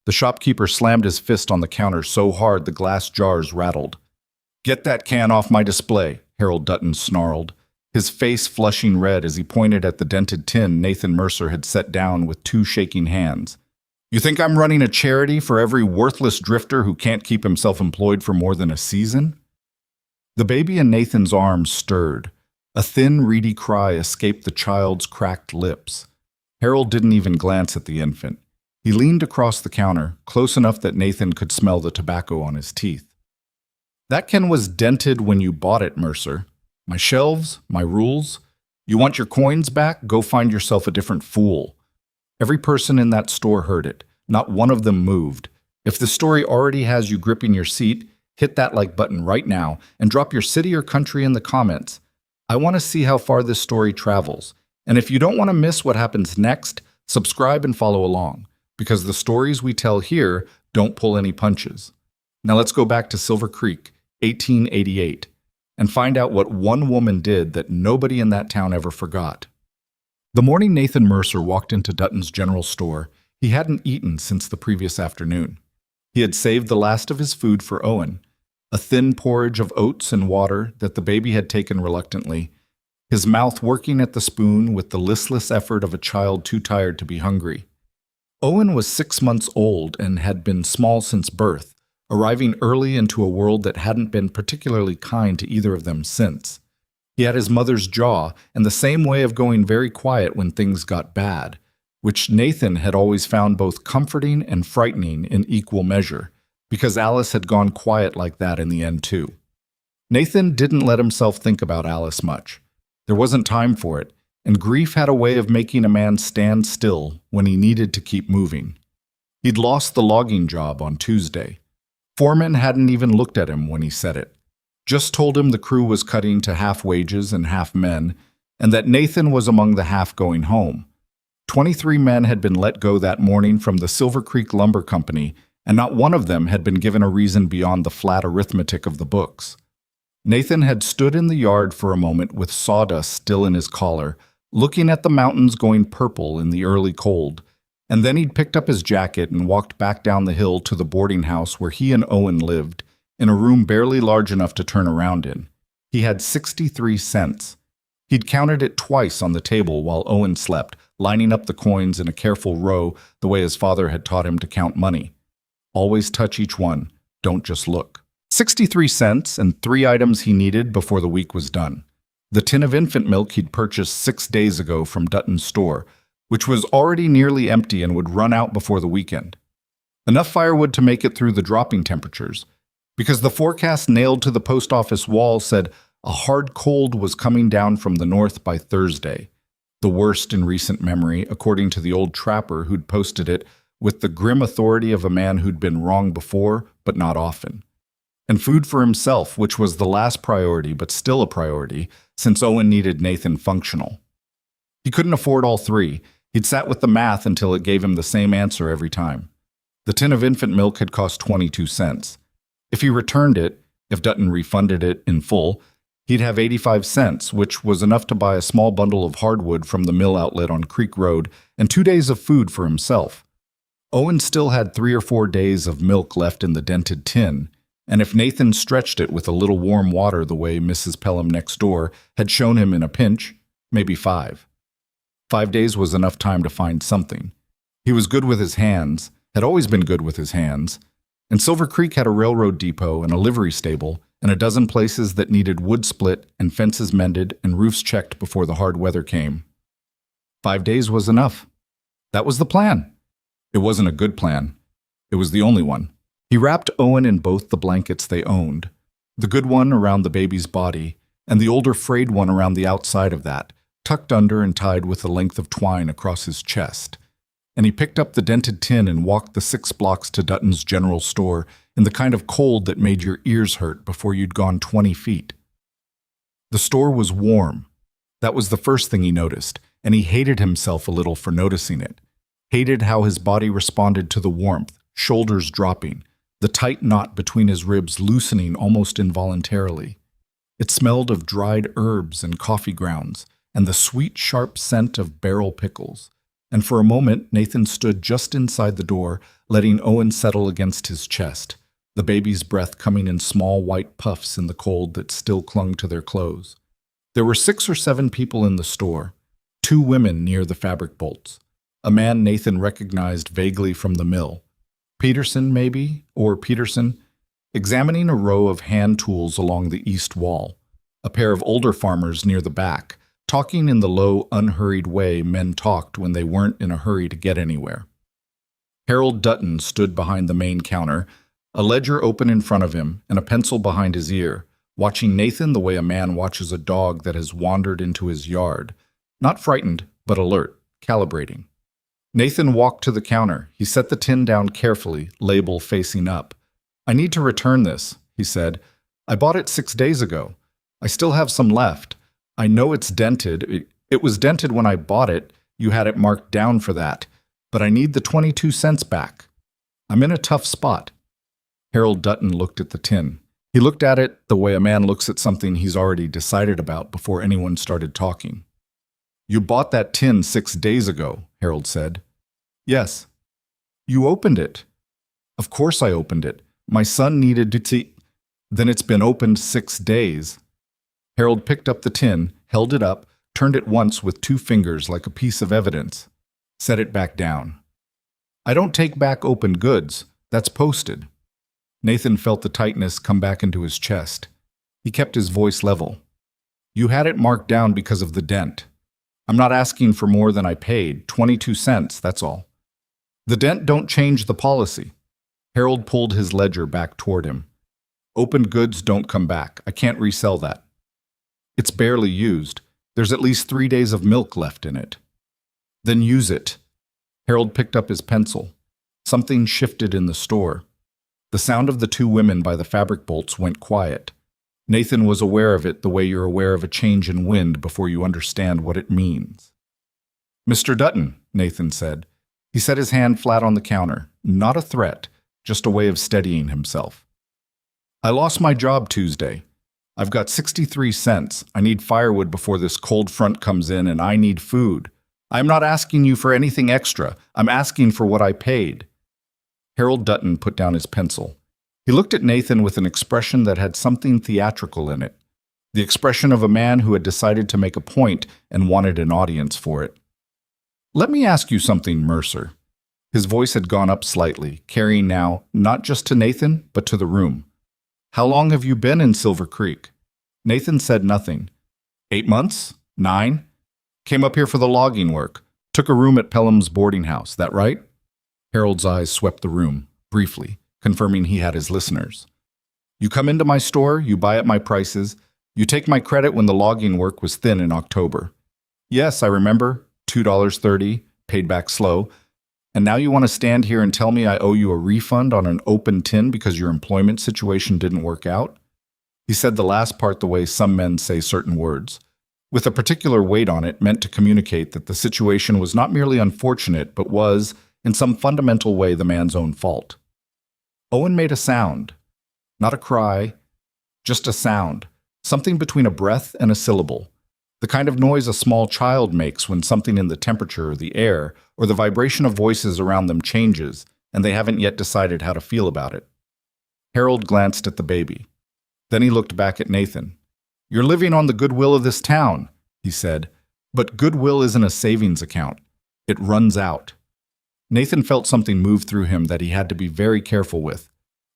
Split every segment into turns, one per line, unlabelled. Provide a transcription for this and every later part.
The shopkeeper slammed his fist on the counter so hard the glass jars rattled. "Get that can off my display," Harold Dutton snarled, his face flushing red as he pointed at the dented tin Nathan Mercer had set down with two shaking hands. "You think I'm running a charity for every worthless drifter who can't keep himself employed for more than a season?" The baby in Nathan's arms stirred. A thin, reedy cry escaped the child's cracked lips. Harold didn't even glance at the infant. He leaned across the counter, close enough that Nathan could smell the tobacco on his teeth. "That can was dented when you bought it, Mercer. My shelves, my rules. You want your coins back? Go find yourself a different fool." Every person in that store heard it. Not one of them moved. If the story already has you gripping your seat, hit that like button right now and drop your city or country in the comments. I want to see how far this story travels. And if you don't want to miss what happens next, subscribe and follow along, because the stories we tell here don't pull any punches. Now let's go back to Silver Creek, 1888, and find out what one woman did that nobody in that town ever forgot. The morning Nathan Mercer walked into Dutton's general store, he hadn't eaten since the previous afternoon. He had saved the last of his food for Owen, a thin porridge of oats and water that the baby had taken reluctantly, his mouth working at the spoon with the listless effort of a child too tired to be hungry. Owen was 6 months old and had been small since birth, arriving early into a world that hadn't been particularly kind to either of them since. He had his mother's jaw and the same way of going very quiet when things got bad, which Nathan had always found both comforting and frightening in equal measure, because Alice had gone quiet like that in the end too. Nathan didn't let himself think about Alice much. There wasn't time for it, and grief had a way of making a man stand still when he needed to keep moving. He'd lost the logging job on Tuesday. Foreman hadn't even looked at him when he said it. Just told him the crew was cutting to half wages and half men, and that Nathan was among the half going home. 23 men had been let go that morning from the Silver Creek Lumber Company, and not one of them had been given a reason beyond the flat arithmetic of the books. Nathan had stood in the yard for a moment with sawdust still in his collar, looking at the mountains going purple in the early cold, and then he'd picked up his jacket and walked back down the hill to the boarding house where he and Owen lived, in a room barely large enough to turn around in. He had 63 cents. He'd counted it twice on the table while Owen slept, lining up the coins in a careful row the way his father had taught him to count money. Always touch each one, don't just look. 63 cents and 3 items he needed before the week was done. The tin of infant milk he'd purchased 6 days ago from Dutton's store, which was already nearly empty and would run out before the weekend. Enough firewood to make it through the dropping temperatures, because the forecast nailed to the post office wall said a hard cold was coming down from the north by Thursday, the worst in recent memory, according to the old trapper who'd posted it with the grim authority of a man who'd been wrong before, but not often. And food for himself, which was the last priority, but still a priority, since Owen needed Nathan functional. He couldn't afford all 3. He'd sat with the math until it gave him the same answer every time. The tin of infant milk had cost 22 cents. If he returned it, if Dutton refunded it in full, he'd have 85 cents, which was enough to buy a small bundle of hardwood from the mill outlet on Creek Road and 2 days of food for himself. Owen still had 3 or 4 days of milk left in the dented tin, and if Nathan stretched it with a little warm water the way Mrs. Pelham next door had shown him in a pinch, maybe 5. 5 days was enough time to find something. He was good with his hands, had always been good with his hands, and Silver Creek had a railroad depot and a livery stable and a dozen places that needed wood split and fences mended and roofs checked before the hard weather came. 5 days was enough. That was the plan. It wasn't a good plan. It was the only one. He wrapped Owen in both the blankets they owned, the good one around the baby's body, and the older frayed one around the outside of that, tucked under and tied with a length of twine across his chest. And he picked up the dented tin and walked the 6 blocks to Dutton's general store in the kind of cold that made your ears hurt before you'd gone 20 feet. The store was warm. That was the first thing he noticed, and he hated himself a little for noticing it. Hated how his body responded to the warmth, shoulders dropping, the tight knot between his ribs loosening almost involuntarily. It smelled of dried herbs and coffee grounds, and the sweet, sharp scent of barrel pickles, and for a moment Nathan stood just inside the door, letting Owen settle against his chest, the baby's breath coming in small white puffs in the cold that still clung to their clothes. There were 6 or 7 people in the store, 2 women near the fabric bolts, a man Nathan recognized vaguely from the mill, Peterson maybe, or Peterson, examining a row of hand tools along the east wall, a pair of older farmers near the back, talking in the low, unhurried way men talked when they weren't in a hurry to get anywhere. Harold Dutton stood behind the main counter, a ledger open in front of him and a pencil behind his ear, watching Nathan the way a man watches a dog that has wandered into his yard, not frightened, but alert, calibrating. Nathan walked to the counter. He set the tin down carefully, label facing up. "I need to return this," he said. "I bought it 6 days ago. I still have some left. I know it's dented. It was dented when I bought it. You had it marked down for that. But I need the 22 cents back. I'm in a tough spot." Harold Dutton looked at the tin. He looked at it the way a man looks at something he's already decided about before anyone started talking. "You bought that tin 6 days ago," Harold said. "Yes." "You opened it." "Of course I opened it. My son needed to see." "Then it's been opened 6 days." Harold picked up the tin, held it up, turned it once with 2 fingers like a piece of evidence, set it back down. "I don't take back open goods. That's posted." Nathan felt the tightness come back into his chest. He kept his voice level. "You had it marked down because of the dent. I'm not asking for more than I paid, 22 cents, that's all. The dent don't change the policy." Harold pulled his ledger back toward him. "Opened goods don't come back. I can't resell that. It's barely used. There's at least 3 days of milk left in it." "Then use it." Harold picked up his pencil. Something shifted in the store. The sound of the 2 women by the fabric bolts went quiet. Nathan was aware of it the way you're aware of a change in wind before you understand what it means. "Mr. Dutton," Nathan said. He set his hand flat on the counter. Not a threat, just a way of steadying himself. "I lost my job Tuesday. I've got 63 cents. I need firewood before this cold front comes in, and I need food. I'm not asking you for anything extra. I'm asking for what I paid." Harold Dutton put down his pencil. He looked at Nathan with an expression that had something theatrical in it, the expression of a man who had decided to make a point and wanted an audience for it. "Let me ask you something, Mercer." His voice had gone up slightly, carrying now not just to Nathan, but to the room. "How long have you been in Silver Creek?" Nathan said nothing. 8 months? 9? Came up here for the logging work. Took a room at Pelham's boarding house, that right? Harold's eyes swept the room, briefly, confirming he had his listeners. "You come into my store, you buy at my prices. You take my credit when the logging work was thin in October. Yes, I remember, $2.30, paid back slow. And now you want to stand here and tell me I owe you a refund on an open tin because your employment situation didn't work out?" He said the last part the way some men say certain words, with a particular weight on it meant to communicate that the situation was not merely unfortunate, but was, in some fundamental way, the man's own fault. Owen made a sound. Not a cry, just a sound, something between a breath and a syllable. The kind of noise a small child makes when something in the temperature, the air, or the vibration of voices around them changes, and they haven't yet decided how to feel about it. Harold glanced at the baby. Then he looked back at Nathan. "You're living on the goodwill of this town," he said, "but goodwill isn't a savings account. It runs out." Nathan felt something move through him that he had to be very careful with.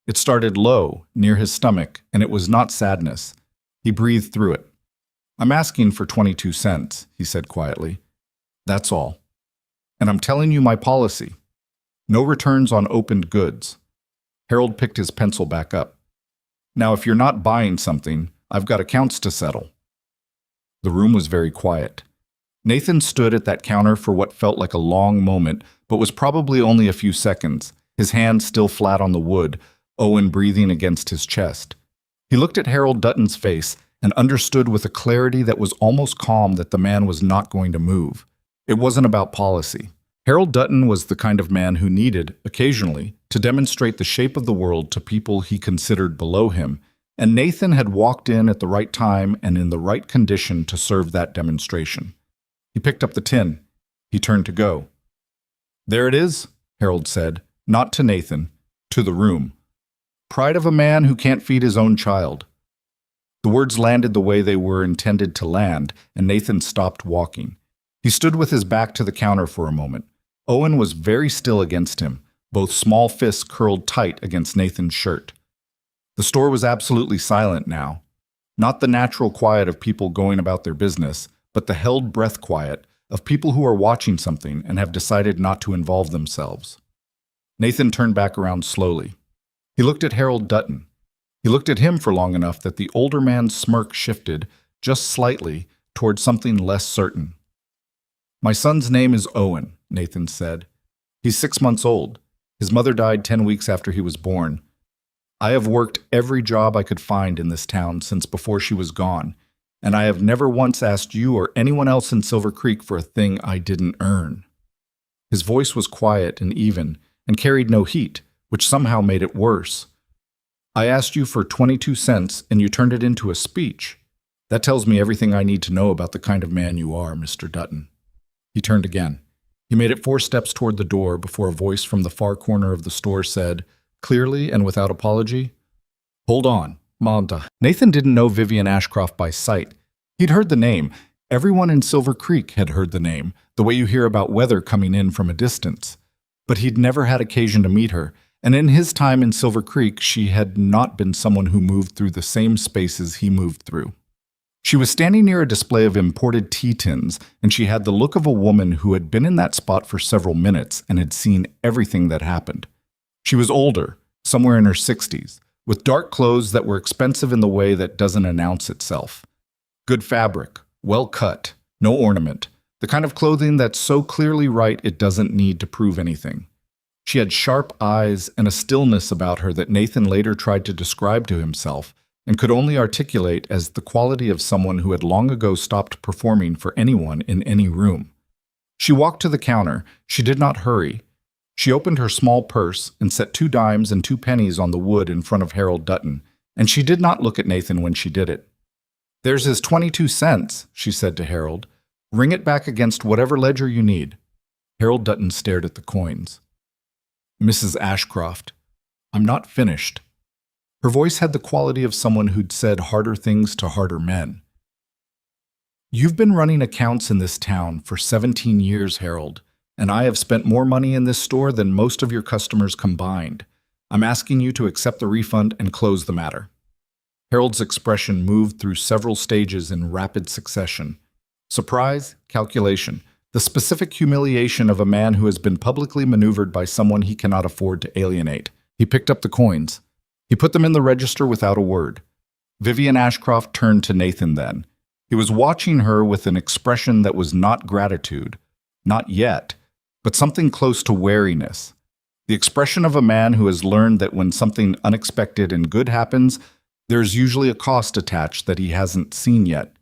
It started low, near his stomach, and it was not sadness. He breathed through it. "I'm asking for 22 cents, he said quietly. "That's all. And I'm telling you my policy. No returns on opened goods." Harold picked his pencil back up. "Now, if you're not buying something, I've got accounts to settle." The room was very quiet. Nathan stood at that counter for what felt like a long moment, but was probably only a few seconds, his hand still flat on the wood, Owen breathing against his chest. He looked at Harold Dutton's face and understood with a clarity that was almost calm that the man was not going to move. It wasn't about policy. Harold Dutton was the kind of man who needed, occasionally, to demonstrate the shape of the world to people he considered below him, and Nathan had walked in at the right time and in the right condition to serve that demonstration. He picked up the tin. He turned to go. There it is, Harold said, not to Nathan, to the room. Pride of a man who can't feed his own child. The words landed the way they were intended to land, and Nathan stopped walking. He stood with his back to the counter for a moment. Owen was very still against him, both small fists curled tight against Nathan's shirt. The store was absolutely silent now. Not the natural quiet of people going about their business, but the held breath quiet of people who are watching something and have decided not to involve themselves. Nathan turned back around slowly. He looked at Harold Dutton. He looked at him for long enough that the older man's smirk shifted, just slightly, toward something less certain. My son's name is Owen, Nathan said. He's 6 months old. His mother died 10 weeks after he was born. I have worked every job I could find in this town since before she was gone, and I have never once asked you or anyone else in Silver Creek for a thing I didn't earn. His voice was quiet and even, and carried no heat, which somehow made it worse. I asked you for 22 cents, and you turned it into a speech. That tells me everything I need to know about the kind of man you are, Mr. Dutton. He turned again. He made it 4 steps toward the door before a voice from the far corner of the store said, clearly and without apology, "Hold on, Monta." Nathan didn't know Vivian Ashcroft by sight. He'd heard the name. Everyone in Silver Creek had heard the name, the way you hear about weather coming in from a distance. But he'd never had occasion to meet her, and in his time in Silver Creek, she had not been someone who moved through the same spaces he moved through. She was standing near a display of imported tea tins, and she had the look of a woman who had been in that spot for several minutes and had seen everything that happened. She was older, somewhere in her 60s, with dark clothes that were expensive in the way that doesn't announce itself. Good fabric, well cut, no ornament, the kind of clothing that's so clearly right it doesn't need to prove anything. She had sharp eyes and a stillness about her that Nathan later tried to describe to himself and could only articulate as the quality of someone who had long ago stopped performing for anyone in any room. She walked to the counter. She did not hurry. She opened her small purse and set 2 dimes and 2 pennies on the wood in front of Harold Dutton, and she did not look at Nathan when she did it. "There's his 22 cents, she said to Harold. "Ring it back against whatever ledger you need." Harold Dutton stared at the coins. "Mrs. Ashcroft, I'm not finished." Her voice had the quality of someone who'd said harder things to harder men. "You've been running accounts in this town for 17 years, Harold, and I have spent more money in this store than most of your customers combined. I'm asking you to accept the refund and close the matter." Harold's expression moved through several stages in rapid succession. Surprise, calculation, the specific humiliation of a man who has been publicly maneuvered by someone he cannot afford to alienate. He picked up the coins. He put them in the register without a word. Vivian Ashcroft turned to Nathan then. He was watching her with an expression that was not gratitude, not yet, but something close to wariness. The expression of a man who has learned that when something unexpected and good happens, there's usually a cost attached that he hasn't seen yet.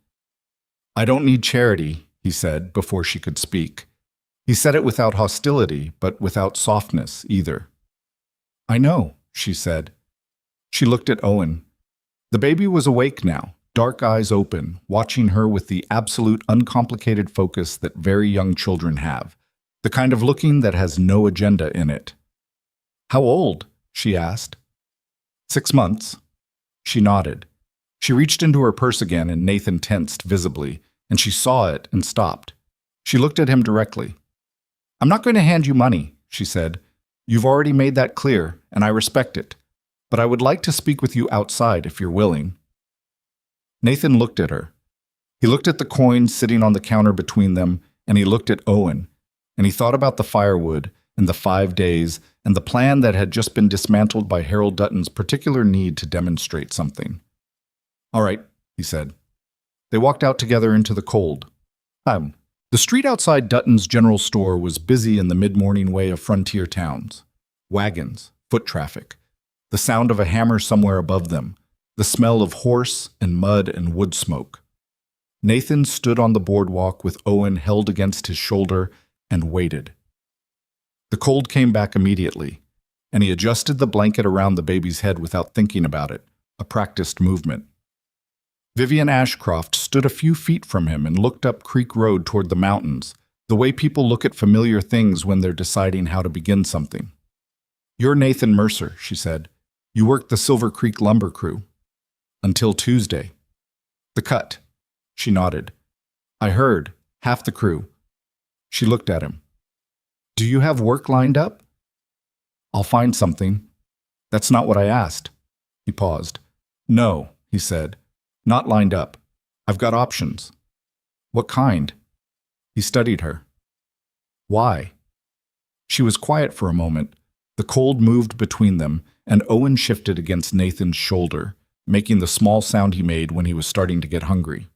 "I don't need charity," he said before she could speak. He said it without hostility, but without softness either. "I know," she said. She looked at Owen. The baby was awake now, dark eyes open, watching her with the absolute uncomplicated focus that very young children have, the kind of looking that has no agenda in it. "How old?" she asked. 6 months. She nodded. She reached into her purse again and Nathan tensed visibly, and she saw it and stopped. She looked at him directly. "I'm not going to hand you money," she said. "You've already made that clear, and I respect it. But I would like to speak with you outside if you're willing." Nathan looked at her. He looked at the coins sitting on the counter between them, and he looked at Owen, and he thought about the firewood and the 5 days and the plan that had just been dismantled by Harold Dutton's particular need to demonstrate something. "All right," he said. They walked out together into the cold. The street outside Dutton's general store was busy in the mid-morning way of frontier towns. Wagons, foot traffic, the sound of a hammer somewhere above them, the smell of horse and mud and wood smoke. Nathan stood on the boardwalk with Owen held against his shoulder and waited. The cold came back immediately, and he adjusted the blanket around the baby's head without thinking about it, a practiced movement. Vivian Ashcroft stood a few feet from him and looked up Creek Road toward the mountains, The way people look at familiar things when they're deciding how to begin something. "You're Nathan Mercer," she said. "You worked the Silver Creek lumber crew." "Until Tuesday." "The cut." She nodded. "I heard. Half the crew." She looked at him. "Do you have work lined up?" "I'll find something." "That's not what I asked." He paused. "No," he said. "Not lined up. I've got options." "What kind?" He studied her. "Why?" She was quiet for a moment. The cold moved between them, and Owen shifted against Nathan's shoulder, making the small sound he made when he was starting to get hungry.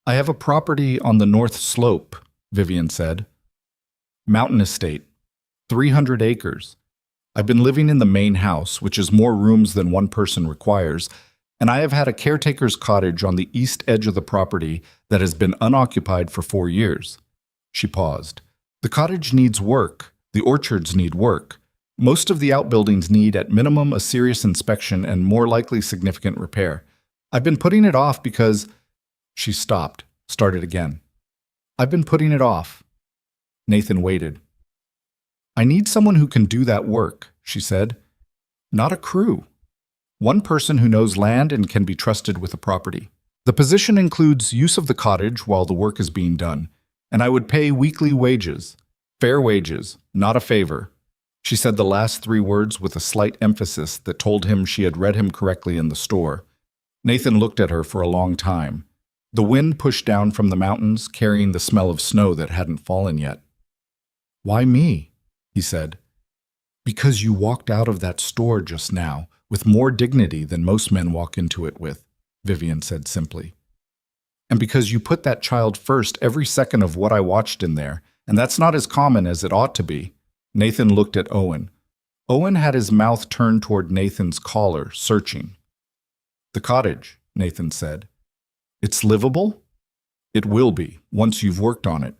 "I have a property on the North Slope," Vivian said. "Mountain estate. 300 acres. I've been living in the main house, which is more rooms than one person requires, and I have had a caretaker's cottage on the east edge of the property that has been unoccupied for 4 years. She paused. "The cottage needs work. The orchards need work. Most of the outbuildings need, at minimum, a serious inspection and more likely significant repair. I've been putting it off because—" She stopped, started again. "I've been putting it off." Nathan waited. "I need someone who can do that work," she said. "Not a crew. One person who knows land and can be trusted with a property. The position includes use of the cottage while the work is being done, and I would pay weekly wages. Fair wages, not a favor." She said the last 3 words with a slight emphasis that told him she had read him correctly in the store. Nathan looked at her for a long time. The wind pushed down from the mountains, carrying the smell of snow that hadn't fallen yet. "Why me?" he said. "Because you walked out of that store just now with more dignity than most men walk into it with," Vivian said simply. "And because you put that child first every second of what I watched in there, and that's not as common as it ought to be." Nathan looked at Owen. Owen had his mouth turned toward Nathan's collar, searching. "The cottage," Nathan said. "It's livable?" "It will be, once you've worked on it.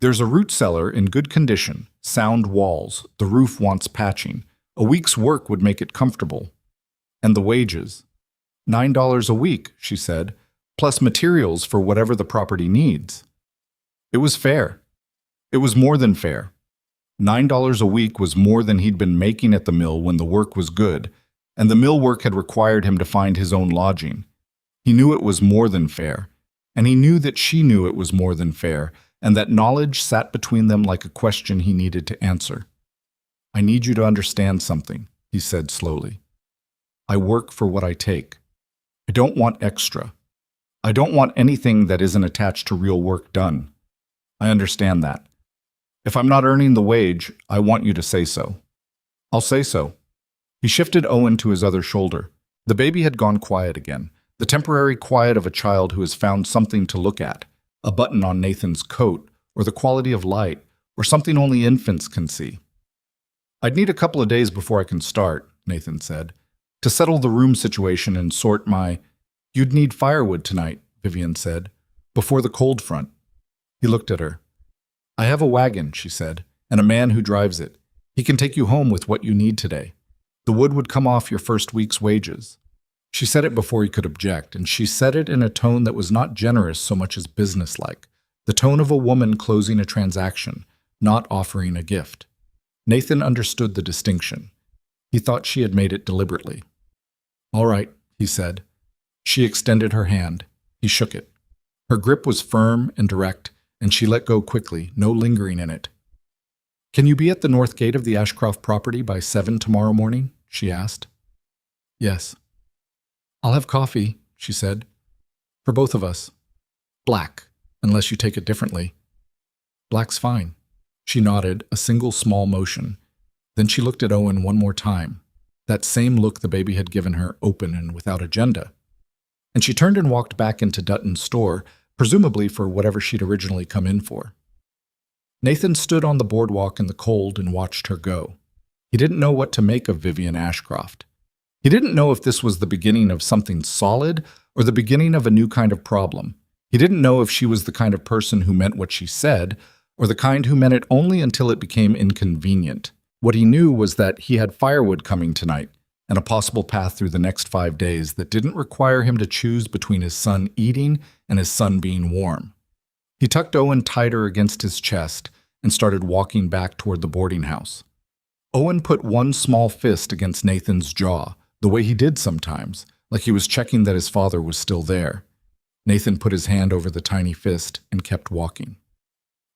There's a root cellar in good condition, sound walls, the roof wants patching. A week's work would make it comfortable. And the wages. $9 a week," she said, "plus materials for whatever the property needs." It was fair. It was more than fair. $9 a week was more than he'd been making at the mill when the work was good, and the mill work had required him to find his own lodging. He knew it was more than fair, and he knew that she knew it was more than fair, and that knowledge sat between them like a question he needed to answer. "I need you to understand something," he said slowly. "I work for what I take. I don't want extra. I don't want anything that isn't attached to real work done. I understand that. If I'm not earning the wage, I want you to say so." "I'll say so." He shifted Owen to his other shoulder. The baby had gone quiet again, the temporary quiet of a child who has found something to look at, a button on Nathan's coat, or the quality of light, or something only infants can see. "I'd need a couple of days before I can start," Nathan said, "to settle the room situation and sort my—" "You'd need firewood tonight," Vivian said, "before the cold front." He looked at her. "I have a wagon," she said, "and a man who drives it. He can take you home with what you need today. The wood would come off your first week's wages." She said it before he could object, and she said it in a tone that was not generous so much as businesslike, the tone of a woman closing a transaction, not offering a gift. Nathan understood the distinction. He thought she had made it deliberately. "All right," he said. She extended her hand. He shook it. Her grip was firm and direct, and she let go quickly, no lingering in it. "Can you be at the north gate of the Ashcroft property by 7 tomorrow morning?" she asked. "Yes." "I'll have coffee," she said. "For both of us. Black, unless you take it differently." "Black's fine." She nodded, a single small motion. Then she looked at Owen one more time, that same look the baby had given her, open and without agenda. And she turned and walked back into Dutton's store, presumably for whatever she'd originally come in for. Nathan stood on the boardwalk in the cold and watched her go. He didn't know what to make of Vivian Ashcroft. He didn't know if this was the beginning of something solid or the beginning of a new kind of problem. He didn't know if she was the kind of person who meant what she said, or the kind who meant it only until it became inconvenient. What he knew was that he had firewood coming tonight, and a possible path through the next 5 days that didn't require him to choose between his son eating and his son being warm. He tucked Owen tighter against his chest and started walking back toward the boarding house. Owen put one small fist against Nathan's jaw, the way he did sometimes, like he was checking that his father was still there. Nathan put his hand over the tiny fist and kept walking.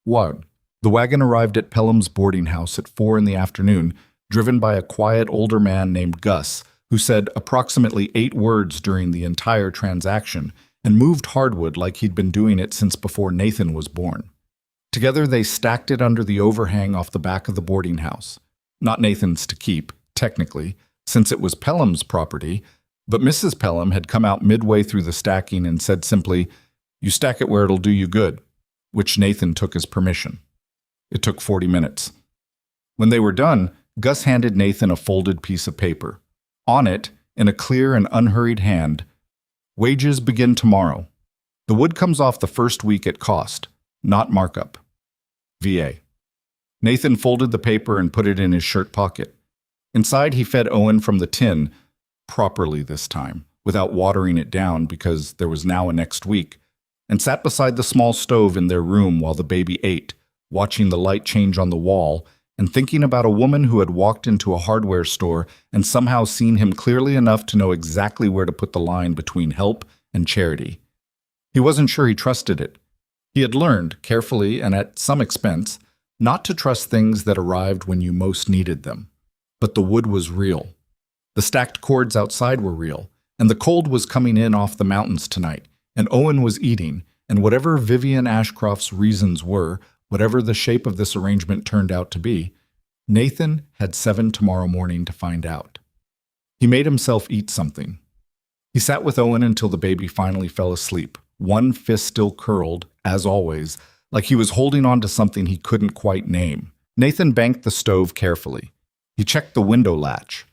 1. The wagon arrived at Pelham's boarding house at 4 in the afternoon, driven by a quiet older man named Gus, who said approximately 8 words during the entire transaction and moved hardwood like he'd been doing it since before Nathan was born. Together they stacked it under the overhang off the back of the boarding house. Not Nathan's to keep, technically, since it was Pelham's property, but Mrs. Pelham had come out midway through the stacking and said simply, "You stack it where it'll do you good," which Nathan took as permission. It took 40 minutes. When they were done, Gus handed Nathan a folded piece of paper. On it, in a clear and unhurried hand, "Wages begin tomorrow. The wood comes off the first week at cost, not markup. VA." Nathan folded the paper and put it in his shirt pocket. Inside, he fed Owen from the tin, properly this time, without watering it down because there was now a next week, and sat beside the small stove in their room while the baby ate, watching the light change on the wall and thinking about a woman who had walked into a hardware store and somehow seen him clearly enough to know exactly where to put the line between help and charity. He wasn't sure he trusted it. He had learned, carefully and at some expense, not to trust things that arrived when you most needed them. But the wood was real. The stacked cords outside were real, and the cold was coming in off the mountains tonight, and Owen was eating, and whatever Vivian Ashcroft's reasons were, whatever the shape of this arrangement turned out to be, Nathan had 7 tomorrow morning to find out. He made himself eat something. He sat with Owen until the baby finally fell asleep, one fist still curled, as always, like he was holding on to something he couldn't quite name. Nathan banked the stove carefully. He checked the window latch.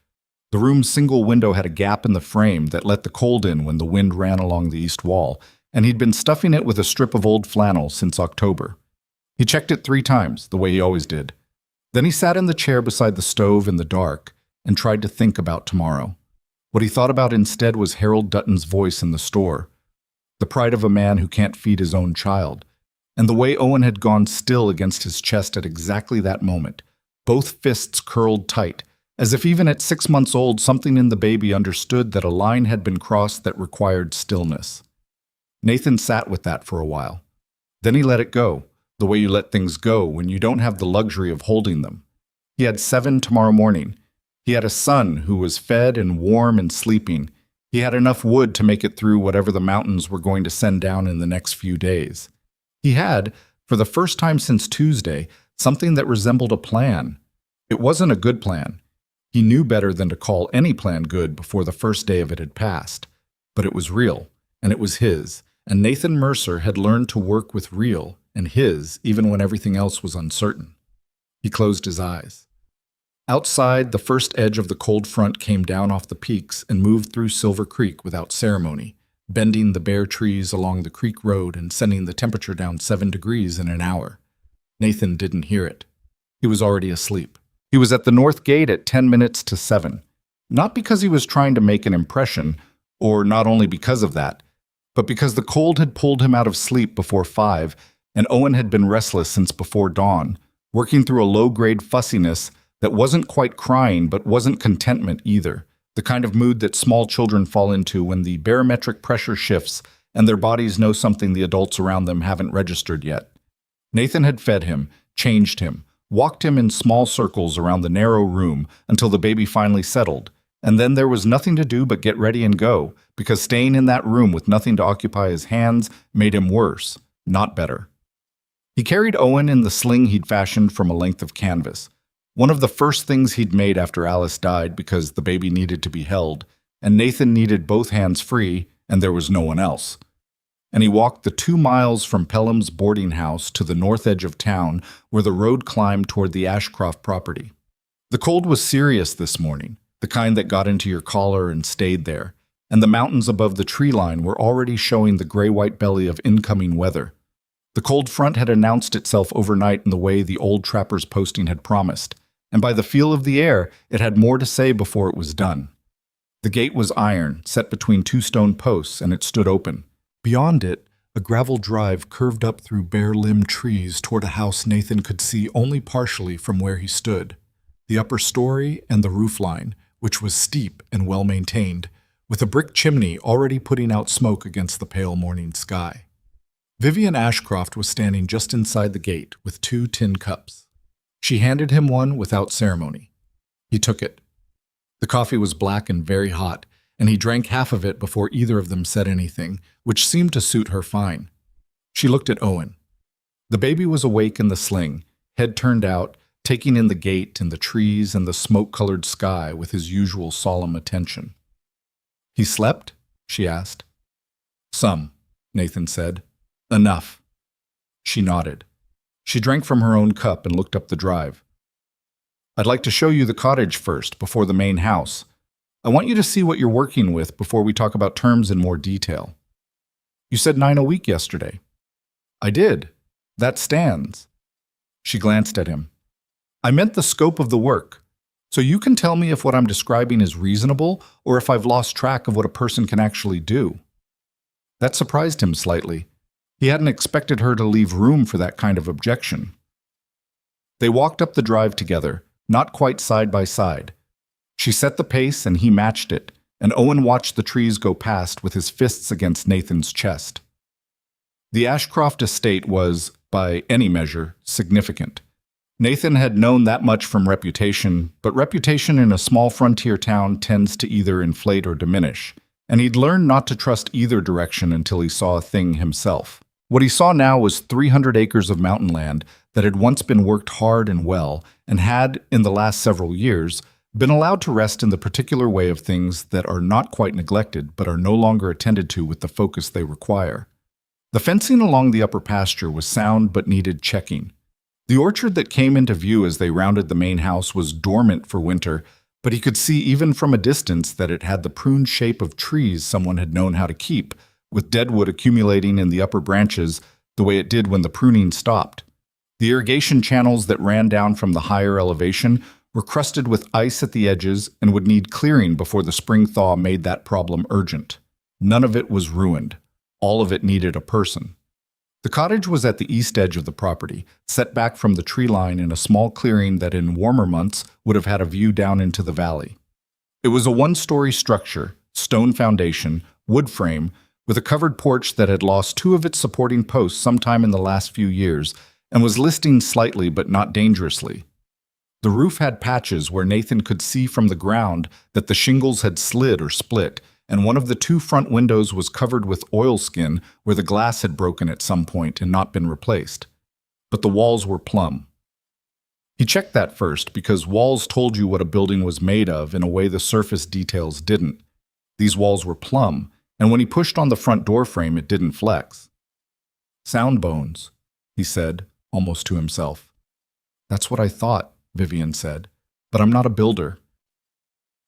The room's single window had a gap in the frame that let the cold in when the wind ran along the east wall, and he'd been stuffing it with a strip of old flannel since October. He checked it 3 times, the way he always did. Then he sat in the chair beside the stove in the dark and tried to think about tomorrow. What he thought about instead was Harold Dutton's voice in the store, the pride of a man who can't feed his own child, and the way Owen had gone still against his chest at exactly that moment, both fists curled tight, as if even at 6 months old something in the baby understood that a line had been crossed that required stillness. Nathan sat with that for a while. Then he let it go, the way you let things go when you don't have the luxury of holding them. He had 7 tomorrow morning. He had a son who was fed and warm and sleeping. He had enough wood to make it through whatever the mountains were going to send down in the next few days. He had, for the first time since Tuesday, something that resembled a plan. It wasn't a good plan. He knew better than to call any plan good before the first day of it had passed. But it was real, and it was his, and Nathan Mercer had learned to work with real and his even when everything else was uncertain. He closed his eyes. Outside, the first edge of the cold front came down off the peaks and moved through Silver Creek without ceremony, bending the bare trees along the creek road and sending the temperature down 7 degrees in an hour. Nathan didn't hear it. He was already asleep. He was at the north gate at 10 minutes to 7. Not because he was trying to make an impression, or not only because of that, but because the cold had pulled him out of sleep before 5, and Owen had been restless since before dawn, working through a low-grade fussiness that wasn't quite crying but wasn't contentment either, the kind of mood that small children fall into when the barometric pressure shifts and their bodies know something the adults around them haven't registered yet. Nathan had fed him, changed him, walked him in small circles around the narrow room until the baby finally settled, and then there was nothing to do but get ready and go, because staying in that room with nothing to occupy his hands made him worse, not better. He carried Owen in the sling he'd fashioned from a length of canvas, one of the first things he'd made after Alice died because the baby needed to be held, and Nathan needed both hands free, and there was no one else. And he walked the 2 miles from Pelham's boarding house to the north edge of town where the road climbed toward the Ashcroft property. The cold was serious this morning, the kind that got into your collar and stayed there, and the mountains above the tree line were already showing the gray-white belly of incoming weather. The cold front had announced itself overnight in the way the old trapper's posting had promised, and by the feel of the air, it had more to say before it was done. The gate was iron, set between 2 stone posts, and it stood open. Beyond it, A gravel drive curved up through bare-limbed trees toward a house Nathan could see only partially from where he stood. The upper story and the roofline, which was steep and well-maintained, with a brick chimney already putting out smoke against the pale morning sky. Vivian Ashcroft was standing just inside the gate with 2 tin cups. She handed him one without ceremony. He took it. The coffee was black and very hot, and he drank half of it before either of them said anything, which seemed to suit her fine. She looked at Owen. The baby was awake in the sling, head turned out, taking in the gate and the trees and the smoke-colored sky with his usual solemn attention. "He slept?" she asked. "Some," Nathan said. "Enough." She nodded. She drank from her own cup and looked up the drive. "I'd like to show you the cottage first, before the main house. I want you to see what you're working with before we talk about terms in more detail." "You said 9 a week yesterday." "I did. That stands." She glanced at him. "I meant the scope of the work. So you can tell me if what I'm describing is reasonable or if I've lost track of what a person can actually do." That surprised him slightly. He hadn't expected her to leave room for that kind of objection. They walked up the drive together, not quite side by side. She set the pace and he matched it, and Owen watched the trees go past with his fists against Nathan's chest. The Ashcroft estate was, by any measure, significant. Nathan had known that much from reputation, but reputation in a small frontier town tends to either inflate or diminish, and he'd learned not to trust either direction until he saw a thing himself. What he saw now was 300 acres of mountain land that had once been worked hard and well, and had, in the last several years, been allowed to rest in the particular way of things that are not quite neglected but are no longer attended to with the focus they require. The fencing along the upper pasture was sound but needed checking. The orchard that came into view as they rounded the main house was dormant for winter, but he could see even from a distance that it had the pruned shape of trees someone had known how to keep, with deadwood accumulating in the upper branches the way it did when the pruning stopped. The irrigation channels that ran down from the higher elevation were crusted with ice at the edges and would need clearing before the spring thaw made that problem urgent. None of it was ruined. All of it needed a person. The cottage was at the east edge of the property, set back from the tree line in a small clearing that in warmer months would have had a view down into the valley. It was a one-story structure, stone foundation, wood frame, with a covered porch that had lost 2 of its supporting posts sometime in the last few years and was listing slightly but not dangerously. The roof had patches where Nathan could see from the ground that the shingles had slid or split, and one of the 2 front windows was covered with oilskin where the glass had broken at some point and not been replaced. But the walls were plumb. He checked that first because walls told you what a building was made of in a way the surface details didn't. These walls were plumb, and when he pushed on the front door frame, it didn't flex. "Sound bones," he said, almost to himself. "That's what I thought," Vivian said, "but I'm not a builder."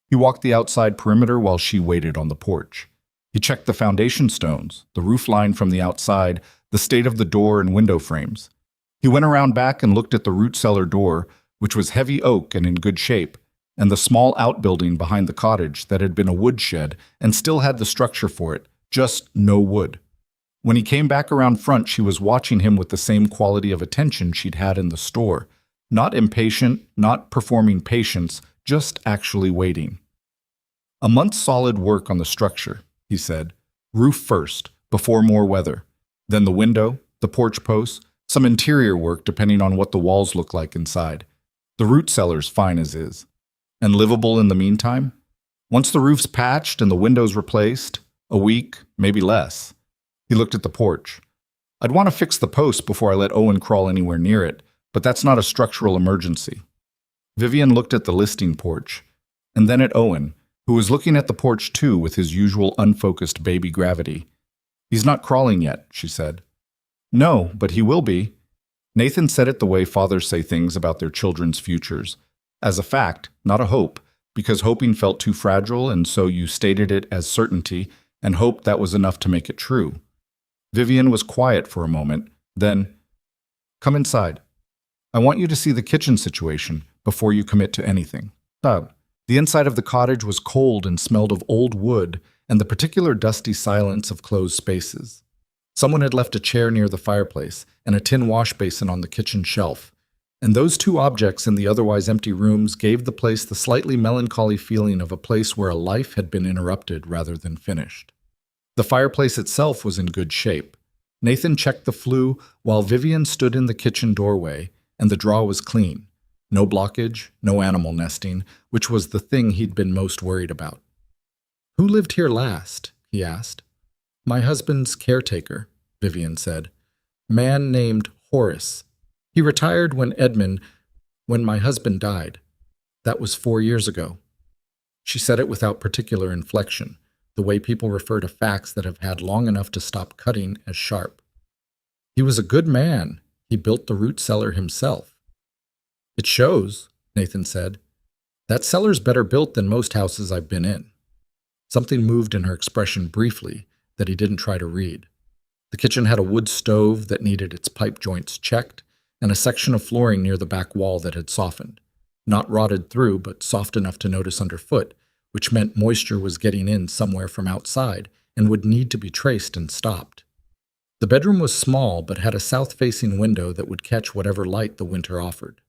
He walked the outside perimeter while she waited on the porch. He checked the foundation stones, the roof line from the outside, the state of the door and window frames. He went around back and looked at the root cellar door, which was heavy oak and in good shape, and the small outbuilding behind the cottage that had been a woodshed and still had the structure for it, just no wood. When he came back around front, she was watching him with the same quality of attention she'd had in the store. Not impatient, not performing patience, just actually waiting. "A month's solid work on the structure," he said. "Roof first, before more weather. Then the window, the porch posts, some interior work depending on what the walls look like inside. The root cellar's fine as is. And livable in the meantime? Once the roof's patched and the windows replaced, a week, maybe less." He looked at the porch. "I'd want to fix the post before I let Owen crawl anywhere near it, but that's not a structural emergency." Vivian looked at the listing porch, and then at Owen, who was looking at the porch too with his usual unfocused baby gravity. "He's not crawling yet," she said. "No, but he will be." Nathan said it the way fathers say things about their children's futures. As a fact, not a hope, because hoping felt too fragile, and so you stated it as certainty and hoped that was enough to make it true. Vivian was quiet for a moment, then, "Come inside. I want you to see the kitchen situation before you commit to anything." The inside of the cottage was cold and smelled of old wood and the particular dusty silence of closed spaces. Someone had left a chair near the fireplace and a tin wash basin on the kitchen shelf, and those two objects in the otherwise empty rooms gave the place the slightly melancholy feeling of a place where a life had been interrupted rather than finished. The fireplace itself was in good shape. Nathan checked the flue while Vivian stood in the kitchen doorway, and the draw was clean. No blockage, no animal nesting, which was the thing he'd been most worried about. "Who lived here last?" he asked. "My husband's caretaker," Vivian said. "Man named Horace. He retired when my husband died. That was 4 years ago." She said it without particular inflection, the way people refer to facts that have had long enough to stop cutting as sharp. "He was a good man. He built the root cellar himself." "It shows," Nathan said. "That cellar's better built than most houses I've been in." Something moved in her expression briefly that he didn't try to read. The kitchen had a wood stove that needed its pipe joints checked, and a section of flooring near the back wall that had softened. Not rotted through, but soft enough to notice underfoot, which meant moisture was getting in somewhere from outside and would need to be traced and stopped. The bedroom was small, but had a south-facing window that would catch whatever light the winter offered.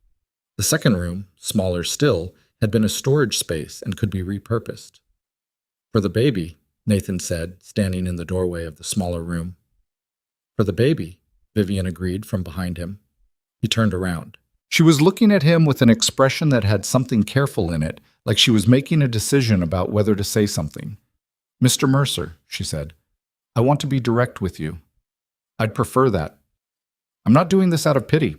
The second room, smaller still, had been a storage space and could be repurposed. "For the baby," Nathan said, standing in the doorway of the smaller room. "For the baby," Vivian agreed from behind him. He turned around. She was looking at him with an expression that had something careful in it, like she was making a decision about whether to say something. "Mr. Mercer," she said, "I want to be direct with you. I'd prefer that. I'm not doing this out of pity.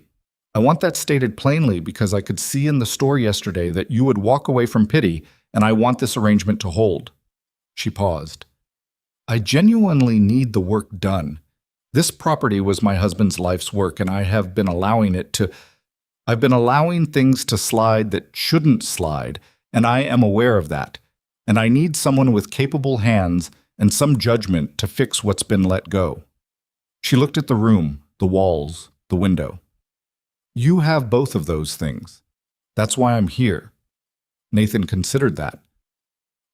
I want that stated plainly because I could see in the store yesterday that you would walk away from pity, and I want this arrangement to hold." She paused. "I genuinely need the work done. This property was my husband's life's work, and I've been allowing things to slide that shouldn't slide, and I am aware of that. And I need someone with capable hands and some judgment to fix what's been let go." She looked at the room, the walls, the window. "You have both of those things. That's why I'm here." Nathan considered that.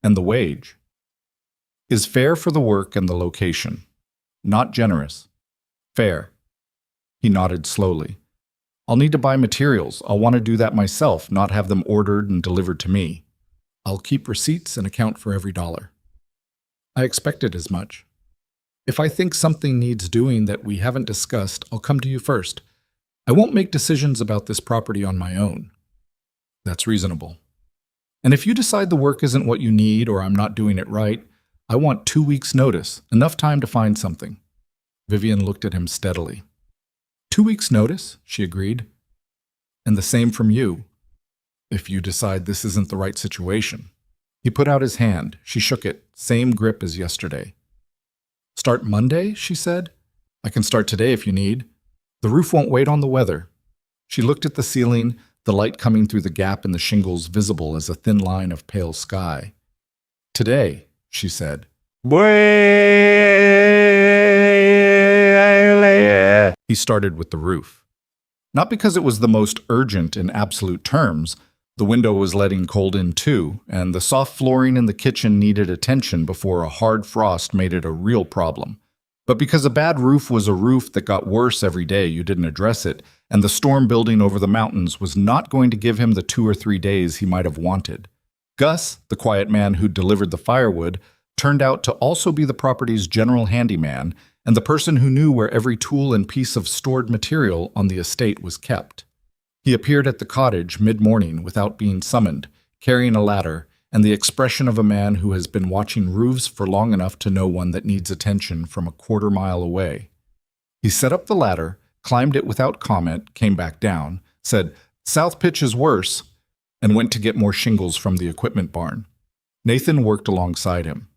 "And the wage is fair for the work and the location. Not generous. Fair." He nodded slowly. "I'll need to buy materials. I'll want to do that myself, not have them ordered and delivered to me. I'll keep receipts and account for every dollar." "I expected as much. If I think something needs doing that we haven't discussed, I'll come to you first. I won't make decisions about this property on my own." "That's reasonable. And if you decide the work isn't what you need or I'm not doing it right, I want 2 weeks' notice, enough time to find something." Vivian looked at him steadily. 2 weeks' notice," she agreed. "And the same from you, if you decide this isn't the right situation." He put out his hand. She shook it, same grip as yesterday. "Start Monday," she said. "I can start today if you need. The roof won't wait on the weather." She looked at the ceiling, the light coming through the gap in the shingles visible as a thin line of pale sky. "Today," she said. He started with the roof. Not because it was the most urgent in absolute terms. The window was letting cold in too, and the soft flooring in the kitchen needed attention before a hard frost made it a real problem. But because a bad roof was a roof that got worse every day you didn't address it, and the storm building over the mountains was not going to give him the 2 or 3 days he might have wanted. Gus, the quiet man who delivered the firewood, turned out to also be the property's general handyman and the person who knew where every tool and piece of stored material on the estate was kept. He appeared at the cottage mid-morning without being summoned, carrying a ladder and the expression of a man who has been watching roofs for long enough to know one that needs attention from a quarter-mile away. He set up the ladder, climbed it without comment, came back down, said, "South pitch is worse," and went to get more shingles from the equipment barn. Nathan worked alongside him.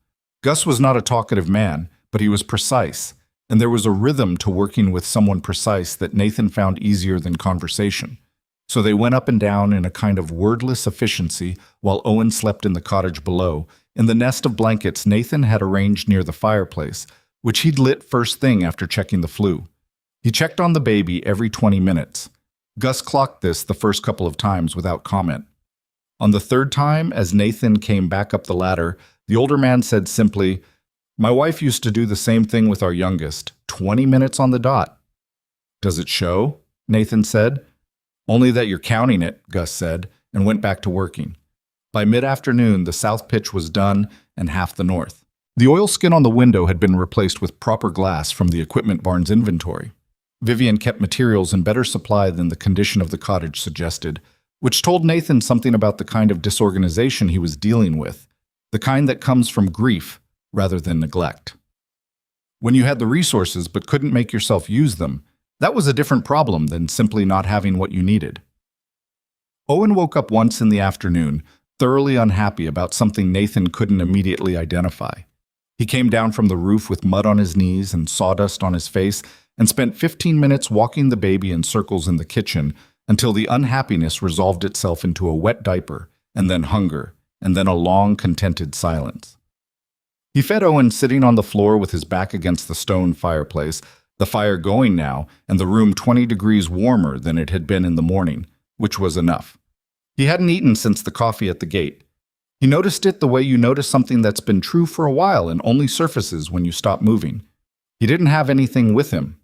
Gus was not a talkative man, but he was precise, and there was a rhythm to working with someone precise that Nathan found easier than conversation. So they went up and down in a kind of wordless efficiency while Owen slept in the cottage below, in the nest of blankets Nathan had arranged near the fireplace, which he'd lit first thing after checking the flue. He checked on the baby every 20 minutes. Gus clocked this the first couple of times without comment. On the third time, as Nathan came back up the ladder, the older man said simply, "My wife used to do the same thing with our youngest, 20 minutes on the dot. Does it show? Nathan said. Only that you're counting it, Gus said, and went back to working. By mid-afternoon, the south pitch was done and half the north. The oilskin on the window had been replaced with proper glass from the equipment barn's inventory. Vivian kept materials in better supply than the condition of the cottage suggested, which told Nathan something about the kind of disorganization he was dealing with, the kind that comes from grief rather than neglect. When you had the resources but couldn't make yourself use them, that was a different problem than simply not having what you needed. Owen woke up once in the afternoon, thoroughly unhappy about something Nathan couldn't immediately identify. He came down from the roof with mud on his knees and sawdust on his face and spent 15 minutes walking the baby in circles in the kitchen until the unhappiness resolved itself into a wet diaper, and then hunger, and then a long, contented silence. He fed Owen sitting on the floor with his back against the stone fireplace, the fire going now, and the room 20 degrees warmer than it had been in the morning, which was enough. He hadn't eaten since the coffee at the gate. He noticed it the way you notice something that's been true for a while and only surfaces when you stop moving. He didn't have anything with him.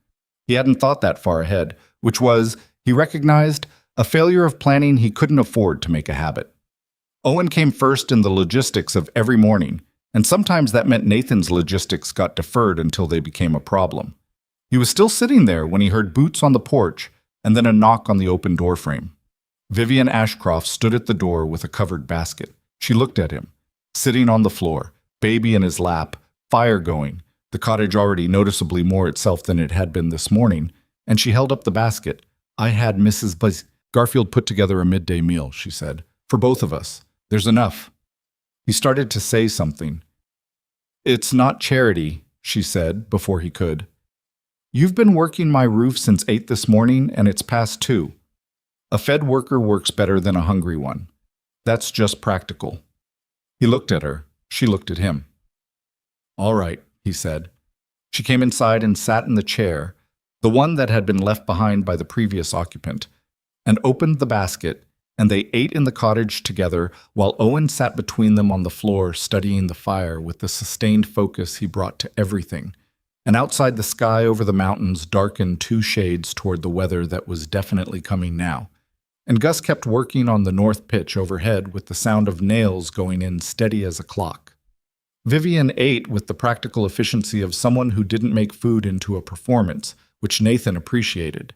He hadn't thought that far ahead, which was, he recognized, a failure of planning he couldn't afford to make a habit. Owen came first in the logistics of every morning, and sometimes that meant Nathan's logistics got deferred until they became a problem. He was still sitting there when he heard boots on the porch and then a knock on the open doorframe. Vivian Ashcroft stood at the door with a covered basket. She looked at him, sitting on the floor, baby in his lap, fire going, the cottage already noticeably more itself than it had been this morning, and she held up the basket. I had Mrs. Garfield put together a midday meal, she said. For both of us. There's enough. He started to say something. It's not charity, she said, before he could. You've been working my roof since 8 this morning, and it's past 2. A fed worker works better than a hungry one. That's just practical. He looked at her. She looked at him. All right, he said. She came inside and sat in the chair, the one that had been left behind by the previous occupant, and opened the basket, and they ate in the cottage together while Owen sat between them on the floor studying the fire with the sustained focus he brought to everything, and outside the sky over the mountains darkened 2 shades toward the weather that was definitely coming now. And Gus kept working on the north pitch overhead with the sound of nails going in steady as a clock. Vivian ate with the practical efficiency of someone who didn't make food into a performance, which Nathan appreciated.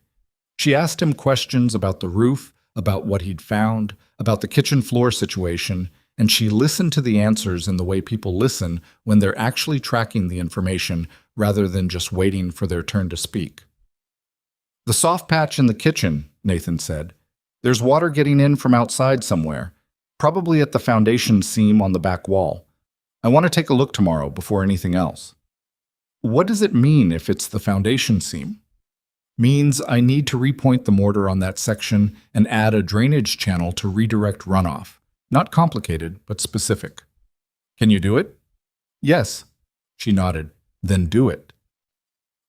She asked him questions about the roof, about what he'd found, about the kitchen floor situation, and she listened to the answers in the way people listen when they're actually tracking the information rather than just waiting for their turn to speak. The soft patch in the kitchen, Nathan said. There's water getting in from outside somewhere, probably at the foundation seam on the back wall. I want to take a look tomorrow before anything else. What does it mean if it's the foundation seam? Means I need to repoint the mortar on that section and add a drainage channel to redirect runoff. Not complicated, but specific. Can you do it? Yes, she nodded. Then do it.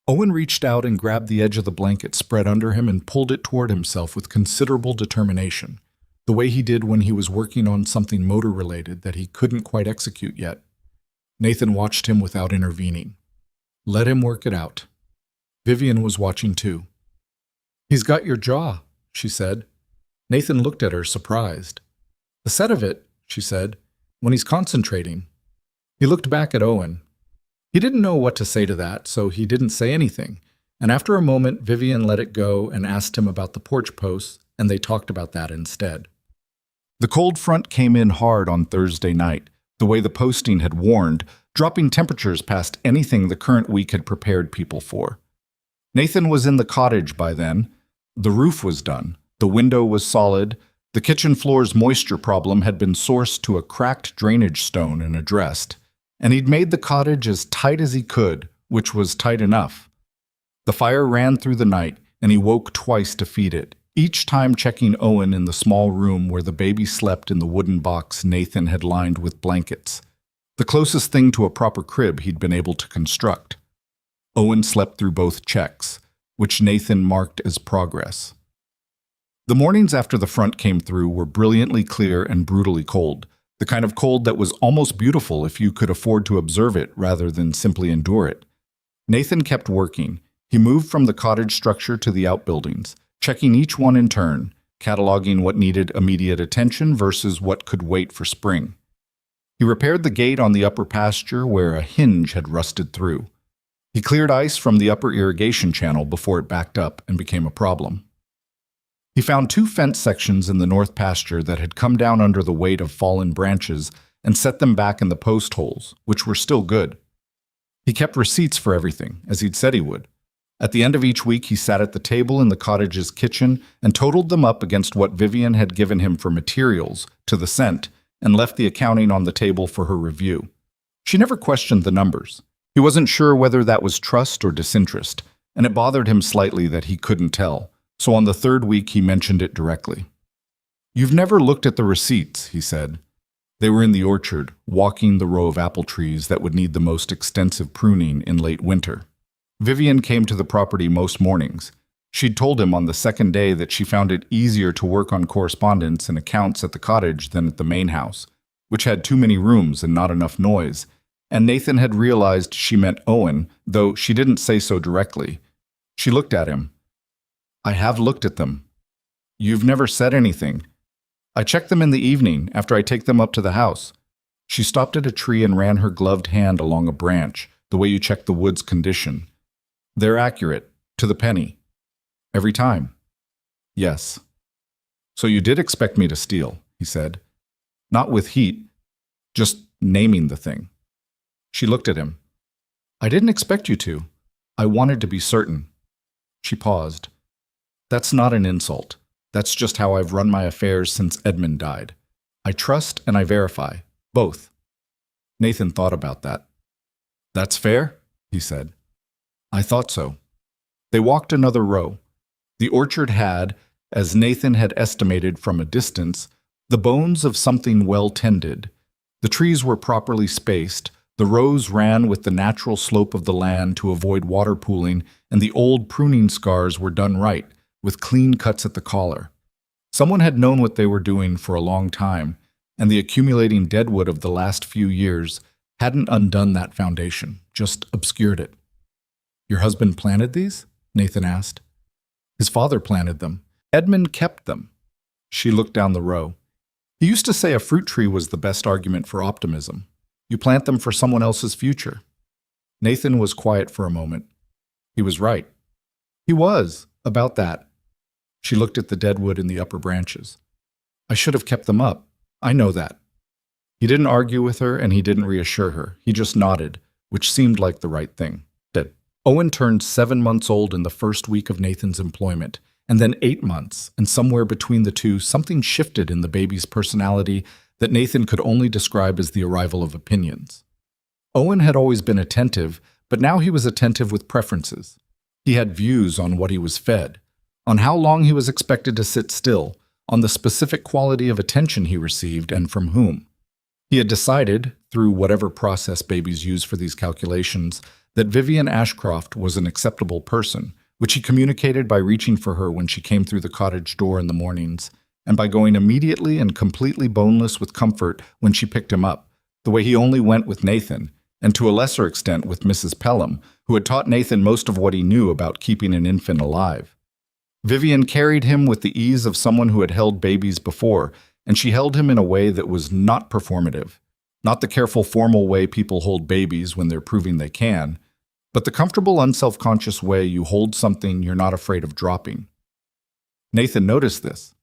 Owen reached out and grabbed the edge of the blanket spread under him and pulled it toward himself with considerable determination, the way he did when he was working on something motor-related that he couldn't quite execute yet. Nathan watched him without intervening. Let him work it out. Vivian was watching too. He's got your jaw, she said. Nathan looked at her, surprised. The set of it, she said, when he's concentrating. He looked back at Owen. He didn't know what to say to that, so he didn't say anything, and after a moment Vivian let it go and asked him about the porch posts, and they talked about that instead. The cold front came in hard on Thursday night, the way the posting had warned, dropping temperatures past anything the current week had prepared people for. Nathan was in the cottage by then. The roof was done, the window was solid, the kitchen floor's moisture problem had been sourced to a cracked drainage stone and addressed, and he'd made the cottage as tight as he could, which was tight enough. The fire ran through the night, and he woke twice to feed it, each time checking Owen in the small room where the baby slept in the wooden box Nathan had lined with blankets, the closest thing to a proper crib he'd been able to construct. Owen slept through both checks, which Nathan marked as progress. The mornings after the front came through were brilliantly clear and brutally cold, the kind of cold that was almost beautiful if you could afford to observe it rather than simply endure it. Nathan kept working. He moved from the cottage structure to the outbuildings, checking each one in turn, cataloging what needed immediate attention versus what could wait for spring. He repaired the gate on the upper pasture where a hinge had rusted through. He cleared ice from the upper irrigation channel before it backed up and became a problem. He found 2 fence sections in the north pasture that had come down under the weight of fallen branches and set them back in the post holes, which were still good. He kept receipts for everything, as he'd said he would. At the end of each week, he sat at the table in the cottage's kitchen and totaled them up against what Vivian had given him for materials, to the cent, and left the accounting on the table for her review. She never questioned the numbers. He wasn't sure whether that was trust or disinterest, and it bothered him slightly that he couldn't tell, so on the 3rd week he mentioned it directly. "You've never looked at the receipts," he said. They were in the orchard, walking the row of apple trees that would need the most extensive pruning in late winter. Vivian came to the property most mornings. She'd told him on the 2nd day that she found it easier to work on correspondence and accounts at the cottage than at the main house, which had too many rooms and not enough noise, and Nathan had realized she meant Owen, though she didn't say so directly. She looked at him. "I have looked at them. You've never said anything. I check them in the evening after I take them up to the house." She stopped at a tree and ran her gloved hand along a branch, the way you check the wood's condition. "They're accurate, to the penny. Every time." "Yes." "So you did expect me to steal," he said. "Not with heat, just naming the thing." She looked at him. "I didn't expect you to. I wanted to be certain." She paused. "That's not an insult. That's just how I've run my affairs since Edmund died. I trust and I verify, both." Nathan thought about that. "That's fair," he said. "I thought so." They walked another row. The orchard had, as Nathan had estimated from a distance, the bones of something well tended. The trees were properly spaced, the rows ran with the natural slope of the land to avoid water pooling, and the old pruning scars were done right, with clean cuts at the collar. Someone had known what they were doing for a long time, and the accumulating deadwood of the last few years hadn't undone that foundation, just obscured it. "Your husband planted these?" Nathan asked. "His father planted them. Edmund kept them." She looked down the row. "He used to say a fruit tree was the best argument for optimism. You plant them for someone else's future." Nathan was quiet for a moment. He was right. He was, about that. She looked at the deadwood in the upper branches. "I should have kept them up. I know that." He didn't argue with her and he didn't reassure her. He just nodded, which seemed like the right thing. Owen turned 7 months old in the first week of Nathan's employment, and then 8 months, and somewhere between the two, something shifted in the baby's personality that Nathan could only describe as the arrival of opinions. Owen had always been attentive, but now he was attentive with preferences. He had views on what he was fed, on how long he was expected to sit still, on the specific quality of attention he received and from whom. He had decided, through whatever process babies use for these calculations, that Vivian Ashcroft was an acceptable person, which he communicated by reaching for her when she came through the cottage door in the mornings, and by going immediately and completely boneless with comfort when she picked him up, the way he only went with Nathan, and to a lesser extent with Mrs. Pelham, who had taught Nathan most of what he knew about keeping an infant alive. Vivian carried him with the ease of someone who had held babies before, and she held him in a way that was not performative. Not the careful, formal way people hold babies when they're proving they can, but the comfortable, unself-conscious way you hold something you're not afraid of dropping. Nathan noticed this.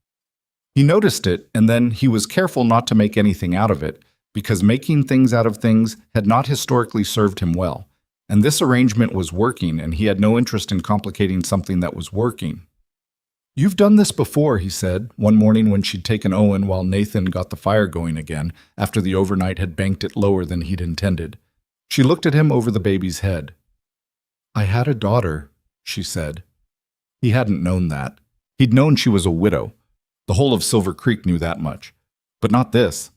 He noticed it, and then he was careful not to make anything out of it, because making things out of things had not historically served him well, and this arrangement was working, and he had no interest in complicating something that was working. "You've done this before," he said, one morning when she'd taken Owen while Nathan got the fire going again, after the overnight had banked it lower than he'd intended. She looked at him over the baby's head. "I had a daughter," she said. He hadn't known that. He'd known she was a widow. The whole of Silver Creek knew that much. But not this.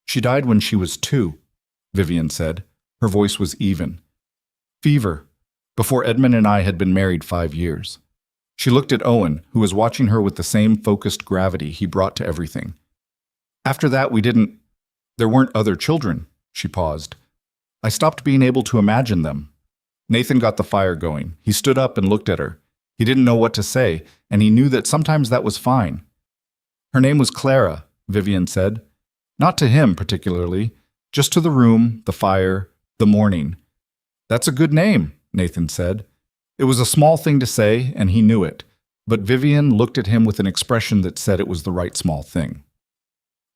"She died when she was 2, Vivian said. Her voice was even. "Fever, before Edmund and I had been married 5 years. She looked at Owen, who was watching her with the same focused gravity he brought to everything. "After that, there weren't other children," she paused. "I stopped being able to imagine them. Nathan got the fire going. He stood up and looked at her. He didn't know what to say, and he knew that sometimes that was fine. Her name was Clara, Vivian said. Not to him particularly, just to the room, the fire, the morning. That's a good name, Nathan said. It was a small thing to say, and he knew it, but Vivian looked at him with an expression that said it was the right small thing.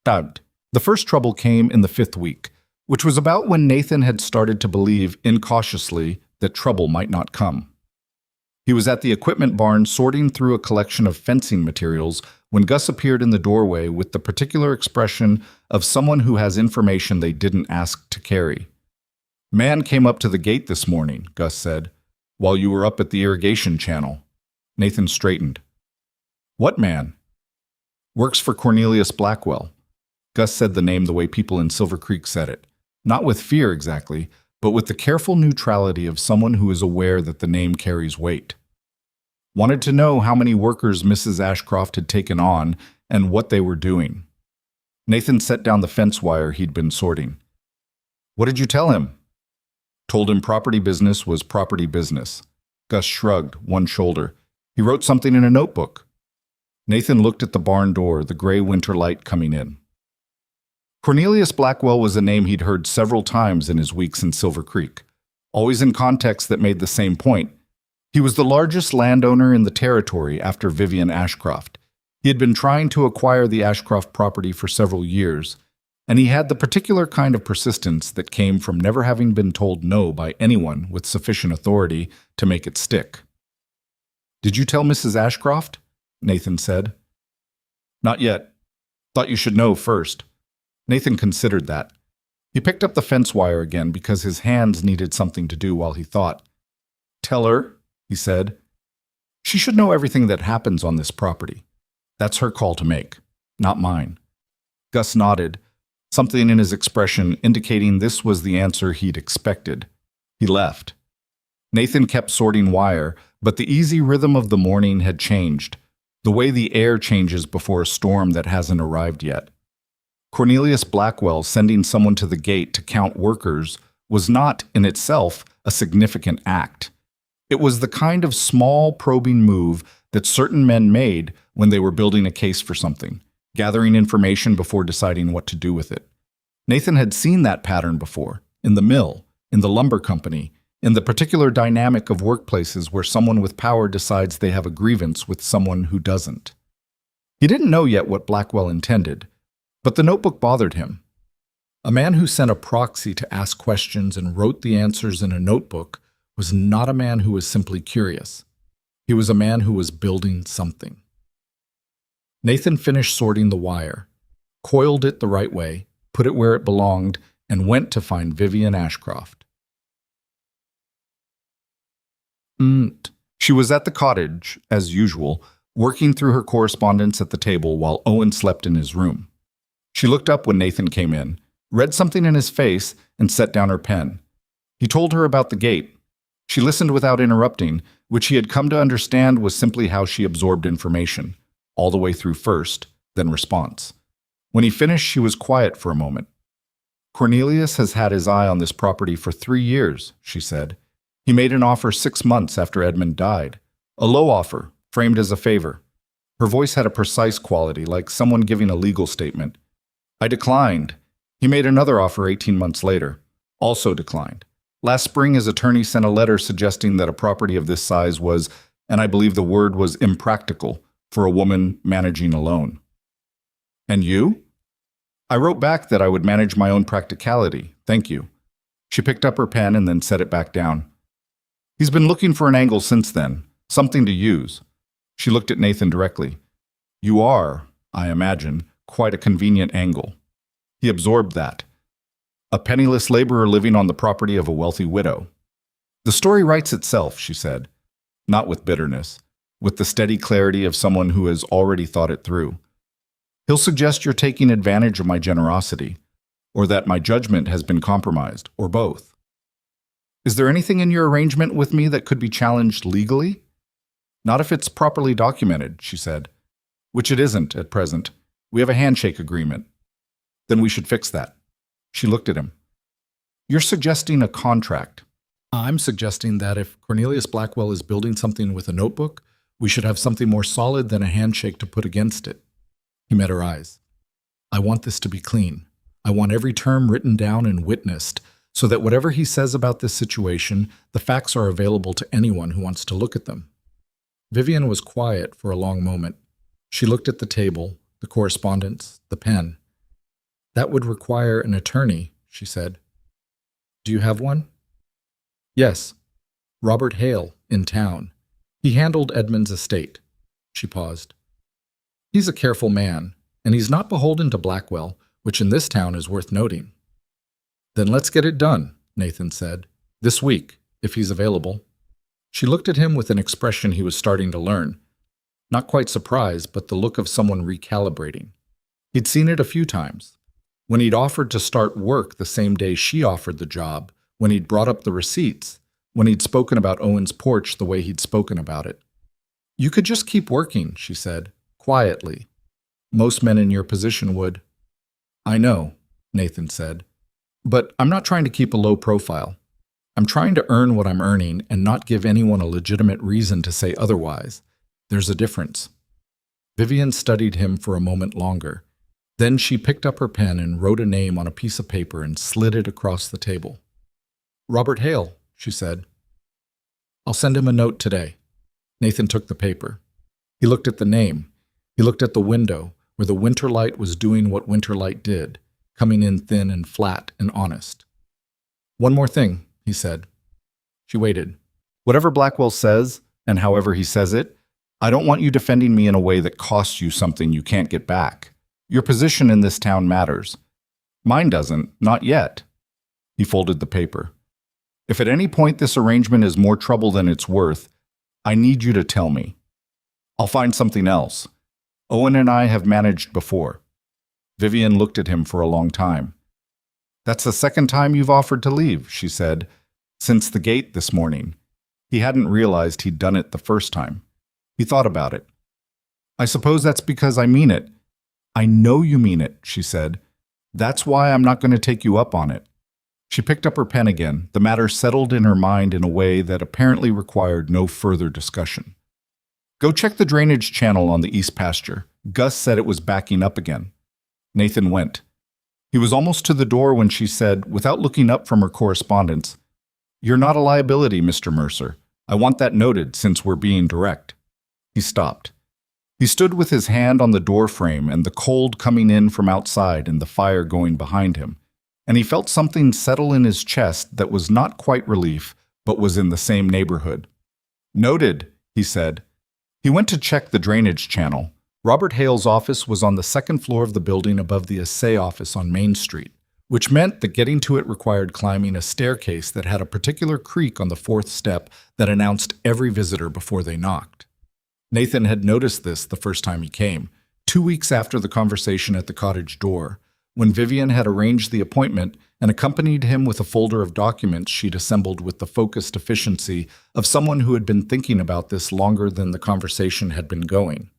Tagged. The first trouble came in the 5th week, which was about when Nathan had started to believe, incautiously, that trouble might not come. He was at the equipment barn sorting through a collection of fencing materials when Gus appeared in the doorway with the particular expression of someone who has information they didn't ask to carry. Man came up to the gate this morning, Gus said, while you were up at the irrigation channel. Nathan straightened. What man? Works for Cornelius Blackwell. Gus said the name the way people in Silver Creek said it. Not with fear exactly, but with the careful neutrality of someone who is aware that the name carries weight. Wanted to know how many workers Mrs. Ashcroft had taken on and what they were doing. Nathan set down the fence wire he'd been sorting. What did you tell him? Told him property business was property business. Gus shrugged one shoulder. He wrote something in a notebook. Nathan looked at the barn door, the gray winter light coming in. Cornelius Blackwell was a name he'd heard several times in his weeks in Silver Creek, always in contexts that made the same point. He was the largest landowner in the territory after Vivian Ashcroft. He had been trying to acquire the Ashcroft property for several years, and he had the particular kind of persistence that came from never having been told no by anyone with sufficient authority to make it stick. Did you tell Mrs. Ashcroft? Nathan said. Not yet. Thought you should know first. Nathan considered that. He picked up the fence wire again because his hands needed something to do while he thought. Tell her, he said. She should know everything that happens on this property. That's her call to make, not mine. Gus nodded, something in his expression indicating this was the answer he'd expected. He left. Nathan kept sorting wire, but the easy rhythm of the morning had changed, the way the air changes before a storm that hasn't arrived yet. Cornelius Blackwell sending someone to the gate to count workers was not, in itself, a significant act. It was the kind of small, probing move that certain men made when they were building a case for something, gathering information before deciding what to do with it. Nathan had seen that pattern before, in the mill, in the lumber company, in the particular dynamic of workplaces where someone with power decides they have a grievance with someone who doesn't. He didn't know yet what Blackwell intended, but the notebook bothered him. A man who sent a proxy to ask questions and wrote the answers in a notebook was not a man who was simply curious. He was a man who was building something. Nathan finished sorting the wire, coiled it the right way, put it where it belonged, and went to find Vivian Ashcroft. She was at the cottage, as usual, working through her correspondence at the table while Owen slept in his room. She looked up when Nathan came in, read something in his face, and set down her pen. He told her about the gate. She listened without interrupting, which he had come to understand was simply how she absorbed information, all the way through first, then response. When he finished, she was quiet for a moment. Cornelius has had his eye on this property for 3 years, she said. He made an offer 6 months after Edmund died. A low offer, framed as a favor. Her voice had a precise quality, like someone giving a legal statement. I declined. He made another offer 18 months later. Also declined. Last spring, his attorney sent a letter suggesting that a property of this size was, and I believe the word was impractical, for a woman managing alone. And you? I wrote back that I would manage my own practicality. Thank you. She picked up her pen and then set it back down. He's been looking for an angle since then, something to use. She looked at Nathan directly. You are, I imagine, quite a convenient angle. He absorbed that. A penniless laborer living on the property of a wealthy widow. The story writes itself, she said, not with bitterness, with the steady clarity of someone who has already thought it through. He'll suggest you're taking advantage of my generosity, or that my judgment has been compromised, or both. Is there anything in your arrangement with me that could be challenged legally? Not if it's properly documented, she said. Which it isn't at present. We have a handshake agreement. Then we should fix that. She looked at him. You're suggesting a contract. I'm suggesting that if Cornelius Blackwell is building something with a notebook, we should have something more solid than a handshake to put against it. He met her eyes. I want this to be clean. I want every term written down and witnessed, so that whatever he says about this situation, the facts are available to anyone who wants to look at them. Vivian was quiet for a long moment. She looked at the table, the correspondence, the pen. That would require an attorney, she said. Do you have one? Yes. Robert Hale, in town. He handled Edmund's estate. She paused. He's a careful man, and he's not beholden to Blackwell, which in this town is worth noting. Then let's get it done, Nathan said. This week, if he's available. She looked at him with an expression he was starting to learn. Not quite surprised, but the look of someone recalibrating. He'd seen it a few times. When he'd offered to start work the same day she offered the job, when he'd brought up the receipts, when he'd spoken about Owen's porch the way he'd spoken about it. You could just keep working, she said, quietly. Most men in your position would. I know, Nathan said. But I'm not trying to keep a low profile. I'm trying to earn what I'm earning and not give anyone a legitimate reason to say otherwise. There's a difference. Vivian studied him for a moment longer. Then she picked up her pen and wrote a name on a piece of paper and slid it across the table. Robert Hale, she said. I'll send him a note today. Nathan took the paper. He looked at the name. He looked at the window, where the winter light was doing what winter light did, coming in thin and flat and honest. One more thing, he said. She waited. Whatever Blackwell says, and however he says it, I don't want you defending me in a way that costs you something you can't get back. Your position in this town matters. Mine doesn't, not yet. He folded the paper. If at any point this arrangement is more trouble than it's worth, I need you to tell me. I'll find something else. Owen and I have managed before. Vivian looked at him for a long time. That's the second time you've offered to leave, she said, since the gate this morning. He hadn't realized he'd done it the first time. He thought about it. I suppose that's because I mean it. I know you mean it, she said. That's why I'm not going to take you up on it. She picked up her pen again. The matter settled in her mind in a way that apparently required no further discussion. Go check the drainage channel on the east pasture. Gus said it was backing up again. Nathan went. He was almost to the door when she said, without looking up from her correspondence, You're not a liability, Mr. Mercer. I want that noted since we're being direct. He stopped. He stood with his hand on the door frame and the cold coming in from outside and the fire going behind him, and he felt something settle in his chest that was not quite relief, but was in the same neighborhood. Noted, he said. He went to check the drainage channel. Robert Hale's office was on the second floor of the building above the assay office on Main Street, which meant that getting to it required climbing a staircase that had a particular creak on the fourth step that announced every visitor before they knocked. Nathan had noticed this the first time he came, 2 weeks after the conversation at the cottage door, when Vivian had arranged the appointment and accompanied him with a folder of documents she'd assembled with the focused efficiency of someone who had been thinking about this longer than the conversation had been going.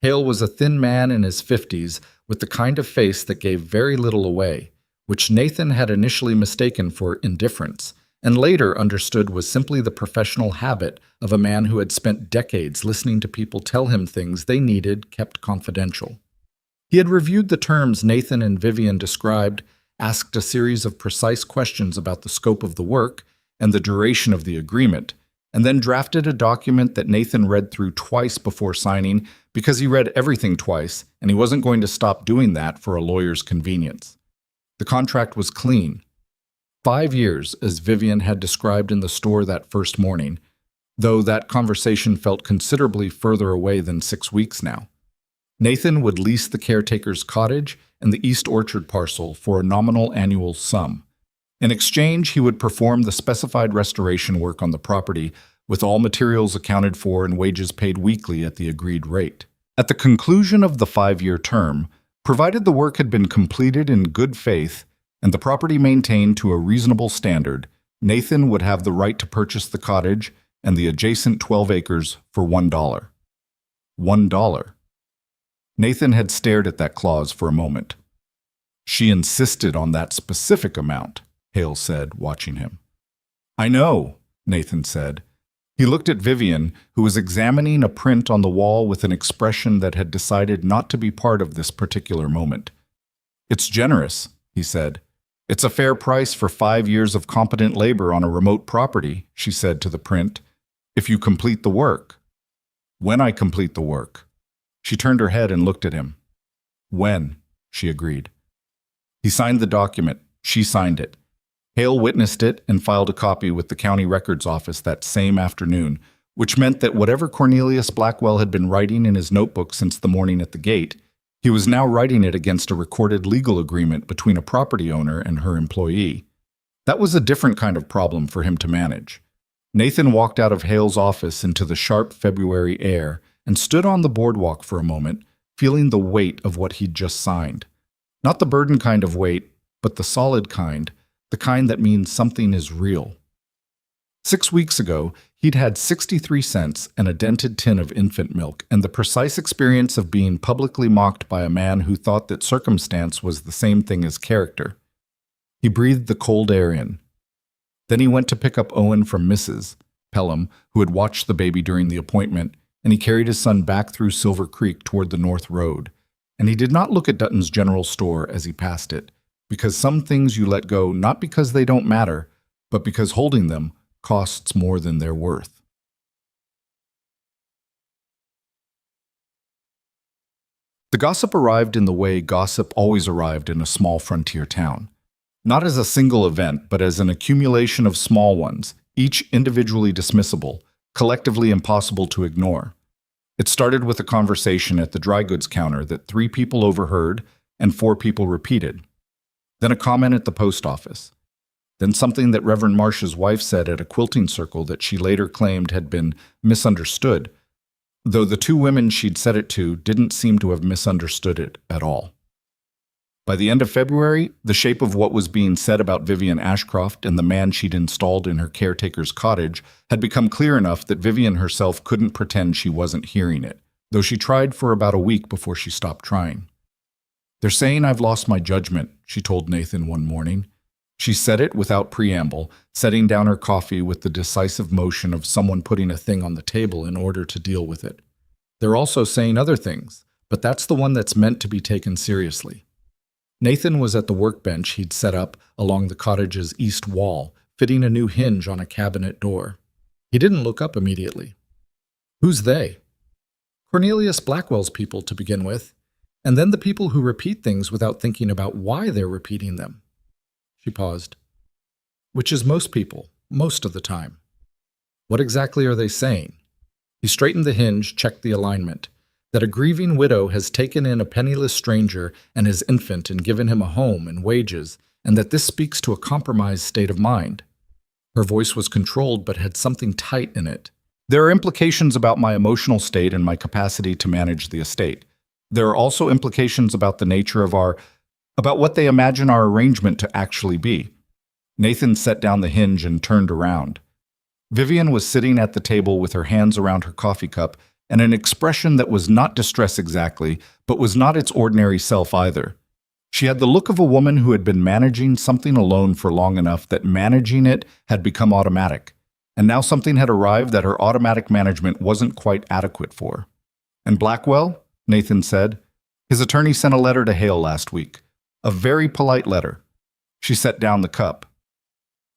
Hale was a thin man in his 50s with the kind of face that gave very little away, which Nathan had initially mistaken for indifference, and later understood was simply the professional habit of a man who had spent decades listening to people tell him things they needed kept confidential. He had reviewed the terms Nathan and Vivian described, asked a series of precise questions about the scope of the work and the duration of the agreement, and then drafted a document that Nathan read through twice before signing because he read everything twice and he wasn't going to stop doing that for a lawyer's convenience. The contract was clean. 5 years, as Vivian had described in the store that first morning, though that conversation felt considerably further away than 6 weeks now. Nathan would lease the caretaker's cottage and the East Orchard parcel for a nominal annual sum. In exchange, he would perform the specified restoration work on the property, with all materials accounted for and wages paid weekly at the agreed rate. At the conclusion of the 5-year term, provided the work had been completed in good faith and the property maintained to a reasonable standard, Nathan would have the right to purchase the cottage and the adjacent 12 acres for $1. $1. Nathan had stared at that clause for a moment. She insisted on that specific amount, Hale said, watching him. I know, Nathan said. He looked at Vivian, who was examining a print on the wall with an expression that had decided not to be part of this particular moment. It's generous, he said. It's a fair price for 5 years of competent labor on a remote property, she said to the print, if you complete the work. When I complete the work. She turned her head and looked at him. When, she agreed. He signed the document. She signed it. Hale witnessed it and filed a copy with the county records office that same afternoon, which meant that whatever Cornelius Blackwell had been writing in his notebook since the morning at the gate, he was now writing it against a recorded legal agreement between a property owner and her employee. That was a different kind of problem for him to manage. Nathan walked out of Hale's office into the sharp February air and stood on the boardwalk for a moment, feeling the weight of what he'd just signed. Not the burden kind of weight, but the solid kind, the kind that means something is real. 6 weeks ago, he'd had 63 cents and a dented tin of infant milk and the precise experience of being publicly mocked by a man who thought that circumstance was the same thing as character. He breathed the cold air in. Then he went to pick up Owen from Mrs. Pelham, who had watched the baby during the appointment, and he carried his son back through Silver Creek toward the North Road. And he did not look at Dutton's General Store as he passed it, because some things you let go not because they don't matter, but because holding them costs more than they're worth. The gossip arrived in the way gossip always arrived in a small frontier town. Not as a single event, but as an accumulation of small ones, each individually dismissible, collectively impossible to ignore. It started with a conversation at the dry goods counter that 3 people overheard and 4 people repeated. Then a comment at the post office. Then something that Reverend Marsh's wife said at a quilting circle that she later claimed had been misunderstood, though the 2 women she'd said it to didn't seem to have misunderstood it at all. By the end of February, the shape of what was being said about Vivian Ashcroft and the man she'd installed in her caretaker's cottage had become clear enough that Vivian herself couldn't pretend she wasn't hearing it, though she tried for about a week before she stopped trying. They're saying I've lost my judgment, she told Nathan one morning. She said it without preamble, setting down her coffee with the decisive motion of someone putting a thing on the table in order to deal with it. They're also saying other things, but that's the one that's meant to be taken seriously. Nathan was at the workbench he'd set up along the cottage's east wall, fitting a new hinge on a cabinet door. He didn't look up immediately. Who's they? Cornelius Blackwell's people to begin with, and then the people who repeat things without thinking about why they're repeating them. She paused. Which is most people, most of the time. What exactly are they saying? He straightened the hinge, checked the alignment. That a grieving widow has taken in a penniless stranger and his infant and given him a home and wages, and that this speaks to a compromised state of mind. Her voice was controlled but had something tight in it. There are implications about my emotional state and my capacity to manage the estate. There are also implications about the nature of about what they imagine our arrangement to actually be. Nathan set down the hinge and turned around. Vivian was sitting at the table with her hands around her coffee cup and an expression that was not distress exactly, but was not its ordinary self either. She had the look of a woman who had been managing something alone for long enough that managing it had become automatic, and now something had arrived that her automatic management wasn't quite adequate for. And Blackwell? Nathan said. His attorney sent a letter to Hale last week. A very polite letter. She set down the cup.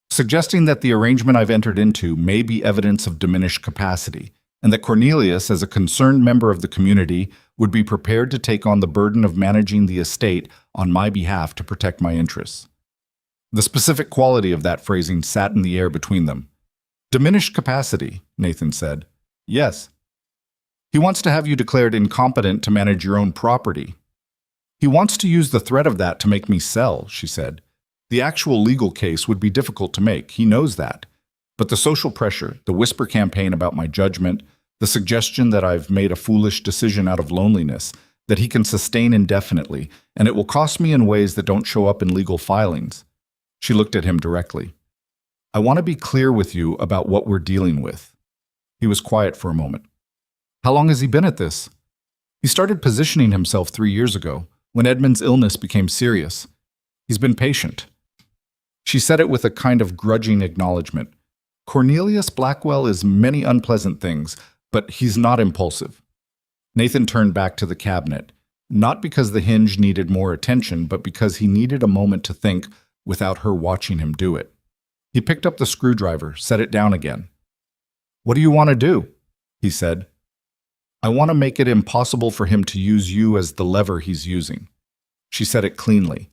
Suggesting that the arrangement I've entered into may be evidence of diminished capacity, and that Cornelius, as a concerned member of the community, would be prepared to take on the burden of managing the estate on my behalf to protect my interests. The specific quality of that phrasing sat in the air between them. Diminished capacity, Nathan said. Yes. He wants to have you declared incompetent to manage your own property. He wants to use the threat of that to make me sell, she said. The actual legal case would be difficult to make, he knows that. But the social pressure, the whisper campaign about my judgment, the suggestion that I've made a foolish decision out of loneliness, that he can sustain indefinitely, and it will cost me in ways that don't show up in legal filings. She looked at him directly. I want to be clear with you about what we're dealing with. He was quiet for a moment. How long has he been at this? He started positioning himself 3 years ago, when Edmund's illness became serious. He's been patient. She said it with a kind of grudging acknowledgement, Cornelius Blackwell is many unpleasant things, but he's not impulsive. Nathan turned back to the cabinet, not because the hinge needed more attention, but because he needed a moment to think without her watching him do it. He picked up the screwdriver, set it down again. "What do you want to do?" he said. "I want to make it impossible for him to use you as the lever he's using." She said it cleanly,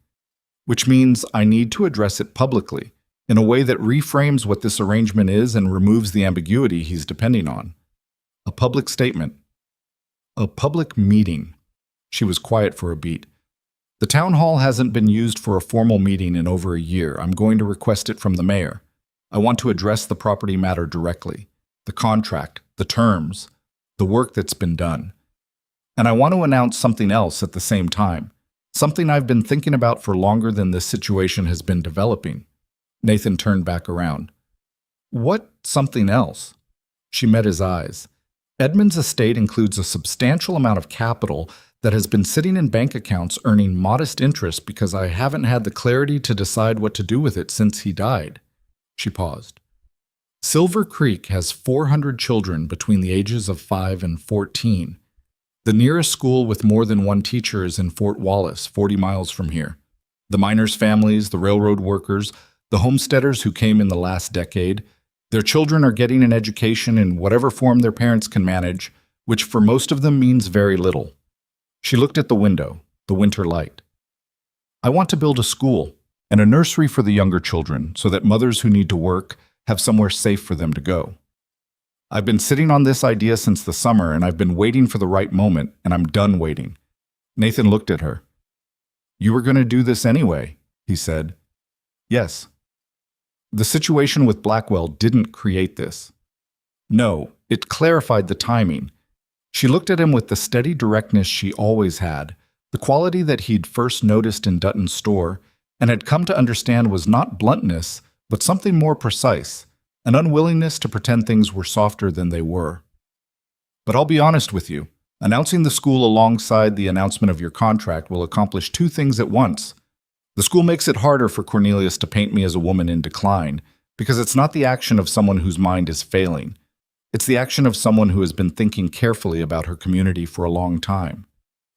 which means I need to address it publicly, in a way that reframes what this arrangement is and removes the ambiguity he's depending on. A public statement. A public meeting. She was quiet for a beat. "The town hall hasn't been used for a formal meeting in over a year. I'm going to request it from the mayor. I want to address the property matter directly. The contract, the terms, the work that's been done. And I want to announce something else at the same time. Something I've been thinking about for longer than this situation has been developing." Nathan turned back around. "What something else?" She met his eyes. Edmund's estate includes a substantial amount of capital that has been sitting in bank accounts earning modest interest because I haven't had the clarity to decide what to do with it since he died. She paused. Silver Creek has 400 children between the ages of 5 and 14. The nearest school with more than one teacher is in Fort Wallace, 40 miles from here. The miners' families, the railroad workers, the homesteaders who came in the last decade, their children are getting an education in whatever form their parents can manage, which for most of them means very little. She looked at the window, the winter light. "I want to build a school and a nursery for the younger children so that mothers who need to work have somewhere safe for them to go. I've been sitting on this idea since the summer, and I've been waiting for the right moment, and I'm done waiting." Nathan looked at her. "You were going to do this anyway," he said. "Yes." The situation with Blackwell didn't create this. No, it clarified the timing. She looked at him with the steady directness she always had, the quality that he'd first noticed in Dutton's store and had come to understand was not bluntness, but something more precise, an unwillingness to pretend things were softer than they were. "But I'll be honest with you. Announcing the school alongside the announcement of your contract will accomplish two things at once. The school makes it harder for Cornelius to paint me as a woman in decline, because it's not the action of someone whose mind is failing. It's the action of someone who has been thinking carefully about her community for a long time.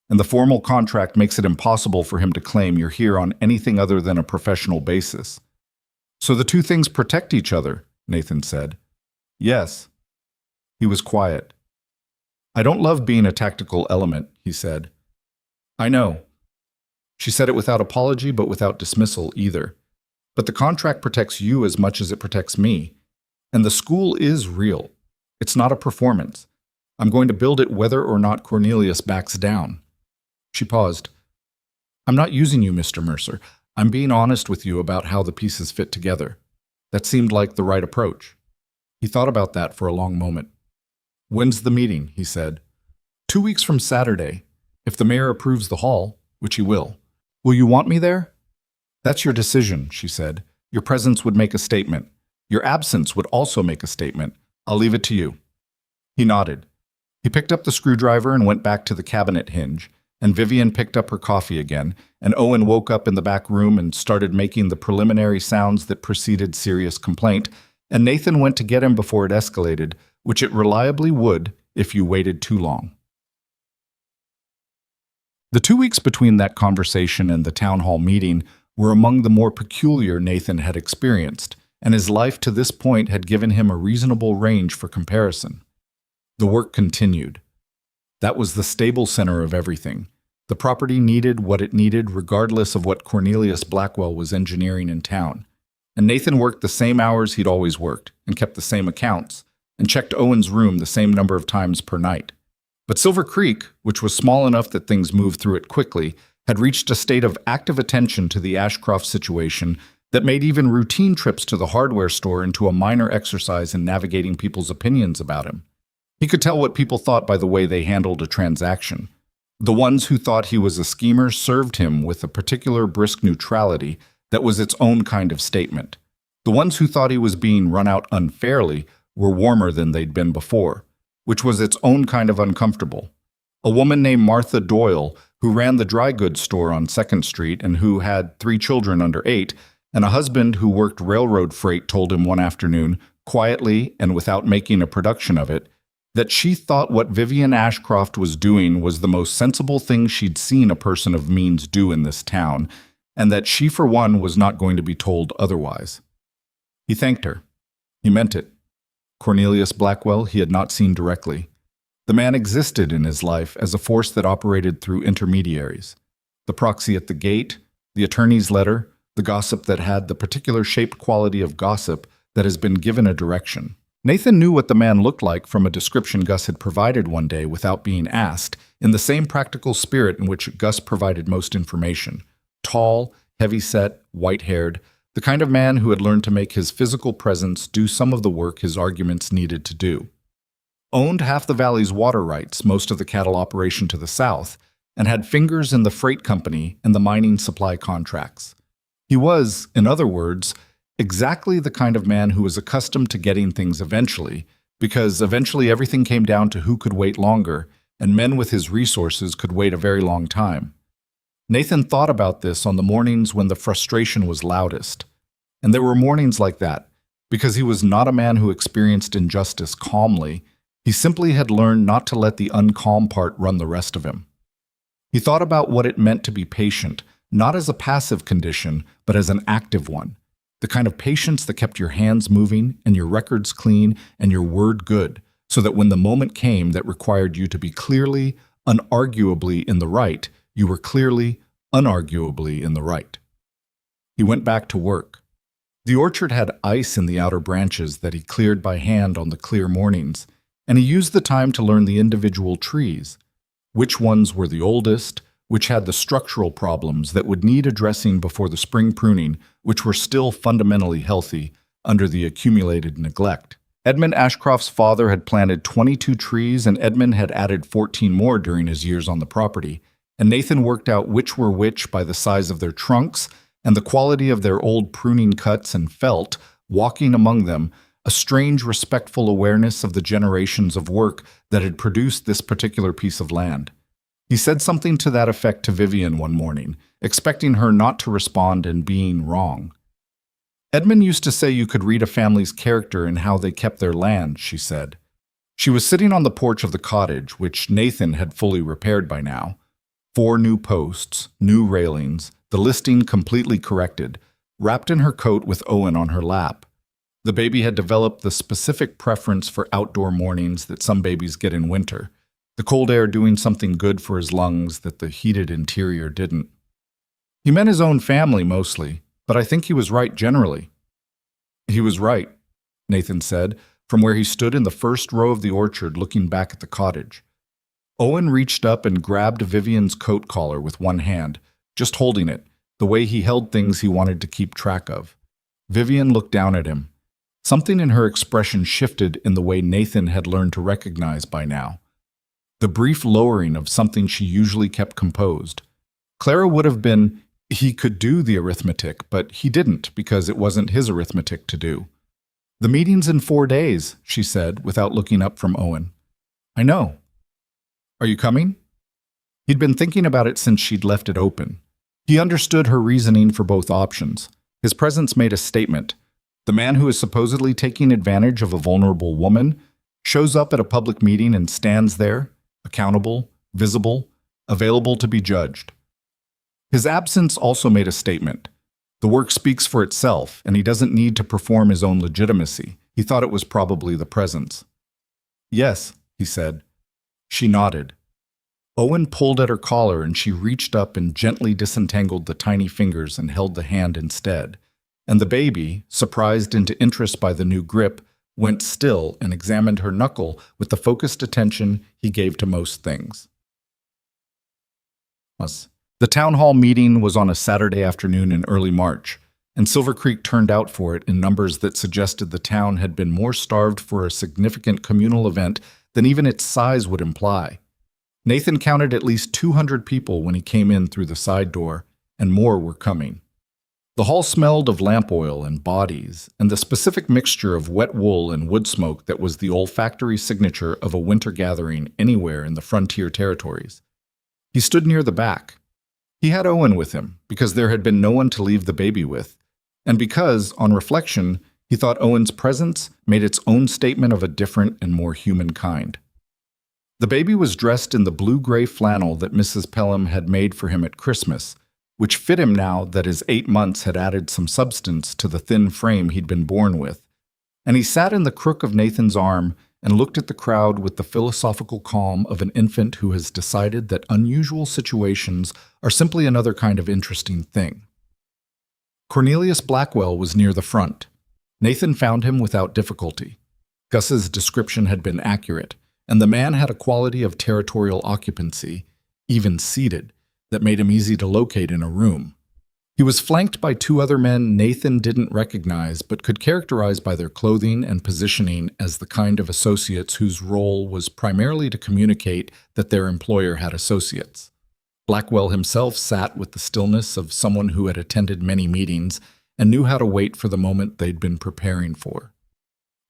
And the formal contract makes it impossible for him to claim you're here on anything other than a professional basis. So the two things protect each other," Nathan said. "Yes." He was quiet. "I don't love being a tactical element," he said. "I know." She said it without apology, but without dismissal either. "But the contract protects you as much as it protects me. And the school is real. It's not a performance. I'm going to build it whether or not Cornelius backs down." She paused. "I'm not using you, Mr. Mercer. I'm being honest with you about how the pieces fit together. That seemed like the right approach." He thought about that for a long moment. "When's the meeting?" he said. 2 weeks from Saturday. If the mayor approves the hall, which he will. Will you want me there?" "That's your decision," she said. "Your presence would make a statement. Your absence would also make a statement. I'll leave it to you." He nodded. He picked up the screwdriver and went back to the cabinet hinge, and Vivian picked up her coffee again, and Owen woke up in the back room and started making the preliminary sounds that preceded serious complaint, and Nathan went to get him before it escalated, which it reliably would if you waited too long. The 2 weeks between that conversation and the town hall meeting were among the more peculiar Nathan had experienced, and his life to this point had given him a reasonable range for comparison. The work continued. That was the stable center of everything. The property needed what it needed regardless of what Cornelius Blackwell was engineering in town. And Nathan worked the same hours he'd always worked, and kept the same accounts, and checked Owen's room the same number of times per night. But Silver Creek, which was small enough that things moved through it quickly, had reached a state of active attention to the Ashcroft situation that made even routine trips to the hardware store into a minor exercise in navigating people's opinions about him. He could tell what people thought by the way they handled a transaction. The ones who thought he was a schemer served him with a particular brisk neutrality that was its own kind of statement. The ones who thought he was being run out unfairly were warmer than they'd been before, which was its own kind of uncomfortable. A woman named Martha Doyle, who ran the dry goods store on 2nd Street and who had 3 children under 8, and a husband who worked railroad freight told him one afternoon, quietly and without making a production of it, that she thought what Vivian Ashcroft was doing was the most sensible thing she'd seen a person of means do in this town, and that she for one was not going to be told otherwise. He thanked her. He meant it. Cornelius Blackwell he had not seen directly. The man existed in his life as a force that operated through intermediaries. The proxy at the gate, the attorney's letter, the gossip that had the particular shaped quality of gossip that has been given a direction. Nathan knew what the man looked like from a description Gus had provided one day without being asked, in the same practical spirit in which Gus provided most information. Tall, heavy-set, white-haired, the kind of man who had learned to make his physical presence do some of the work his arguments needed to do. Owned half the valley's water rights, most of the cattle operation to the south, and had fingers in the freight company and the mining supply contracts. He was, in other words, exactly the kind of man who was accustomed to getting things eventually, because eventually everything came down to who could wait longer, and men with his resources could wait a very long time. Nathan thought about this on the mornings when the frustration was loudest. And there were mornings like that, because he was not a man who experienced injustice calmly. He simply had learned not to let the uncalm part run the rest of him. He thought about what it meant to be patient, not as a passive condition, but as an active one. The kind of patience that kept your hands moving and your records clean and your word good, so that when the moment came that required you to be clearly, unarguably in the right, you were clearly, unarguably in the right. He went back to work. The orchard had ice in the outer branches that he cleared by hand on the clear mornings, and he used the time to learn the individual trees, which ones were the oldest, which had the structural problems that would need addressing before the spring pruning, which were still fundamentally healthy under the accumulated neglect. Edmund Ashcroft's father had planted 22 trees, and Edmund had added 14 more during his years on the property, and Nathan worked out which were which by the size of their trunks and the quality of their old pruning cuts, and felt, walking among them, a strange respectful awareness of the generations of work that had produced this particular piece of land. He said something to that effect to Vivian one morning, expecting her not to respond and being wrong. Edmund used to say you could read a family's character in how they kept their land, she said. She was sitting on the porch of the cottage, which Nathan had fully repaired by now. 4 new posts, new railings, the listing completely corrected, wrapped in her coat with Owen on her lap. The baby had developed the specific preference for outdoor mornings that some babies get in winter, the cold air doing something good for his lungs that the heated interior didn't. He meant his own family mostly, but I think he was right generally. He was right, Nathan said, from where he stood in the first row of the orchard looking back at the cottage. Owen reached up and grabbed Vivian's coat collar with one hand, just holding it, the way he held things he wanted to keep track of. Vivian looked down at him. Something in her expression shifted in the way Nathan had learned to recognize by now. The brief lowering of something she usually kept composed. Clara would have been, he could do the arithmetic, but he didn't because it wasn't his arithmetic to do. The meeting's in 4 days, she said, without looking up from Owen. I know. Are you coming? He'd been thinking about it since she'd left it open. He understood her reasoning for both options. His presence made a statement. The man who is supposedly taking advantage of a vulnerable woman shows up at a public meeting and stands there, accountable, visible, available to be judged. His absence also made a statement. The work speaks for itself, and he doesn't need to perform his own legitimacy. He thought it was probably the presence. Yes, he said. She nodded. Owen pulled at her collar, and she reached up and gently disentangled the tiny fingers and held the hand instead. And the baby, surprised into interest by the new grip, went still and examined her knuckle with the focused attention he gave to most things. The town hall meeting was on a Saturday afternoon in early March, and Silver Creek turned out for it in numbers that suggested the town had been more starved for a significant communal event than even its size would imply. Nathan counted at least 200 people when he came in through the side door, and more were coming. The hall smelled of lamp oil and bodies, and the specific mixture of wet wool and wood smoke that was the olfactory signature of a winter gathering anywhere in the frontier territories. He stood near the back. He had Owen with him, because there had been no one to leave the baby with, and because, on reflection, He thought Owen's presence made its own statement of a different and more human kind. The baby was dressed in the blue-gray flannel that Mrs. Pelham had made for him at Christmas, which fit him now that his 8 months had added some substance to the thin frame he'd been born with. And he sat in the crook of Nathan's arm and looked at the crowd with the philosophical calm of an infant who has decided that unusual situations are simply another kind of interesting thing. Cornelius Blackwell was near the front. Nathan found him without difficulty. Gus's description had been accurate, and the man had a quality of territorial occupancy, even seated, that made him easy to locate in a room. He was flanked by 2 other men Nathan didn't recognize but could characterize by their clothing and positioning as the kind of associates whose role was primarily to communicate that their employer had associates. Blackwell himself sat with the stillness of someone who had attended many meetings and knew how to wait for the moment they'd been preparing for.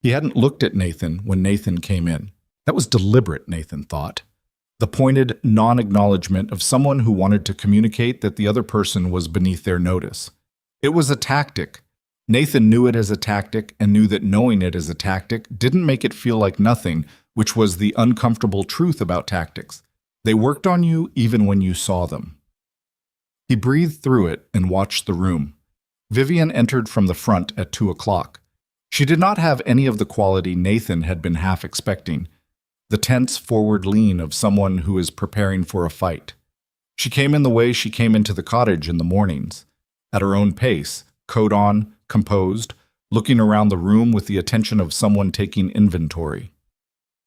He hadn't looked at Nathan when Nathan came in. That was deliberate, Nathan thought. The pointed non-acknowledgement of someone who wanted to communicate that the other person was beneath their notice. It was a tactic. Nathan knew it as a tactic and knew that knowing it as a tactic didn't make it feel like nothing, which was the uncomfortable truth about tactics. They worked on you even when you saw them. He breathed through it and watched the room. Vivian entered from the front at 2 o'clock. She did not have any of the quality Nathan had been half expecting. The tense forward lean of someone who is preparing for a fight. She came in the way she came into the cottage in the mornings, at her own pace, coat on, composed, looking around the room with the attention of someone taking inventory.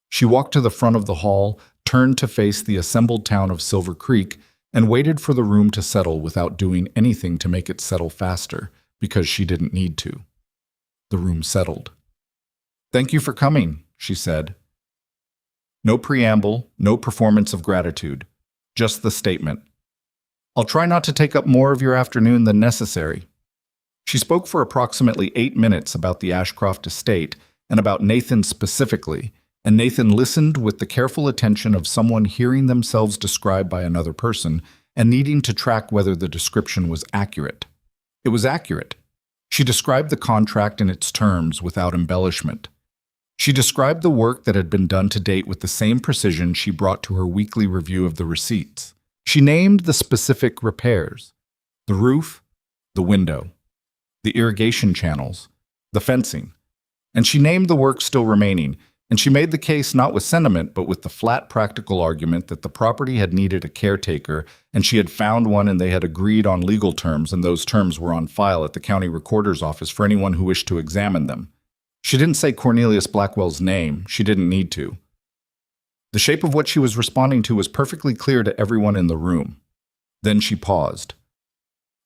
She walked to the front of the hall, turned to face the assembled town of Silver Creek, and waited for the room to settle without doing anything to make it settle faster, because she didn't need to. The room settled. "Thank you for coming," she said. No preamble, no performance of gratitude, just the statement. "I'll try not to take up more of your afternoon than necessary." She spoke for approximately 8 minutes about the Ashcroft estate and about Nathan specifically, and Nathan listened with the careful attention of someone hearing themselves described by another person and needing to track whether the description was accurate. It was accurate. She described the contract in its terms without embellishment. She described the work that had been done to date with the same precision she brought to her weekly review of the receipts. She named the specific repairs: the roof, the window, the irrigation channels, the fencing. And she named the work still remaining, and she made the case not with sentiment but with the flat practical argument that the property had needed a caretaker, and she had found one and they had agreed on legal terms, and those terms were on file at the county recorder's office for anyone who wished to examine them. She didn't say Cornelius Blackwell's name. She didn't need to. The shape of what she was responding to was perfectly clear to everyone in the room. Then she paused.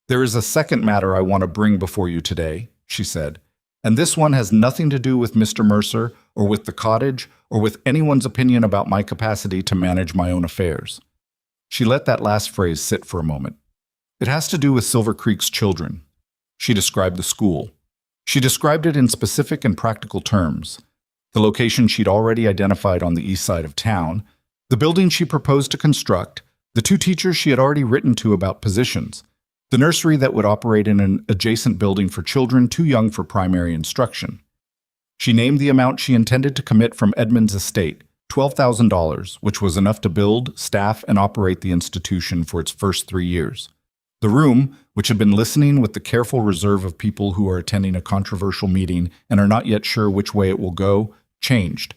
"There is a second matter I want to bring before you today," she said, "and this one has nothing to do with Mr. Mercer or with the cottage or with anyone's opinion about my capacity to manage my own affairs." She let that last phrase sit for a moment. "It has to do with Silver Creek's children." She described the school. She described it in specific and practical terms. The location she'd already identified on the east side of town, the building she proposed to construct, the 2 teachers she had already written to about positions, the nursery that would operate in an adjacent building for children too young for primary instruction. She named the amount she intended to commit from Edmund's estate, $12,000, which was enough to build, staff, and operate the institution for its first 3 years. The room, which had been listening with the careful reserve of people who are attending a controversial meeting and are not yet sure which way it will go, changed.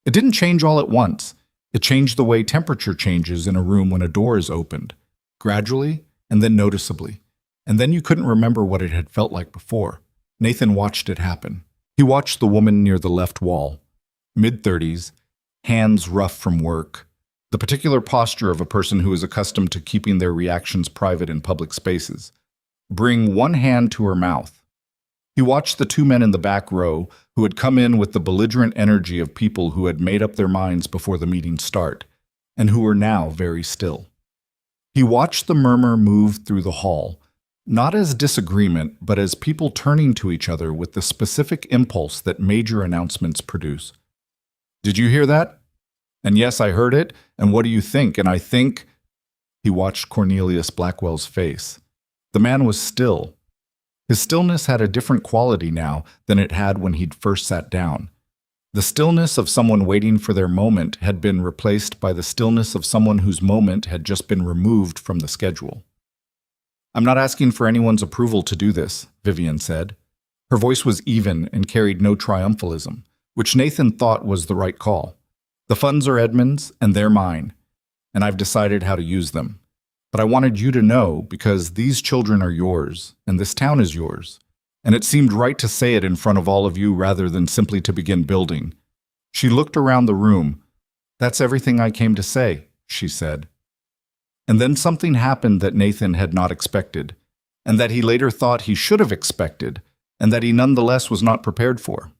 It didn't change all at once. It changed the way temperature changes in a room when a door is opened, gradually and then noticeably. And then you couldn't remember what it had felt like before. Nathan watched it happen. He watched the woman near the left wall, mid-30s, hands rough from work, the particular posture of a person who is accustomed to keeping their reactions private in public spaces, bring one hand to her mouth. He watched the 2 men in the back row who had come in with the belligerent energy of people who had made up their minds before the meeting start, and who were now very still. He watched the murmur move through the hall, not as disagreement, but as people turning to each other with the specific impulse that major announcements produce. "Did you hear that?" "And yes, I heard it. And what do you think?" "And I think—" He watched Cornelius Blackwell's face. The man was still. His stillness had a different quality now than it had when he'd first sat down. The stillness of someone waiting for their moment had been replaced by the stillness of someone whose moment had just been removed from the schedule. "I'm not asking for anyone's approval to do this," Vivian said. Her voice was even and carried no triumphalism, which Nathan thought was the right call. "The funds are Edmund's and they're mine, and I've decided how to use them. But I wanted you to know because these children are yours, and this town is yours. And it seemed right to say it in front of all of you rather than simply to begin building." She looked around the room. "That's everything I came to say," she said. And then something happened that Nathan had not expected, and that he later thought he should have expected, and that he nonetheless was not prepared for.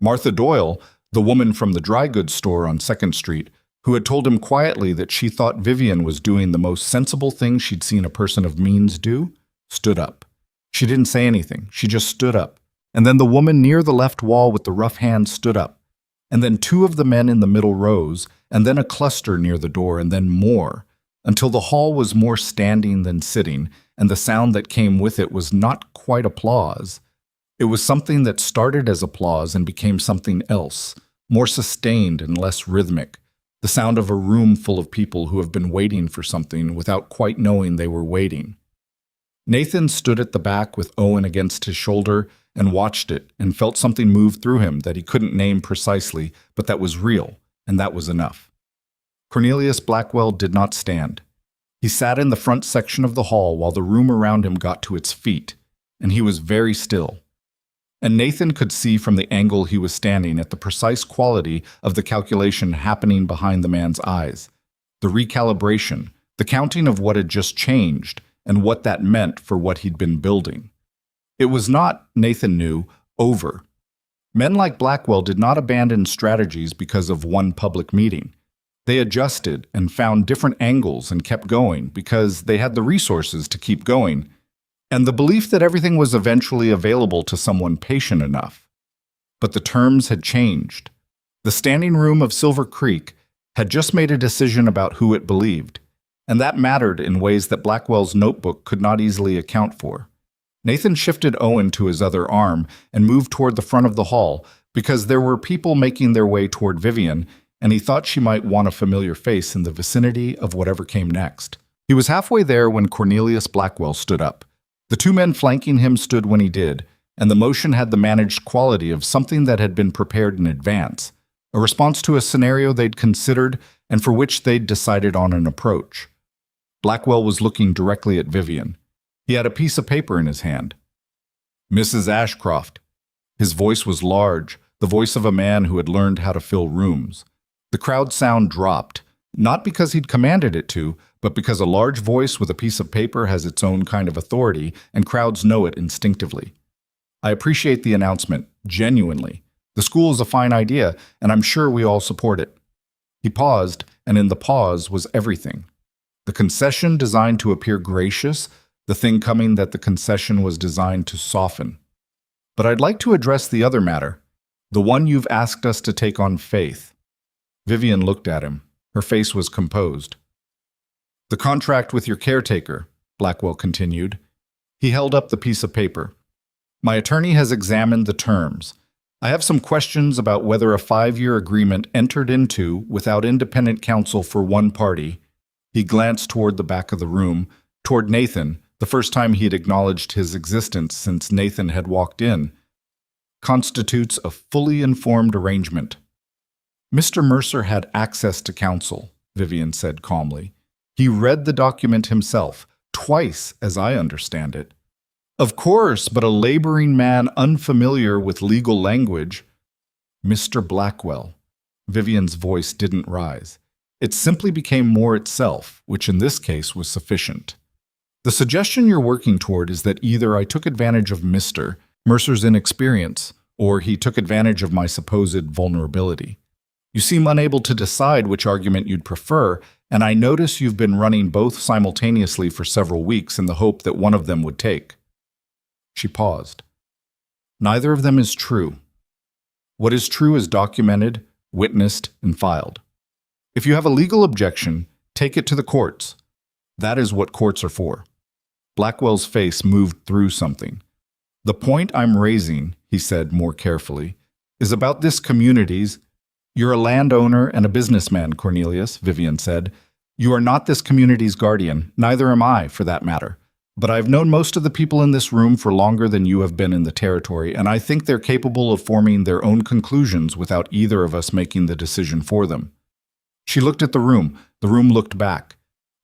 Martha Doyle, the woman from the dry goods store on 2nd Street, who had told him quietly that she thought Vivian was doing the most sensible thing she'd seen a person of means do, stood up. She didn't say anything, she just stood up. And then the woman near the left wall with the rough hand stood up. And then 2 of the men in the middle rose, and then a cluster near the door, and then more, until the hall was more standing than sitting, and the sound that came with it was not quite applause. It was something that started as applause and became something else, more sustained and less rhythmic. The sound of a room full of people who have been waiting for something without quite knowing they were waiting. Nathan stood at the back with Owen against his shoulder and watched it and felt something move through him that he couldn't name precisely, but that was real, and that was enough. Cornelius Blackwell did not stand. He sat in the front section of the hall while the room around him got to its feet, and he was very still. And Nathan could see from the angle he was standing at the precise quality of the calculation happening behind the man's eyes, the recalibration, the counting of what had just changed, and what that meant for what he'd been building. It was not, Nathan knew, over. Men like Blackwell did not abandon strategies because of one public meeting. They adjusted and found different angles and kept going because they had the resources to keep going, and the belief that everything was eventually available to someone patient enough. But the terms had changed. The standing room of Silver Creek had just made a decision about who it believed, and that mattered in ways that Blackwell's notebook could not easily account for. Nathan shifted Owen to his other arm and moved toward the front of the hall because there were people making their way toward Vivian, and he thought she might want a familiar face in the vicinity of whatever came next. He was halfway there when Cornelius Blackwell stood up. The 2 men flanking him stood when he did, and the motion had the managed quality of something that had been prepared in advance, a response to a scenario they'd considered and for which they'd decided on an approach. Blackwell was looking directly at Vivian. He had a piece of paper in his hand. "Mrs. Ashcroft." His voice was large, the voice of a man who had learned how to fill rooms. The crowd sound dropped, not because he'd commanded it to, but because a large voice with a piece of paper has its own kind of authority, and crowds know it instinctively. "I appreciate the announcement, genuinely. The school is a fine idea, and I'm sure we all support it." He paused, and in the pause was everything. The concession designed to appear gracious, the thing coming that the concession was designed to soften. "But I'd like to address the other matter, the one you've asked us to take on faith." Vivian looked at him. Her face was composed. "The contract with your caretaker," Blackwell continued. He held up the piece of paper. "My attorney has examined the terms. I have some questions about whether a 5-year agreement entered into without independent counsel for one party." He glanced toward the back of the room, toward Nathan, the first time he had acknowledged his existence since Nathan had walked in, "constitutes a fully informed arrangement." "Mr. Mercer had access to counsel," Vivian said calmly. "He read the document himself, twice, as I understand it." "Of course, but a laboring man unfamiliar with legal language—" "Mr. Blackwell." Vivian's voice didn't rise. It simply became more itself, which in this case was sufficient. "The suggestion you're working toward is that either I took advantage of Mr. Mercer's inexperience, or he took advantage of my supposed vulnerability. You seem unable to decide which argument you'd prefer, and I notice you've been running both simultaneously for several weeks in the hope that one of them would take." She paused. "Neither of them is true. What is true is documented, witnessed, and filed. If you have a legal objection, take it to the courts. That is what courts are for." Blackwell's face moved through something. The point I'm raising, he said more carefully, is about this community's. You're a landowner and a businessman, Cornelius, Vivian said. You are not this community's guardian, neither am I, for that matter. But I've known most of the people in this room for longer than you have been in the territory, and I think they're capable of forming their own conclusions without either of us making the decision for them. She looked at the room. The room looked back.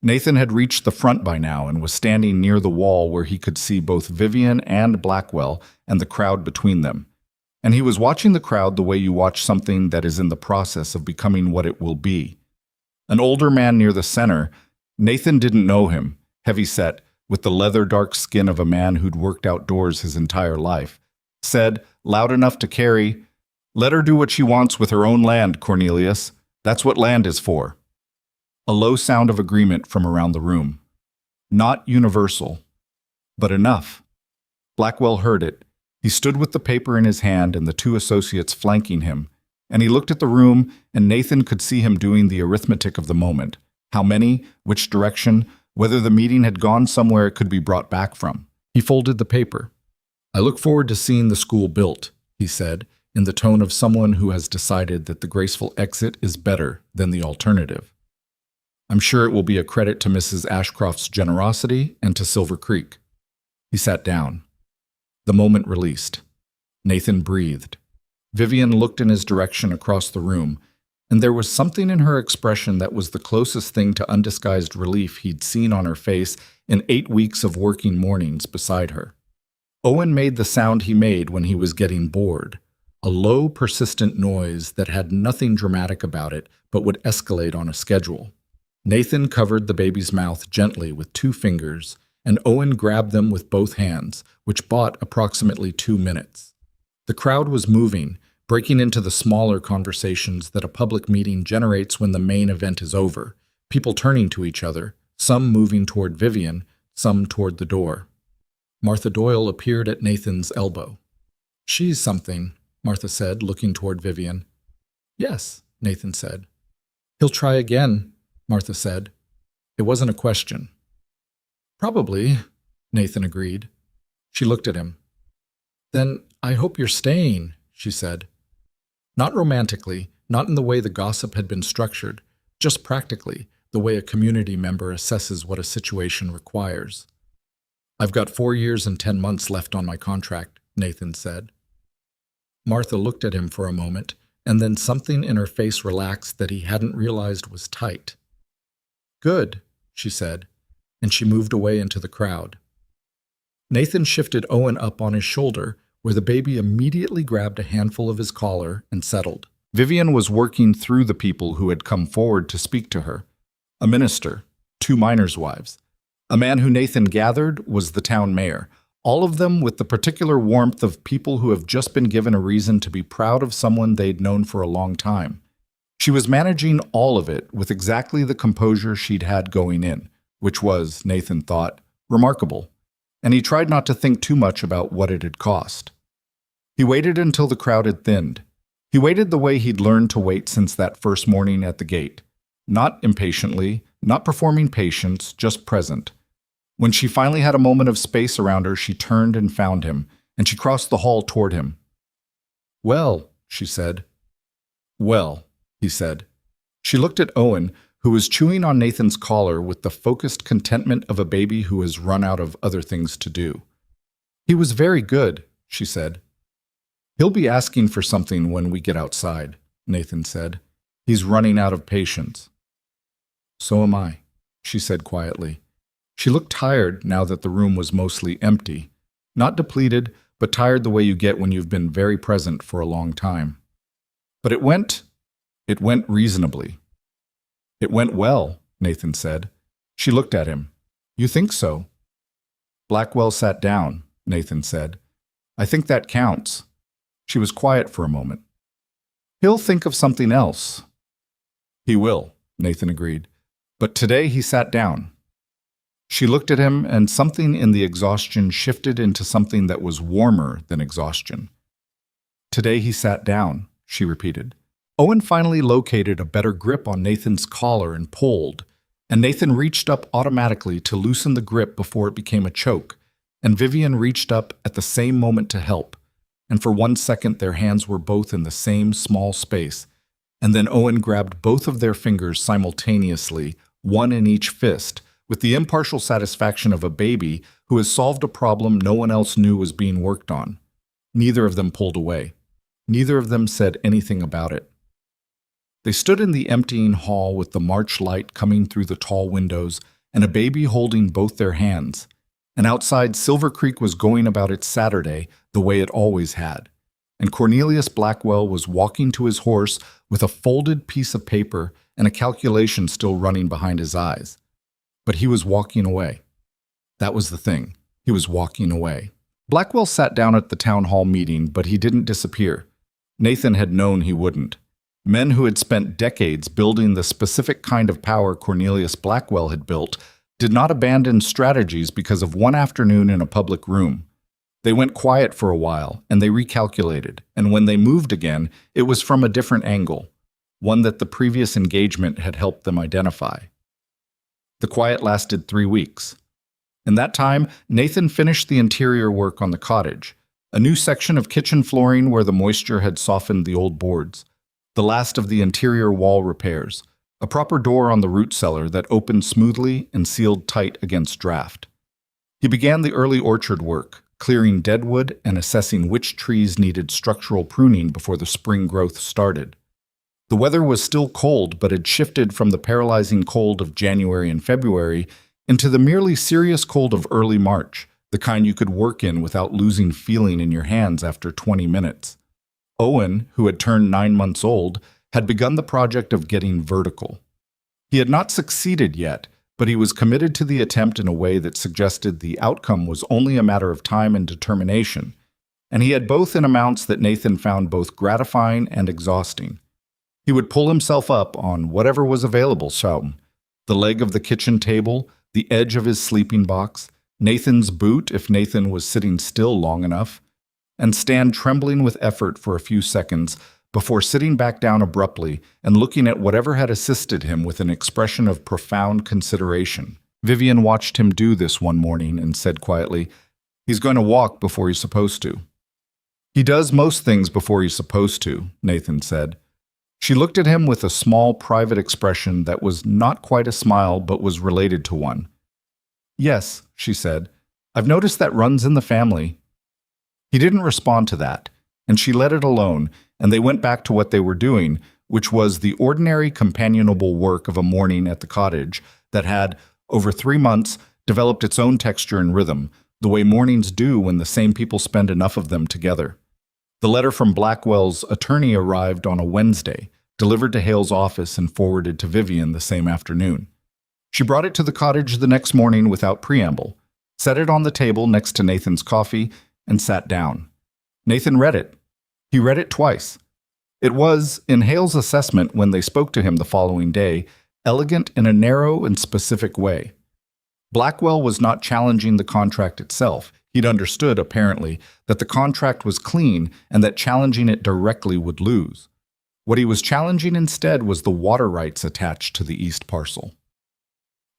Nathan had reached the front by now and was standing near the wall where he could see both Vivian and Blackwell and the crowd between them. And he was watching the crowd the way you watch something that is in the process of becoming what it will be. An older man near the center, Nathan didn't know him, heavy-set, with the leather-dark skin of a man who'd worked outdoors his entire life, said, loud enough to carry, "Let her do what she wants with her own land, Cornelius. That's what land is for." A low sound of agreement from around the room. Not universal, but enough. Blackwell heard it. He stood with the paper in his hand and the two associates flanking him, and he looked at the room, and Nathan could see him doing the arithmetic of the moment. How many, which direction, whether the meeting had gone somewhere it could be brought back from. He folded the paper. "I look forward to seeing the school built," he said, in the tone of someone who has decided that the graceful exit is better than the alternative. "I'm sure it will be a credit to Mrs. Ashcroft's generosity and to Silver Creek." He sat down. The moment released. Nathan breathed. Vivian looked in his direction across the room, and there was something in her expression that was the closest thing to undisguised relief he'd seen on her face in 8 weeks of working mornings beside her. Owen made the sound he made when he was getting bored, a low, persistent noise that had nothing dramatic about it but would escalate on a schedule. Nathan covered the baby's mouth gently with 2 fingers, and Owen grabbed them with both hands, which bought approximately 2 minutes. The crowd was moving, breaking into the smaller conversations that a public meeting generates when the main event is over, people turning to each other, some moving toward Vivian, some toward the door. Martha Doyle appeared at Nathan's elbow. "She's something," Martha said, looking toward Vivian. "Yes," Nathan said. "He'll try again," Martha said. It wasn't a question. "Probably," Nathan agreed. She looked at him. "Then I hope you're staying," she said. Not romantically, not in the way the gossip had been structured, just practically, the way a community member assesses what a situation requires. "I've got 4 years and 10 months left on my contract," Nathan said. Martha looked at him for a moment, and then something in her face relaxed that he hadn't realized was tight. "Good," she said, and she moved away into the crowd. Nathan shifted Owen up on his shoulder, where the baby immediately grabbed a handful of his collar and settled. Vivian was working through the people who had come forward to speak to her. A minister, 2 miners' wives. A man who Nathan gathered was the town mayor, all of them with the particular warmth of people who have just been given a reason to be proud of someone they'd known for a long time. She was managing all of it with exactly the composure she'd had going in, which was, Nathan thought, remarkable, and he tried not to think too much about what it had cost. He waited until the crowd had thinned. He waited the way he'd learned to wait since that first morning at the gate. Not impatiently, not performing patience, just present. When she finally had a moment of space around her, she turned and found him, and she crossed the hall toward him. "Well," she said. "Well," he said. She looked at Owen, who was chewing on Nathan's collar with the focused contentment of a baby who has run out of other things to do. "He was very good," she said. "He'll be asking for something when we get outside," Nathan said. "He's running out of patience." "So am I," she said quietly. She looked tired now that the room was mostly empty. Not depleted, but tired the way you get when you've been very present for a long time. But it went reasonably. "It went well," Nathan said. She looked at him. "You think so?" Blackwell sat down, Nathan said. "I think that counts." She was quiet for a moment. "He'll think of something else." "He will," Nathan agreed. But today he sat down. She looked at him, and something in the exhaustion shifted into something that was warmer than exhaustion. "Today he sat down," she repeated. Owen finally located a better grip on Nathan's collar and pulled, and Nathan reached up automatically to loosen the grip before it became a choke, and Vivian reached up at the same moment to help, and for 1 second their hands were both in the same small space, and then Owen grabbed both of their fingers simultaneously, one in each fist, with the impartial satisfaction of a baby who has solved a problem no one else knew was being worked on. Neither of them pulled away. Neither of them said anything about it. They stood in the emptying hall with the March light coming through the tall windows and a baby holding both their hands. And outside, Silver Creek was going about its Saturday the way it always had. And Cornelius Blackwell was walking to his horse with a folded piece of paper and a calculation still running behind his eyes. But he was walking away. That was the thing. He was walking away. Blackwell sat down at the town hall meeting, but he didn't disappear. Nathan had known he wouldn't. Men who had spent decades building the specific kind of power Cornelius Blackwell had built did not abandon strategies because of one afternoon in a public room. They went quiet for a while, and they recalculated, and when they moved again, it was from a different angle, one that the previous engagement had helped them identify. The quiet lasted 3 weeks. In that time, Nathan finished the interior work on the cottage, a new section of kitchen flooring where the moisture had softened the old boards, the last of the interior wall repairs, a proper door on the root cellar that opened smoothly and sealed tight against draft. He began the early orchard work, clearing deadwood and assessing which trees needed structural pruning before the spring growth started. The weather was still cold, but had shifted from the paralyzing cold of January and February into the merely serious cold of early March, the kind you could work in without losing feeling in your hands after 20 minutes. Owen, who had turned 9 months old, had begun the project of getting vertical. He had not succeeded yet, but he was committed to the attempt in a way that suggested the outcome was only a matter of time and determination, and he had both in amounts that Nathan found both gratifying and exhausting. He would pull himself up on whatever was available, the leg of the kitchen table, the edge of his sleeping box, Nathan's boot if Nathan was sitting still long enough, and stand trembling with effort for a few seconds before sitting back down abruptly and looking at whatever had assisted him with an expression of profound consideration. Vivian watched him do this one morning and said quietly, "He's going to walk before he's supposed to." "He does most things before he's supposed to," Nathan said. She looked at him with a small private expression that was not quite a smile but was related to one. "Yes," she said, "I've noticed that runs in the family." He didn't respond to that, and she let it alone, and they went back to what they were doing, which was the ordinary companionable work of a morning at the cottage that had, over 3 months, developed its own texture and rhythm, the way mornings do when the same people spend enough of them together. The letter from Blackwell's attorney arrived on a Wednesday, delivered to Hale's office and forwarded to Vivian the same afternoon. She brought it to the cottage the next morning without preamble, set it on the table next to Nathan's coffee, and sat down. Nathan read it. He read it twice. It was, in Hale's assessment when they spoke to him the following day, elegant in a narrow and specific way. Blackwell was not challenging the contract itself. He'd understood, apparently, that the contract was clean and that challenging it directly would lose. What he was challenging instead was the water rights attached to the east parcel.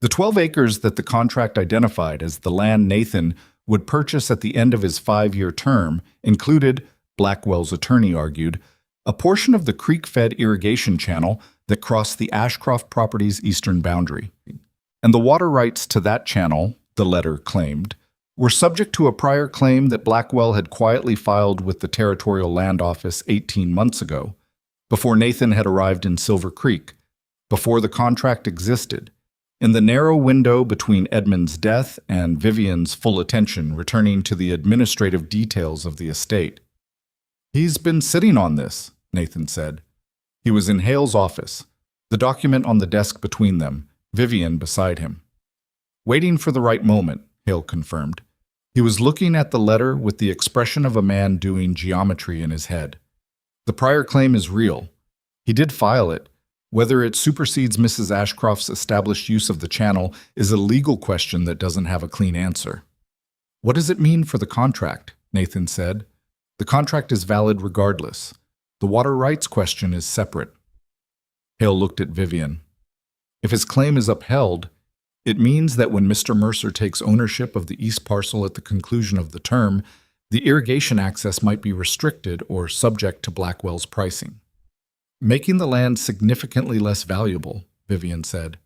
The 12 acres that the contract identified as the land Nathan would purchase at the end of his 5-year term included, Blackwell's attorney argued, a portion of the creek-fed irrigation channel that crossed the Ashcroft property's eastern boundary. And the water rights to that channel, the letter claimed, were subject to a prior claim that Blackwell had quietly filed with the Territorial Land Office 18 months ago, before Nathan had arrived in Silver Creek, before the contract existed, in the narrow window between Edmund's death and Vivian's full attention returning to the administrative details of the estate. "He's been sitting on this," Nathan said. He was in Hale's office, the document on the desk between them, Vivian beside him. "Waiting for the right moment," Hale confirmed. He was looking at the letter with the expression of a man doing geometry in his head. "The prior claim is real. He did file it. Whether it supersedes Mrs. Ashcroft's established use of the channel is a legal question that doesn't have a clean answer." "What does it mean for the contract?" Nathan said. "The contract is valid regardless. The water rights question is separate." Hale looked at Vivian. "If his claim is upheld, It means that when Mr. Mercer takes ownership of the east parcel at the conclusion of the term, the irrigation access might be restricted or subject to Blackwell's pricing. Making the land significantly less valuable, Vivian said,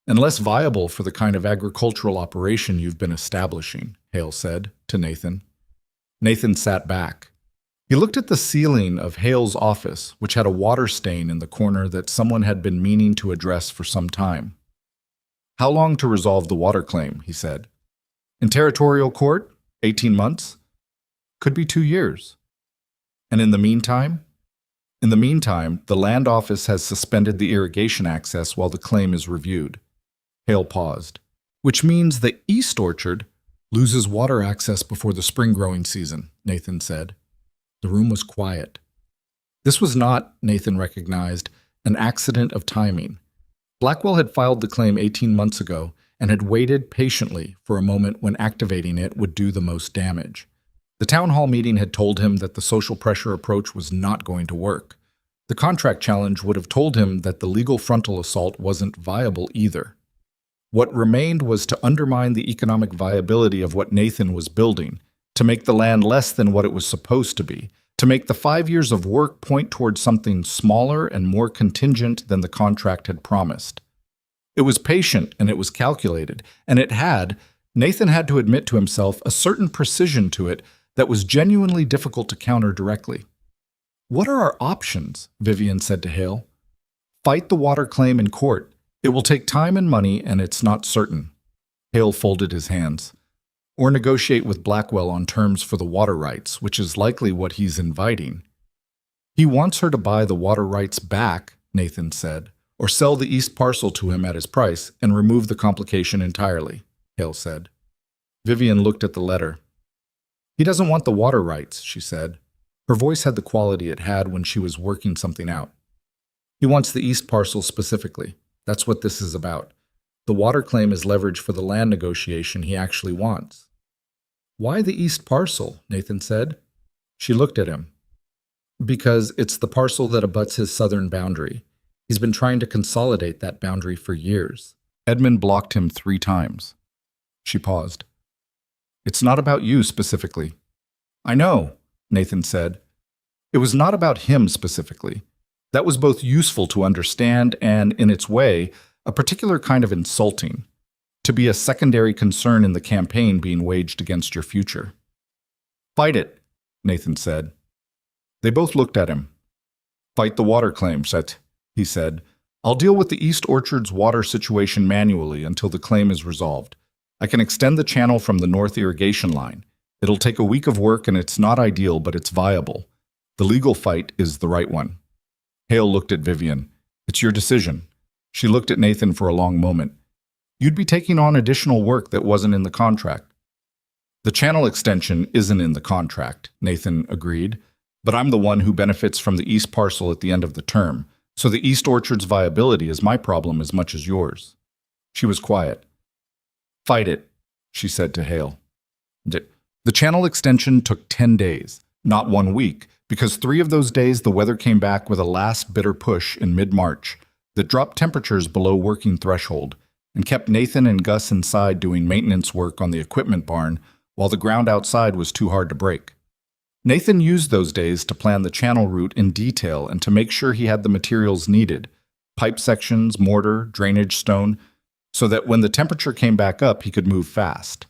and less viable for the kind of agricultural operation you've been establishing, Hale said to Nathan. Nathan sat back. He looked at the ceiling of Hale's office, which had a water stain in the corner that someone had been meaning to address for some time. How long to resolve the water claim, he said. In territorial court, 18 months? Could be 2 years. And in the meantime? In the meantime, the land office has suspended the irrigation access while the claim is reviewed. Hale paused. Which means the East Orchard loses water access before the spring growing season, Nathan said. The room was quiet. This was not, Nathan recognized, an accident of timing. Blackwell had filed the claim 18 months ago and had waited patiently for a moment when activating it would do the most damage. The town hall meeting had told him that the social pressure approach was not going to work. The contract challenge would have told him that the legal frontal assault wasn't viable either. What remained was to undermine the economic viability of what Nathan was building, to make the land less than what it was supposed to be, to make the 5 years of work point towards something smaller and more contingent than the contract had promised. It was patient and it was calculated, and it had, Nathan had to admit to himself, a certain precision to it that was genuinely difficult to counter directly. What are our options? Vivian said to Hale. Fight the water claim in court. It will take time and money, and it's not certain. Hale folded his hands. Or negotiate with Blackwell on terms for the water rights, which is likely what he's inviting. He wants her to buy the water rights back, Nathan said, or sell the east parcel to him at his price and remove the complication entirely, Hale said. Vivian looked at the letter. He doesn't want the water rights, she said. Her voice had the quality it had when she was working something out. He wants the east parcel specifically. That's what this is about. The water claim is leverage for the land negotiation he actually wants. Why the east parcel? Nathan said. She looked at him. Because it's the parcel that abuts his southern boundary. He's been trying to consolidate that boundary for years. Edmund blocked him 3 times. She paused. It's not about you specifically. I know, Nathan said. It was not about him specifically. That was both useful to understand and, in its way, a particular kind of insulting, to be a secondary concern in the campaign being waged against your future. Fight it, Nathan said. They both looked at him. Fight the water claim, Set, he said. I'll deal with the East Orchard's water situation manually until the claim is resolved. I can extend the channel from the north irrigation line. It'll take a week of work and it's not ideal, but it's viable. The legal fight is the right one. Hale looked at Vivian. It's your decision. She looked at Nathan for a long moment. You'd be taking on additional work that wasn't in the contract. The channel extension isn't in the contract, Nathan agreed, but I'm the one who benefits from the east parcel at the end of the term, so the East Orchard's viability is my problem as much as yours. She was quiet. Fight it, she said to Hale. The channel extension took 10 days, not 1 week, because 3 of those days the weather came back with a last bitter push in mid-March that dropped temperatures below working threshold and kept Nathan and Gus inside doing maintenance work on the equipment barn while the ground outside was too hard to break. Nathan used those days to plan the channel route in detail and to make sure he had the materials needed, pipe sections, mortar, drainage stone, so that when the temperature came back up he could move fast.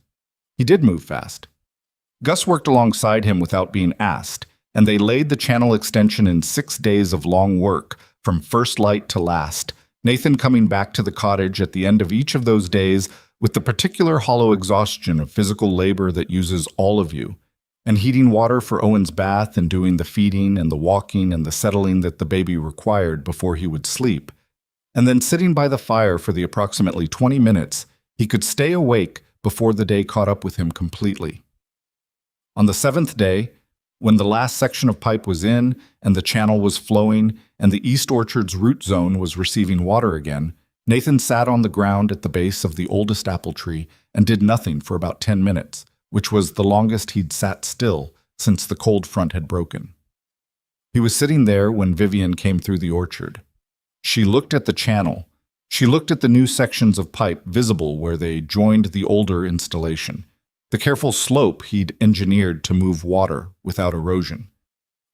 He did move fast. Gus worked alongside him without being asked, and they laid the channel extension in 6 days of long work, from first light to last, Nathan coming back to the cottage at the end of each of those days with the particular hollow exhaustion of physical labor that uses all of you, and heating water for Owen's bath and doing the feeding and the walking and the settling that the baby required before he would sleep, and then sitting by the fire for the approximately 20 minutes he could stay awake before the day caught up with him completely. On the 7th day, when the last section of pipe was in and the channel was flowing and the East Orchard's root zone was receiving water again, Nathan sat on the ground at the base of the oldest apple tree and did nothing for about 10 minutes, which was the longest he'd sat still since the cold front had broken. He was sitting there when Vivian came through the orchard. She looked at the channel, She looked at the new sections of pipe visible where they joined the older installation, the careful slope he'd engineered to move water without erosion.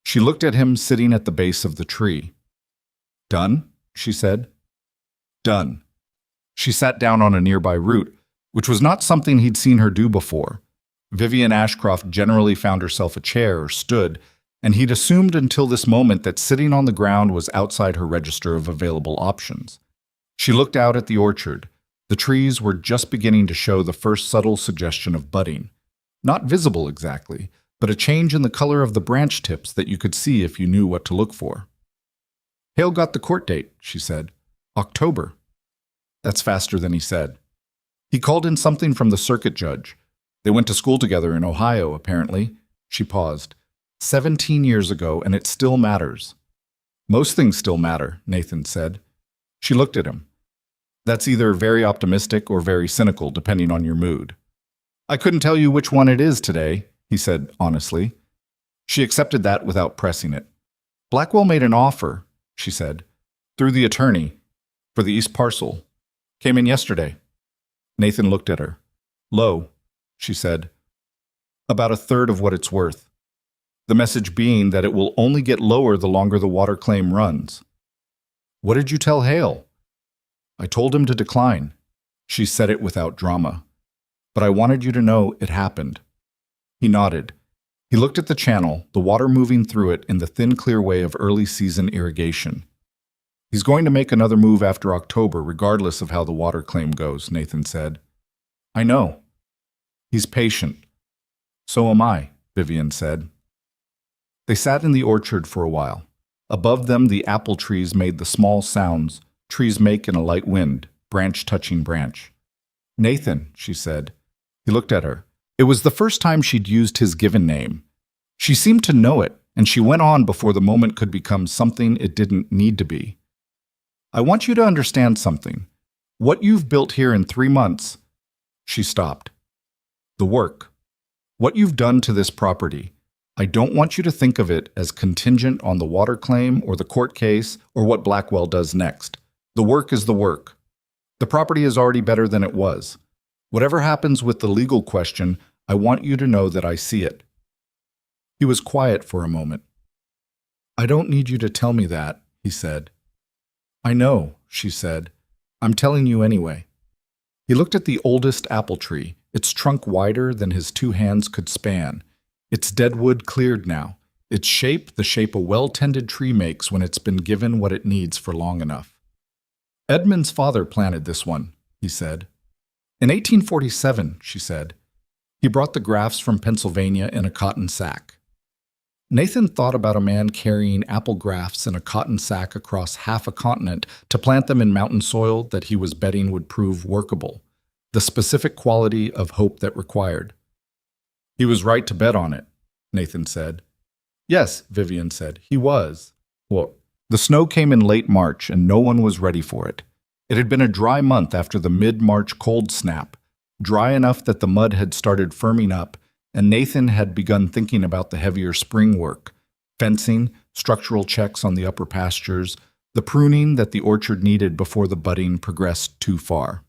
She looked at him sitting at the base of the tree. "Done?" she said. "Done." She sat down on a nearby root, which was not something he'd seen her do before. Vivian Ashcroft generally found herself a chair or stood, and he'd assumed until this moment that sitting on the ground was outside her register of available options. She looked out at the orchard. The trees were just beginning to show the first subtle suggestion of budding. Not visible exactly, but a change in the color of the branch tips that you could see if you knew what to look for. "Hale got the court date," she said. "October." That's faster than he said. He called in something from the circuit judge. They went to school together in Ohio, apparently. She paused. 17 years ago, and it still matters. "Most things still matter," Nathan said. She looked at him. "That's either very optimistic or very cynical, depending on your mood." "I couldn't tell you which one it is today," he said honestly. She accepted that without pressing it. "Blackwell made an offer," she said, "through the attorney, for the East parcel. Came in yesterday." Nathan looked at her. "Low," she said. "About a third of what it's worth. The message being that it will only get lower the longer the water claim runs." "What did you tell Hale?" "I told him to decline." She said it without drama. "But I wanted you to know it happened." He nodded. He looked at the channel, the water moving through it in the thin, clear way of early season irrigation. "He's going to make another move after October, regardless of how the water claim goes," Nathan said. "I know." "He's patient." "So am I," Vivian said. They sat in the orchard for a while. Above them, the apple trees made the small sounds trees make in a light wind, branch touching branch. "Nathan," she said. He looked at her. It was the first time she'd used his given name. She seemed to know it, and she went on before the moment could become something it didn't need to be. "I want you to understand something. What you've built here in 3 months..." She stopped. "The work. What you've done to this property. I don't want you to think of it as contingent on the water claim or the court case or what Blackwell does next. The work is the work. The property is already better than it was. Whatever happens with the legal question, I want you to know that I see it." He was quiet for a moment. "I don't need you to tell me that," he said. "I know," she said. "I'm telling you anyway." He looked at the oldest apple tree, its trunk wider than his 2 hands could span. Its dead wood cleared now, its shape the shape a well-tended tree makes when it's been given what it needs for long enough. "Edmund's father planted this one," he said. "In 1847, she said. He brought the grafts from Pennsylvania in a cotton sack." Nathan thought about a man carrying apple grafts in a cotton sack across half a continent to plant them in mountain soil that he was betting would prove workable, the specific quality of hope that required. "He was right to bet on it," Nathan said. "Yes," Vivian said, "he was." Well, the snow came in late March and no one was ready for it. It had been a dry month after the mid-March cold snap, dry enough that the mud had started firming up, and Nathan had begun thinking about the heavier spring work, fencing, structural checks on the upper pastures, the pruning that the orchard needed before the budding progressed too far.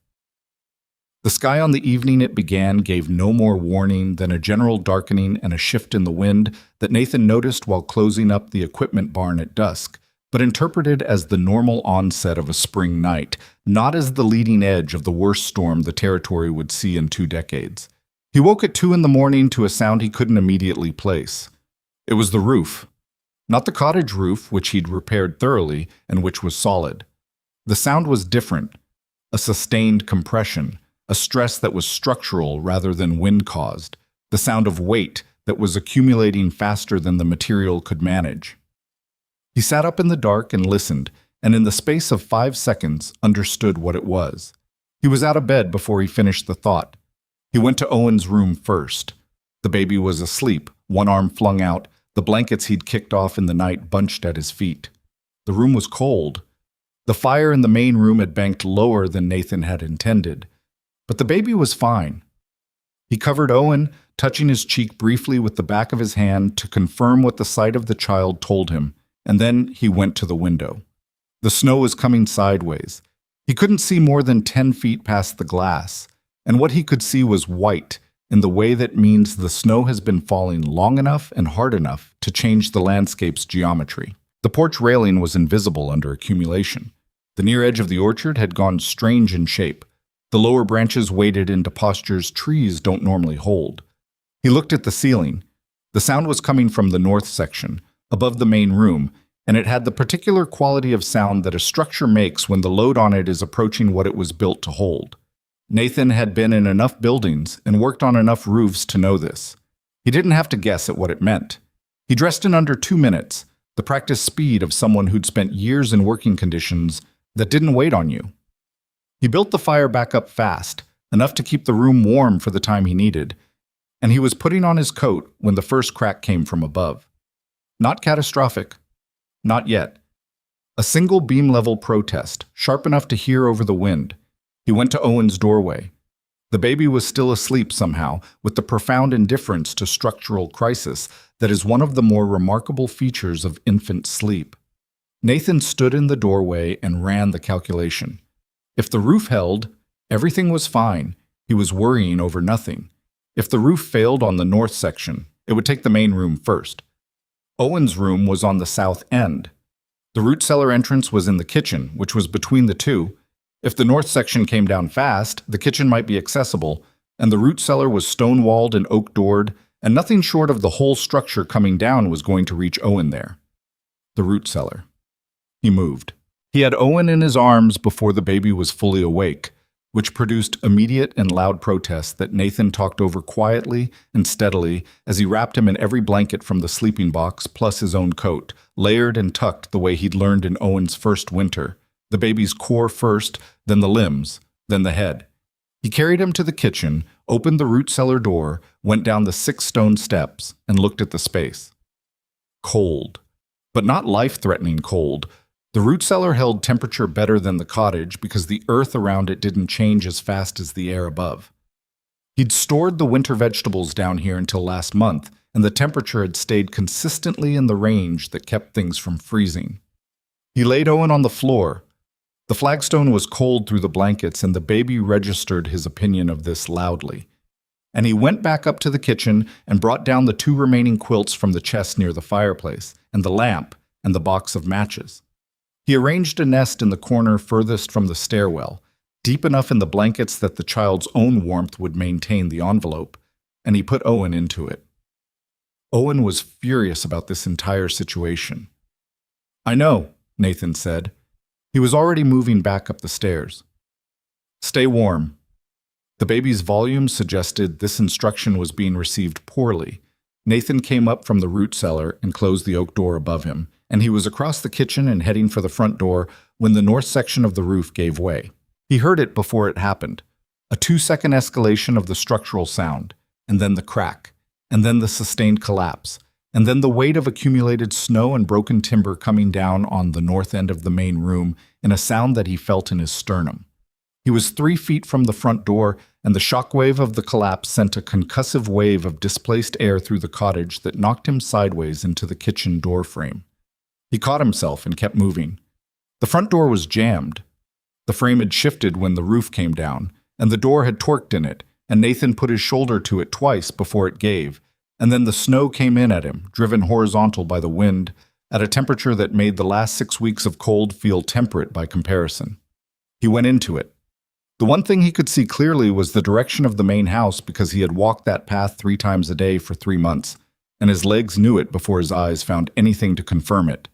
The sky on the evening it began gave no more warning than a general darkening and a shift in the wind that Nathan noticed while closing up the equipment barn at dusk, but interpreted as the normal onset of a spring night, not as the leading edge of the worst storm the territory would see in 2 decades. He woke at 2 in the morning to a sound he couldn't immediately place. It was the roof. Not the cottage roof, which he'd repaired thoroughly and which was solid. The sound was different, a sustained compression, a stress that was structural rather than wind-caused, the sound of weight that was accumulating faster than the material could manage. He sat up in the dark and listened, and in the space of 5 seconds understood what it was. He was out of bed before he finished the thought. He went to Owen's room first. The baby was asleep, one arm flung out, the blankets he'd kicked off in the night bunched at his feet. The room was cold. The fire in the main room had banked lower than Nathan had intended. But the baby was fine. He covered Owen, touching his cheek briefly with the back of his hand to confirm what the sight of the child told him, and then he went to the window. The snow was coming sideways. He couldn't see more than 10 feet past the glass, and what he could see was white, in the way that means the snow has been falling long enough and hard enough to change the landscape's geometry. The porch railing was invisible under accumulation. The near edge of the orchard had gone strange in shape. The lower branches waded into postures trees don't normally hold. He looked at the ceiling. The sound was coming from the north section, above the main room, and it had the particular quality of sound that a structure makes when the load on it is approaching what it was built to hold. Nathan had been in enough buildings and worked on enough roofs to know this. He didn't have to guess at what it meant. He dressed in under 2 minutes, the practiced speed of someone who'd spent years in working conditions that didn't wait on you. He built the fire back up fast, enough to keep the room warm for the time he needed, and he was putting on his coat when the first crack came from above. Not catastrophic. Not yet. A single beam-level protest, sharp enough to hear over the wind. He went to Owen's doorway. The baby was still asleep somehow, with the profound indifference to structural crisis that is one of the more remarkable features of infant sleep. Nathan stood in the doorway and ran the calculation. If the roof held, everything was fine. He was worrying over nothing. If the roof failed on the north section, it would take the main room first. Owen's room was on the south end. The root cellar entrance was in the kitchen, which was between the two. If the north section came down fast, the kitchen might be accessible, and the root cellar was stone-walled and oak-doored, and nothing short of the whole structure coming down was going to reach Owen there. The root cellar. He moved. He had Owen in his arms before the baby was fully awake, which produced immediate and loud protests that Nathan talked over quietly and steadily as he wrapped him in every blanket from the sleeping box plus his own coat, layered and tucked the way he'd learned in Owen's first winter. The baby's core first, then the limbs, then the head. He carried him to the kitchen, opened the root cellar door, went down the 6 stone steps, and looked at the space. Cold. But not life-threatening cold. The root cellar held temperature better than the cottage because the earth around it didn't change as fast as the air above. He'd stored the winter vegetables down here until last month, and the temperature had stayed consistently in the range that kept things from freezing. He laid Owen on the floor. The flagstone was cold through the blankets, and the baby registered his opinion of this loudly. And he went back up to the kitchen and brought down the 2 remaining quilts from the chest near the fireplace, and the lamp, and the box of matches. He arranged a nest in the corner furthest from the stairwell, deep enough in the blankets that the child's own warmth would maintain the envelope, and he put Owen into it. Owen was furious about this entire situation. "I know," Nathan said. He was already moving back up the stairs. "Stay warm." The baby's volume suggested this instruction was being received poorly. Nathan came up from the root cellar and closed the oak door above him, and he was across the kitchen and heading for the front door when the north section of the roof gave way. He heard it before it happened. A 2-second escalation of the structural sound, and then the crack, and then the sustained collapse, and then the weight of accumulated snow and broken timber coming down on the north end of the main room in a sound that he felt in his sternum. He was 3 feet from the front door, and the shockwave of the collapse sent a concussive wave of displaced air through the cottage that knocked him sideways into the kitchen door frame. He caught himself and kept moving. The front door was jammed. The frame had shifted when the roof came down, and the door had torqued in it, and Nathan put his shoulder to it twice before it gave, and then the snow came in at him, driven horizontal by the wind, at a temperature that made the last 6 weeks of cold feel temperate by comparison. He went into it. The one thing he could see clearly was the direction of the main house because he had walked that path 3 times a day for 3 months, and his legs knew it before his eyes found anything to confirm it.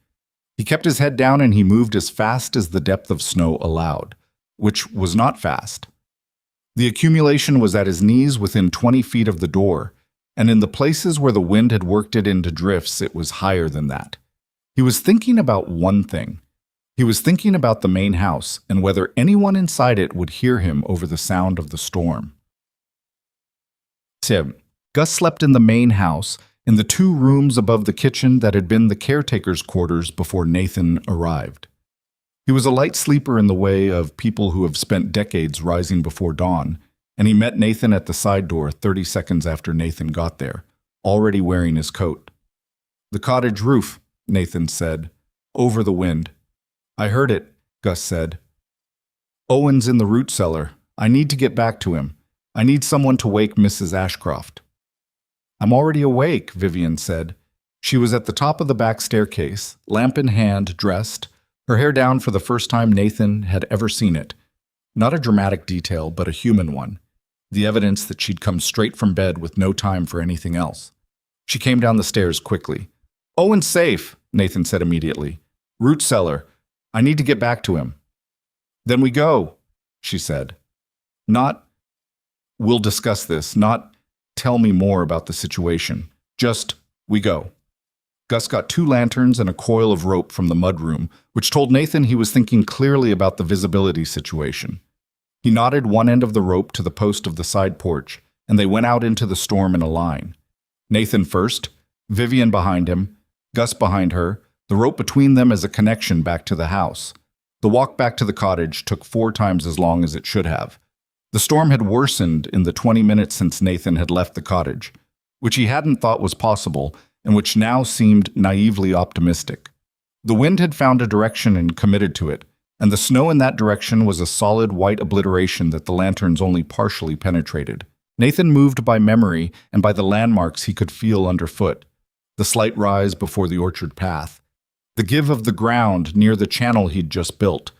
He kept his head down and he moved as fast as the depth of snow allowed, which was not fast. The accumulation was at his knees within 20 feet of the door, and in the places where the wind had worked it into drifts, it was higher than that. He was thinking about one thing. He was thinking about the main house and whether anyone inside it would hear him over the sound of the storm. Gus slept in the main house, in the 2 rooms above the kitchen that had been the caretaker's quarters before Nathan arrived. He was a light sleeper in the way of people who have spent decades rising before dawn, and he met Nathan at the side door 30 seconds after Nathan got there, already wearing his coat. "The cottage roof," Nathan said, "over the wind." "I heard it," Gus said. Owen's in the root cellar. I need to get back to him. I need someone to wake Mrs. Ashcroft. I'm already awake, Vivian said. She was at the top of the back staircase, lamp in hand, dressed, her hair down for the first time Nathan had ever seen it. Not a dramatic detail, but a human one. The evidence that she'd come straight from bed with no time for anything else. She came down the stairs quickly. Owen's safe, Nathan said immediately. Root cellar. I need to get back to him. Then we go, she said. Not, we'll discuss this, not tell me more about the situation. Just, we go. Gus got 2 lanterns and a coil of rope from the mudroom, which told Nathan he was thinking clearly about the visibility situation. He knotted one end of the rope to the post of the side porch, and they went out into the storm in a line. Nathan first, Vivian behind him, Gus behind her, the rope between them as a connection back to the house. The walk back to the cottage took 4 times as long as it should have. The storm had worsened in the 20 minutes since Nathan had left the cottage, which he hadn't thought was possible and which now seemed naively optimistic. The wind had found a direction and committed to it, and the snow in that direction was a solid white obliteration that the lanterns only partially penetrated. Nathan moved by memory and by the landmarks he could feel underfoot, the slight rise before the orchard path, the give of the ground near the channel he'd just built,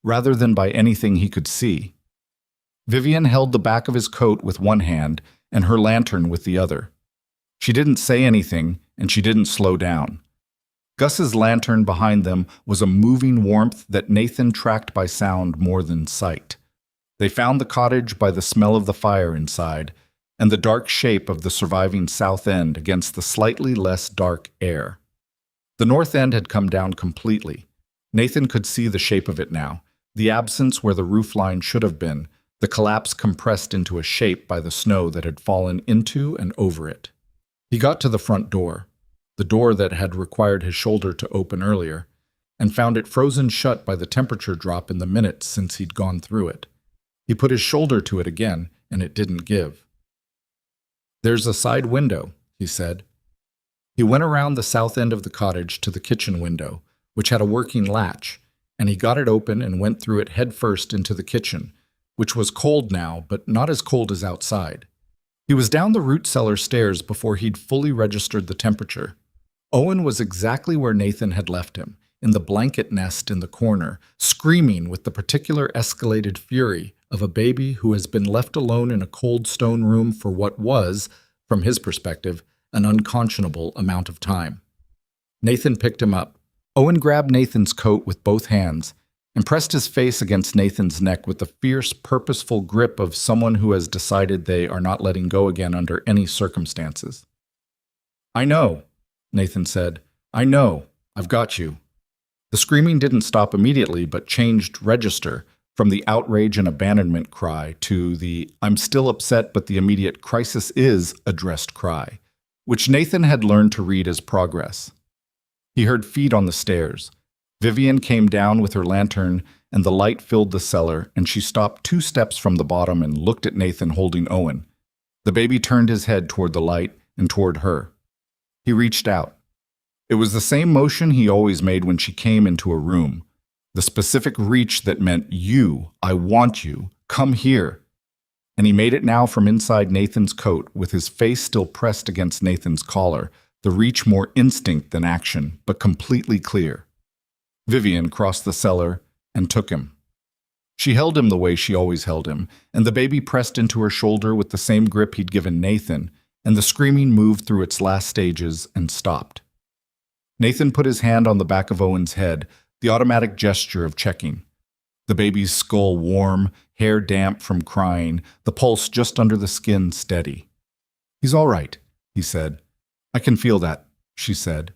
rather than by anything he could see. Vivian held the back of his coat with one hand and her lantern with the other. She didn't say anything, and she didn't slow down. Gus's lantern behind them was a moving warmth that Nathan tracked by sound more than sight. They found the cottage by the smell of the fire inside, and the dark shape of the surviving south end against the slightly less dark air. The north end had come down completely. Nathan could see the shape of it now, the absence where the roofline should have been, the collapse compressed into a shape by the snow that had fallen into and over it. He got to the front door, the door that had required his shoulder to open earlier, and found it frozen shut by the temperature drop in the minutes since he'd gone through it. He put his shoulder to it again, and it didn't give. There's a side window, he said. He went around the south end of the cottage to the kitchen window, which had a working latch, and he got it open and went through it head first into the kitchen, which was cold now, but not as cold as outside. He was down the root cellar stairs before he'd fully registered the temperature. Owen was exactly where Nathan had left him, in the blanket nest in the corner, screaming with the particular escalated fury of a baby who has been left alone in a cold stone room for what was, from his perspective, an unconscionable amount of time. Nathan picked him up. Owen grabbed Nathan's coat with both hands and pressed his face against Nathan's neck with the fierce, purposeful grip of someone who has decided they are not letting go again under any circumstances. I know, Nathan said. I know. I've got you. The screaming didn't stop immediately, but changed register from the outrage and abandonment cry to the I'm still upset but the immediate crisis is addressed cry, which Nathan had learned to read as progress. He heard feet on the stairs. Vivian came down with her lantern, and the light filled the cellar, and she stopped 2 steps from the bottom and looked at Nathan holding Owen. The baby turned his head toward the light and toward her. He reached out. It was the same motion he always made when she came into a room, the specific reach that meant, you, I want you, come here. And he made it now from inside Nathan's coat, with his face still pressed against Nathan's collar, the reach more instinct than action, but completely clear. Vivian crossed the cellar and took him. She held him the way she always held him, and the baby pressed into her shoulder with the same grip he'd given Nathan, and the screaming moved through its last stages and stopped. Nathan put his hand on the back of Owen's head, the automatic gesture of checking. The baby's skull warm, hair damp from crying, the pulse just under the skin steady. He's all right, he said. I can feel that, she said.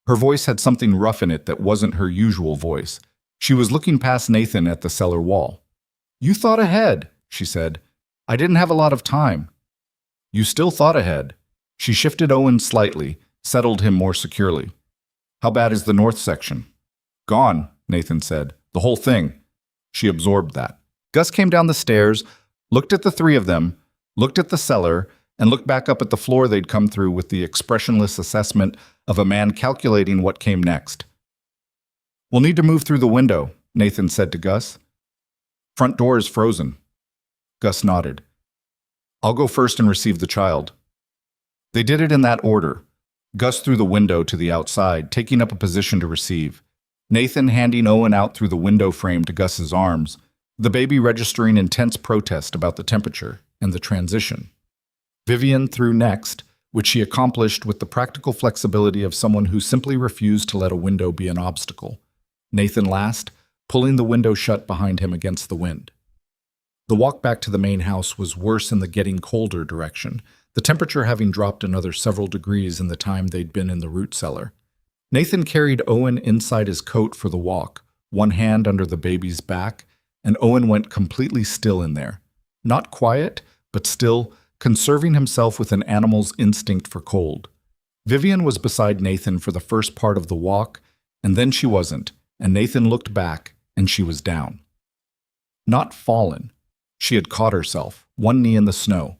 Her voice had something rough in it that wasn't her usual voice. She was looking past Nathan at the cellar wall. You thought ahead, she said. I didn't have a lot of time. You still thought ahead. She shifted Owen slightly, settled him more securely. How bad is the north section? Gone, Nathan said. The whole thing. She absorbed that. Gus came down the stairs, looked at the 3 of them, looked at the cellar, and looked back up at the floor they'd come through with the expressionless assessment of a man calculating what came next. We'll need to move through the window, Nathan said to Gus. Front door is frozen. Gus nodded. I'll go first and receive the child. They did it in that order. Gus through the window to the outside, taking up a position to receive. Nathan handing Owen out through the window frame to Gus's arms, the baby registering intense protest about the temperature and the transition. Vivian through next, which she accomplished with the practical flexibility of someone who simply refused to let a window be an obstacle. Nathan last, pulling the window shut behind him against the wind. The walk back to the main house was worse in the getting colder direction, the temperature having dropped another several degrees in the time they'd been in the root cellar. Nathan carried Owen inside his coat for the walk, one hand under the baby's back, and Owen went completely still in there. Not quiet, but still, conserving himself with an animal's instinct for cold. Vivian was beside Nathan for the first part of the walk, and then she wasn't, and Nathan looked back, and she was down. Not fallen. She had caught herself, one knee in the snow,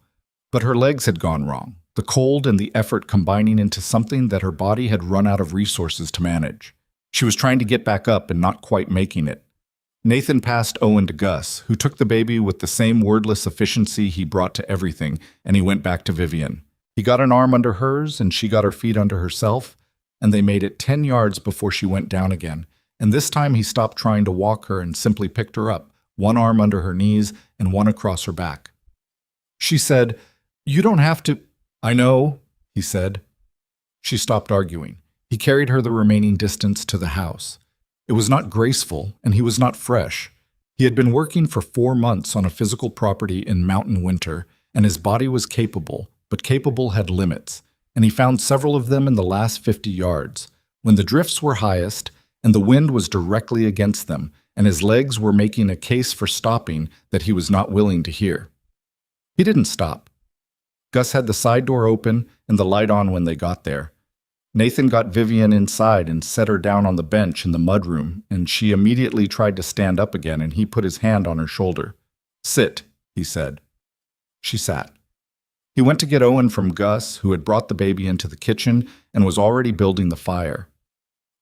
but her legs had gone wrong, the cold and the effort combining into something that her body had run out of resources to manage. She was trying to get back up and not quite making it. Nathan passed Owen to Gus, who took the baby with the same wordless efficiency he brought to everything, and he went back to Vivian. He got an arm under hers, and she got her feet under herself, and they made it 10 yards before she went down again, and this time he stopped trying to walk her and simply picked her up, one arm under her knees and one across her back. She said, "You don't have to—" "I know," he said. She stopped arguing. He carried her the remaining distance to the house. It was not graceful, and he was not fresh. He had been working for 4 months on a physical property in mountain winter, and his body was capable, but capable had limits, and he found several of them in the last 50 yards, when the drifts were highest and the wind was directly against them, and his legs were making a case for stopping that he was not willing to hear. He didn't stop. Gus had the side door open and the light on when they got there. Nathan got Vivian inside and set her down on the bench in the mudroom, and she immediately tried to stand up again, and he put his hand on her shoulder. "Sit," he said. She sat. He went to get Owen from Gus, who had brought the baby into the kitchen and was already building the fire.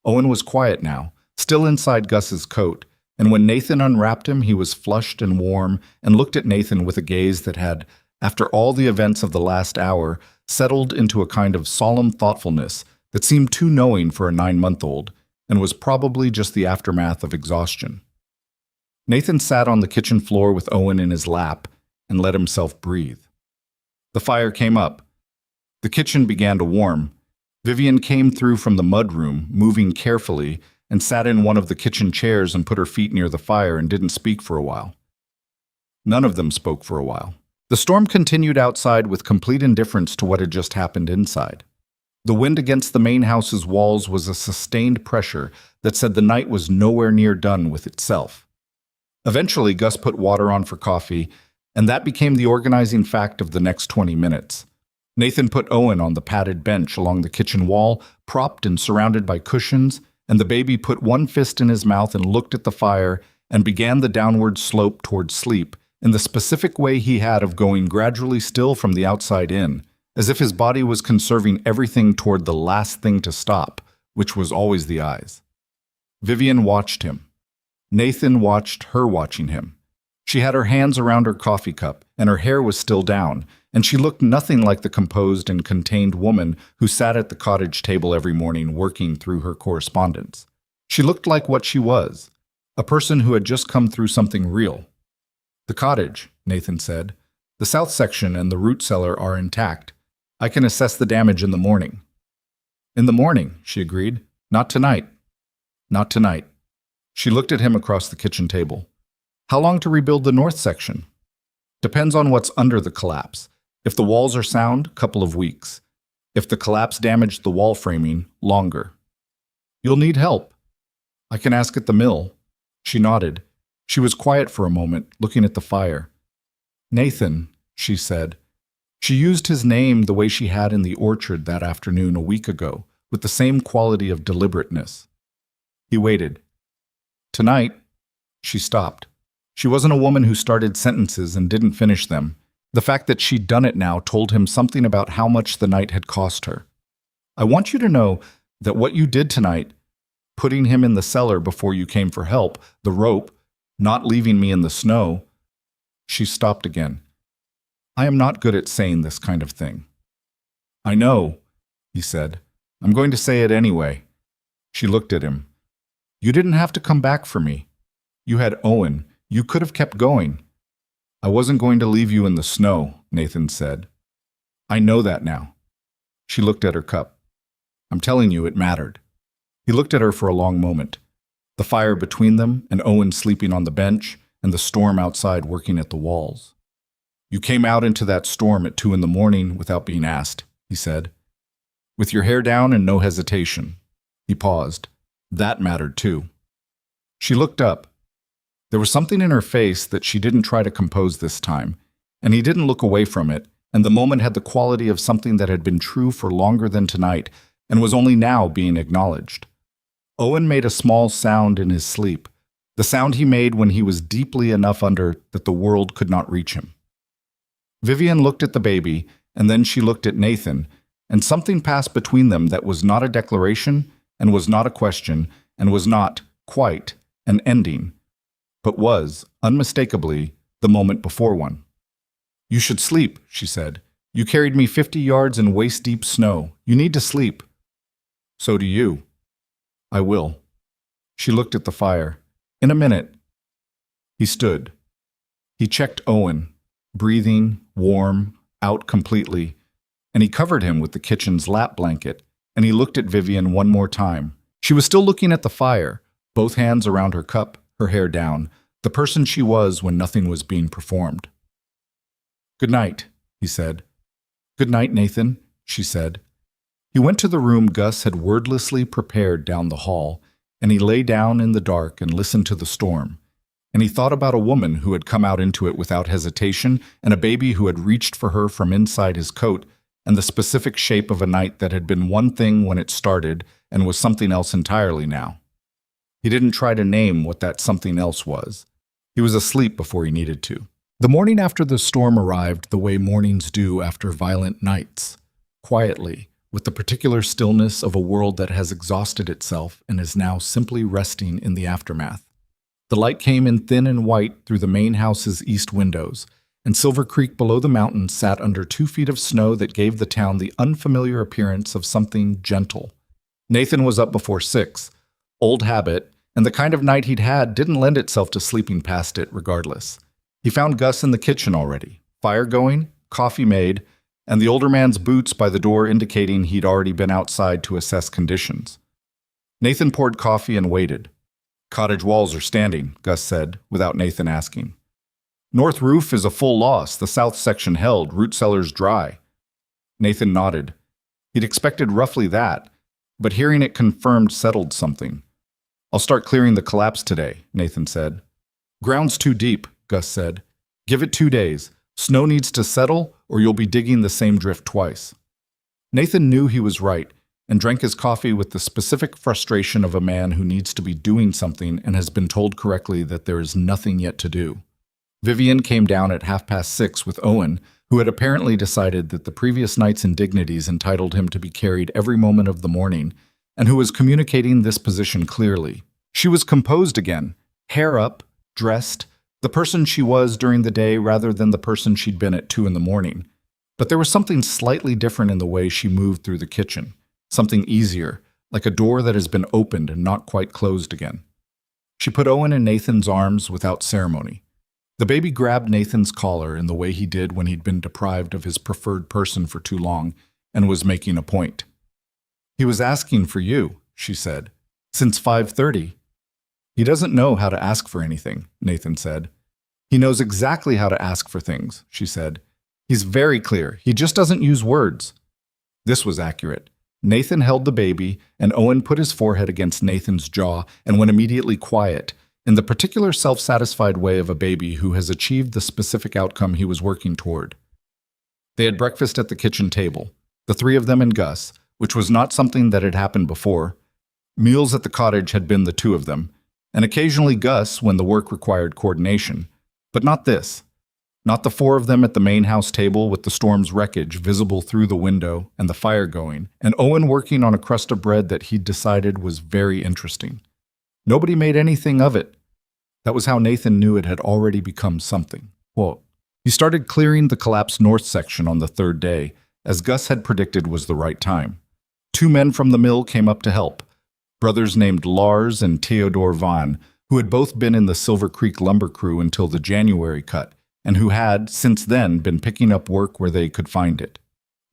Owen was quiet now, still inside Gus's coat, and when Nathan unwrapped him, he was flushed and warm and looked at Nathan with a gaze that had, after all the events of the last hour, settled into a kind of solemn thoughtfulness that seemed too knowing for a 9-month-old and was probably just the aftermath of exhaustion. Nathan sat on the kitchen floor with Owen in his lap and let himself breathe. The fire came up. The kitchen began to warm. Vivian came through from the mudroom, moving carefully, and sat in one of the kitchen chairs and put her feet near the fire and didn't speak for a while. None of them spoke for a while. The storm continued outside with complete indifference to what had just happened inside. The wind against the main house's walls was a sustained pressure that said the night was nowhere near done with itself. Eventually, Gus put water on for coffee, and that became the organizing fact of the next 20 minutes. Nathan put Owen on the padded bench along the kitchen wall, propped and surrounded by cushions, and the baby put one fist in his mouth and looked at the fire and began the downward slope toward sleep in the specific way he had of going gradually still from the outside in, as if his body was conserving everything toward the last thing to stop, which was always the eyes. Vivian watched him. Nathan watched her watching him. She had her hands around her coffee cup, and her hair was still down, and she looked nothing like the composed and contained woman who sat at the cottage table every morning working through her correspondence. She looked like what she was, a person who had just come through something real. "The cottage," Nathan said. "The south section and the root cellar are intact. I can assess the damage in the morning." "In the morning," she agreed. "Not tonight." "Not tonight." She looked at him across the kitchen table. "How long to rebuild the north section?" "Depends on what's under the collapse. If the walls are sound, couple of weeks. If the collapse damaged the wall framing, longer." "You'll need help." "I can ask at the mill." She nodded. She was quiet for a moment, looking at the fire. "Nathan," she said. She used his name the way she had in the orchard that afternoon a week ago, with the same quality of deliberateness. He waited. "Tonight," she stopped. She wasn't a woman who started sentences and didn't finish them. The fact that she'd done it now told him something about how much the night had cost her. "I want you to know that what you did tonight, putting him in the cellar before you came for help, the rope, Not leaving me in the snow. She stopped again. I am not good at saying this kind of thing. I know, he said. I'm going to say it anyway. She looked at him. You didn't have to come back for me. You had Owen. You could have kept going. I wasn't going to leave you in the snow, Nathan said. I know that now. She looked at her cup. I'm telling you, it mattered. He looked at her for a long moment. The fire between them, and Owen sleeping on the bench, and the storm outside working at the walls. You came out into that storm at 2 a.m. without being asked, he said. With your hair down and no hesitation. He paused. That mattered too. She looked up. There was something in her face that she didn't try to compose this time, and he didn't look away from it, and the moment had the quality of something that had been true for longer than tonight and was only now being acknowledged. Owen made a small sound in his sleep, the sound he made when he was deeply enough under that the world could not reach him. Vivian looked at the baby, and then she looked at Nathan, and something passed between them that was not a declaration, and was not a question, and was not, quite, an ending, but was, unmistakably, the moment before one. You should sleep, she said. You carried me 50 yards in waist-deep snow. You need to sleep. So do you. I will. She looked at the fire. In a minute. He stood. He checked Owen, breathing, warm, out completely, and he covered him with the kitchen's lap blanket, and he looked at Vivian one more time. She was still looking at the fire, both hands around her cup, her hair down, the person she was when nothing was being performed. Good night, he said. Good night, Nathan, she said. He went to the room Gus had wordlessly prepared down the hall, and he lay down in the dark and listened to the storm. And he thought about a woman who had come out into it without hesitation, and a baby who had reached for her from inside his coat, and the specific shape of a night that had been one thing when it started and was something else entirely now. He didn't try to name what that something else was. He was asleep before he needed to. The morning after the storm arrived the way mornings do after violent nights, quietly, with the particular stillness of a world that has exhausted itself and is now simply resting in the aftermath. The light came in thin and white through the main house's east windows, and Silver Creek below the mountain sat under 2 feet of snow that gave the town the unfamiliar appearance of something gentle. Nathan was up before 6, old habit, and the kind of night he'd had didn't lend itself to sleeping past it regardless. He found Gus in the kitchen already, fire going, coffee made, and the older man's boots by the door indicating he'd already been outside to assess conditions. Nathan poured coffee and waited. Cottage walls are standing, Gus said, without Nathan asking. North roof is a full loss, the south section held, root cellars dry. Nathan nodded. He'd expected roughly that, but hearing it confirmed settled something. I'll start clearing the collapse today, Nathan said. Ground's too deep, Gus said. Give it 2 days. Snow needs to settle, or you'll be digging the same drift twice. Nathan knew he was right, and drank his coffee with the specific frustration of a man who needs to be doing something and has been told correctly that there is nothing yet to do. Vivian came down at 6:30 with Owen, who had apparently decided that the previous night's indignities entitled him to be carried every moment of the morning, and who was communicating this position clearly. She was composed again, hair up, dressed, the person she was during the day rather than the person she'd been at 2 a.m. But there was something slightly different in the way she moved through the kitchen, something easier, like a door that has been opened and not quite closed again. She put Owen in Nathan's arms without ceremony. The baby grabbed Nathan's collar in the way he did when he'd been deprived of his preferred person for too long and was making a point. He was asking for you, she said, since 5:30. He doesn't know how to ask for anything, Nathan said. He knows exactly how to ask for things, she said. He's very clear. He just doesn't use words. This was accurate. Nathan held the baby, and Owen put his forehead against Nathan's jaw and went immediately quiet, in the particular self-satisfied way of a baby who has achieved the specific outcome he was working toward. They had breakfast at the kitchen table, the 3 of them and Gus, which was not something that had happened before. Meals at the cottage had been the 2 of them, and occasionally Gus when the work required coordination, but not this. Not the 4 of them at the main house table with the storm's wreckage visible through the window and the fire going, and Owen working on a crust of bread that he'd decided was very interesting. Nobody made anything of it. That was how Nathan knew it had already become something. Quote, he started clearing the collapsed north section on the third day, as Gus had predicted was the right time. 2 men from the mill came up to help, brothers named Lars and Theodore Vaughn, who had both been in the Silver Creek lumber crew until the January cut, and who had, since then, been picking up work where they could find it.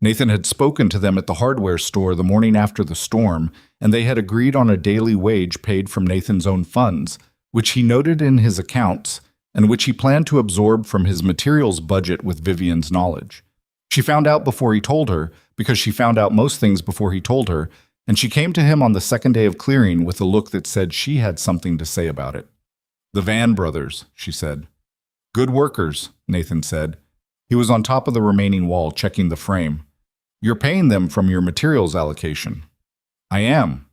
Nathan had spoken to them at the hardware store the morning after the storm, and they had agreed on a daily wage paid from Nathan's own funds, which he noted in his accounts, and which he planned to absorb from his materials budget with Vivian's knowledge. She found out before he told her, because she found out most things before he told her, and she came to him on the second day of clearing with a look that said she had something to say about it. The Van brothers, she said. Good workers, Nathan said. He was on top of the remaining wall, checking the frame. You're paying them from your materials allocation. I am.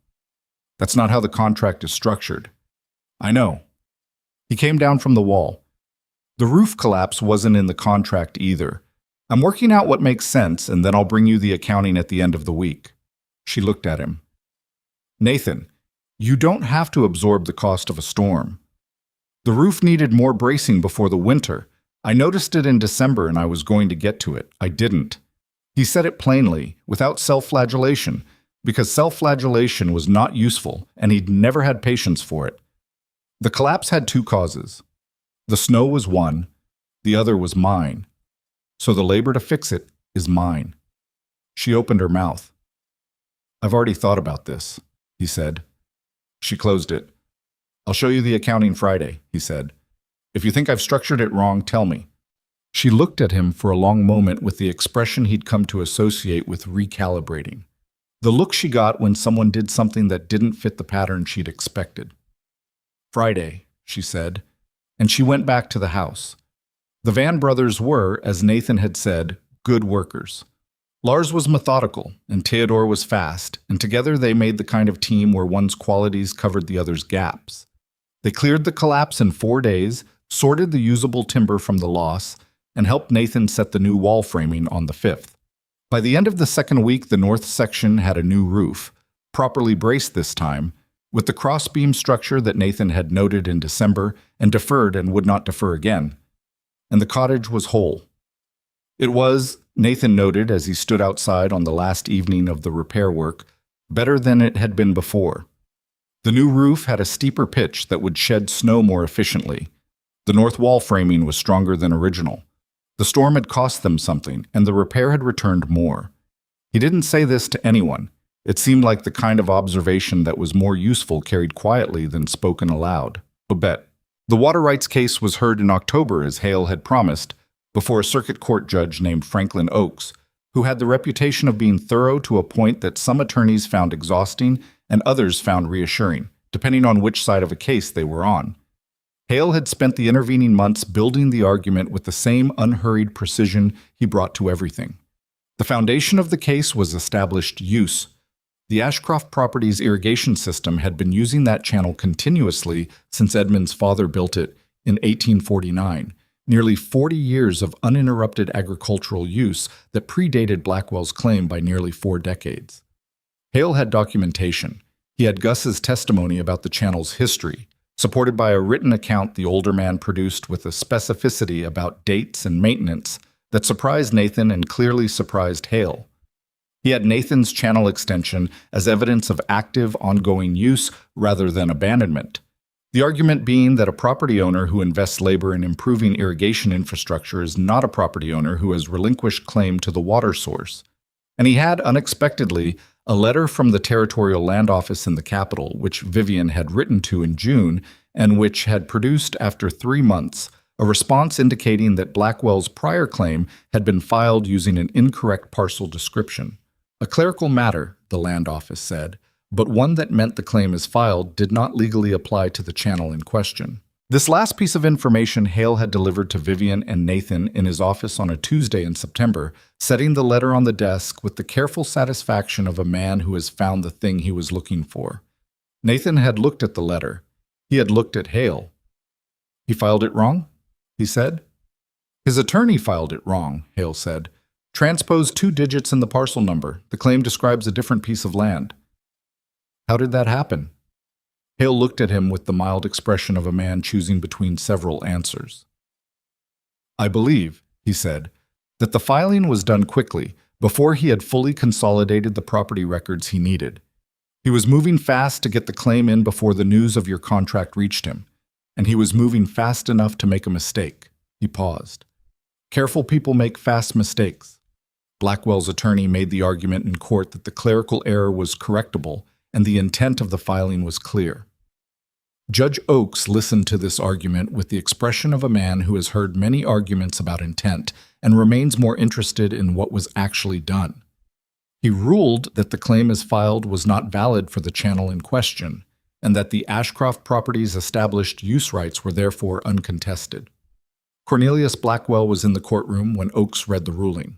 That's not how the contract is structured. I know. He came down from the wall. The roof collapse wasn't in the contract either. I'm working out what makes sense, and then I'll bring you the accounting at the end of the week. She looked at him. Nathan, you don't have to absorb the cost of a storm. The roof needed more bracing before the winter. I noticed it in December and I was going to get to it. I didn't. He said it plainly, without self-flagellation, because self-flagellation was not useful and he'd never had patience for it. The collapse had 2 causes. The snow was one, the other was mine. So the labor to fix it is mine. She opened her mouth. I've already thought about this, he said. She closed it. I'll show you the accounting Friday, he said. If you think I've structured it wrong, tell me. She looked at him for a long moment with the expression he'd come to associate with recalibrating. The look she got when someone did something that didn't fit the pattern she'd expected. Friday, she said, and she went back to the house. The Van brothers were, as Nathan had said, good workers. Lars was methodical, and Theodore was fast, and together they made the kind of team where one's qualities covered the other's gaps. They cleared the collapse in 4 days, sorted the usable timber from the loss, and helped Nathan set the new wall framing on the 5th. By the end of the second week, the north section had a new roof, properly braced this time, with the cross-beam structure that Nathan had noted in December and deferred and would not defer again. And the cottage was whole. It was, Nathan noted as he stood outside on the last evening of the repair work, better than it had been before. The new roof had a steeper pitch that would shed snow more efficiently. The north wall framing was stronger than original. The storm had cost them something, and the repair had returned more. He didn't say this to anyone. It seemed like the kind of observation that was more useful carried quietly than spoken aloud. Babette. The water rights case was heard in October, as Hale had promised, before a circuit court judge named Franklin Oakes, who had the reputation of being thorough to a point that some attorneys found exhausting and others found reassuring, depending on which side of a case they were on. Hale had spent the intervening months building the argument with the same unhurried precision he brought to everything. The foundation of the case was established use. The Ashcroft Properties irrigation system had been using that channel continuously since Edmund's father built it in 1849, nearly 40 years of uninterrupted agricultural use that predated Blackwell's claim by nearly 4 decades. Hale had documentation. He had Gus's testimony about the channel's history, supported by a written account the older man produced with a specificity about dates and maintenance that surprised Nathan and clearly surprised Hale. He had Nathan's channel extension as evidence of active, ongoing use rather than abandonment. The argument being that a property owner who invests labor in improving irrigation infrastructure is not a property owner who has relinquished claim to the water source. And he had, unexpectedly, a letter from the Territorial Land Office in the capital, which Vivian had written to in June, and which had produced, after 3 months, a response indicating that Blackwell's prior claim had been filed using an incorrect parcel description. A clerical matter, the Land Office said, but one that meant the claim as filed did not legally apply to the channel in question. This last piece of information Hale had delivered to Vivian and Nathan in his office on a Tuesday in September, setting the letter on the desk with the careful satisfaction of a man who has found the thing he was looking for. Nathan had looked at the letter. He had looked at Hale. He filed it wrong? He said. His attorney filed it wrong, Hale said. Transposed 2 digits in the parcel number. The claim describes a different piece of land. How did that happen? Hale looked at him with the mild expression of a man choosing between several answers. I believe, he said, that the filing was done quickly, before he had fully consolidated the property records he needed. He was moving fast to get the claim in before the news of your contract reached him, and he was moving fast enough to make a mistake. He paused. Careful people make fast mistakes. Blackwell's attorney made the argument in court that the clerical error was correctable and the intent of the filing was clear. Judge Oakes listened to this argument with the expression of a man who has heard many arguments about intent and remains more interested in what was actually done. He ruled that the claim as filed was not valid for the channel in question, and that the Ashcroft property's established use rights were therefore uncontested. Cornelius Blackwell was in the courtroom when Oakes read the ruling.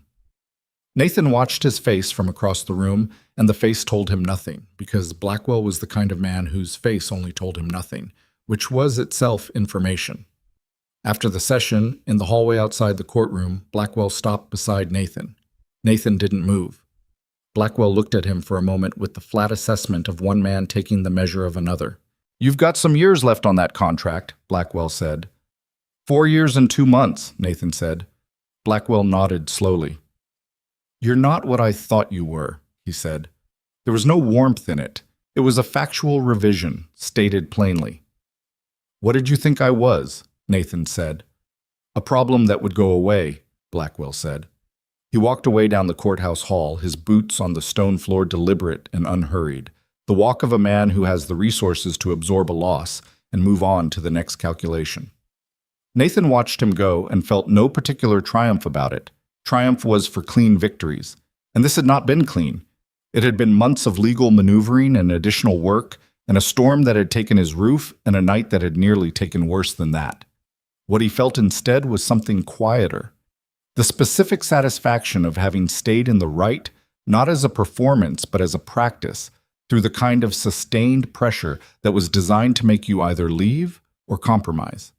Nathan watched his face from across the room, and the face told him nothing, because Blackwell was the kind of man whose face only told him nothing, which was itself information. After the session, in the hallway outside the courtroom, Blackwell stopped beside Nathan. Nathan didn't move. Blackwell looked at him for a moment with the flat assessment of one man taking the measure of another. You've got some years left on that contract, Blackwell said. 4 years and 2 months, Nathan said. Blackwell nodded slowly. You're not what I thought you were, he said. There was no warmth in it. It was a factual revision, stated plainly. What did you think I was? Nathan said. A problem that would go away, Blackwell said. He walked away down the courthouse hall, his boots on the stone floor deliberate and unhurried, the walk of a man who has the resources to absorb a loss and move on to the next calculation. Nathan watched him go and felt no particular triumph about it. Triumph was for clean victories, and this had not been clean. It had been months of legal maneuvering and additional work, and a storm that had taken his roof, and a night that had nearly taken worse than that. What he felt instead was something quieter. The specific satisfaction of having stayed in the right, not as a performance, but as a practice, through the kind of sustained pressure that was designed to make you either leave or compromise.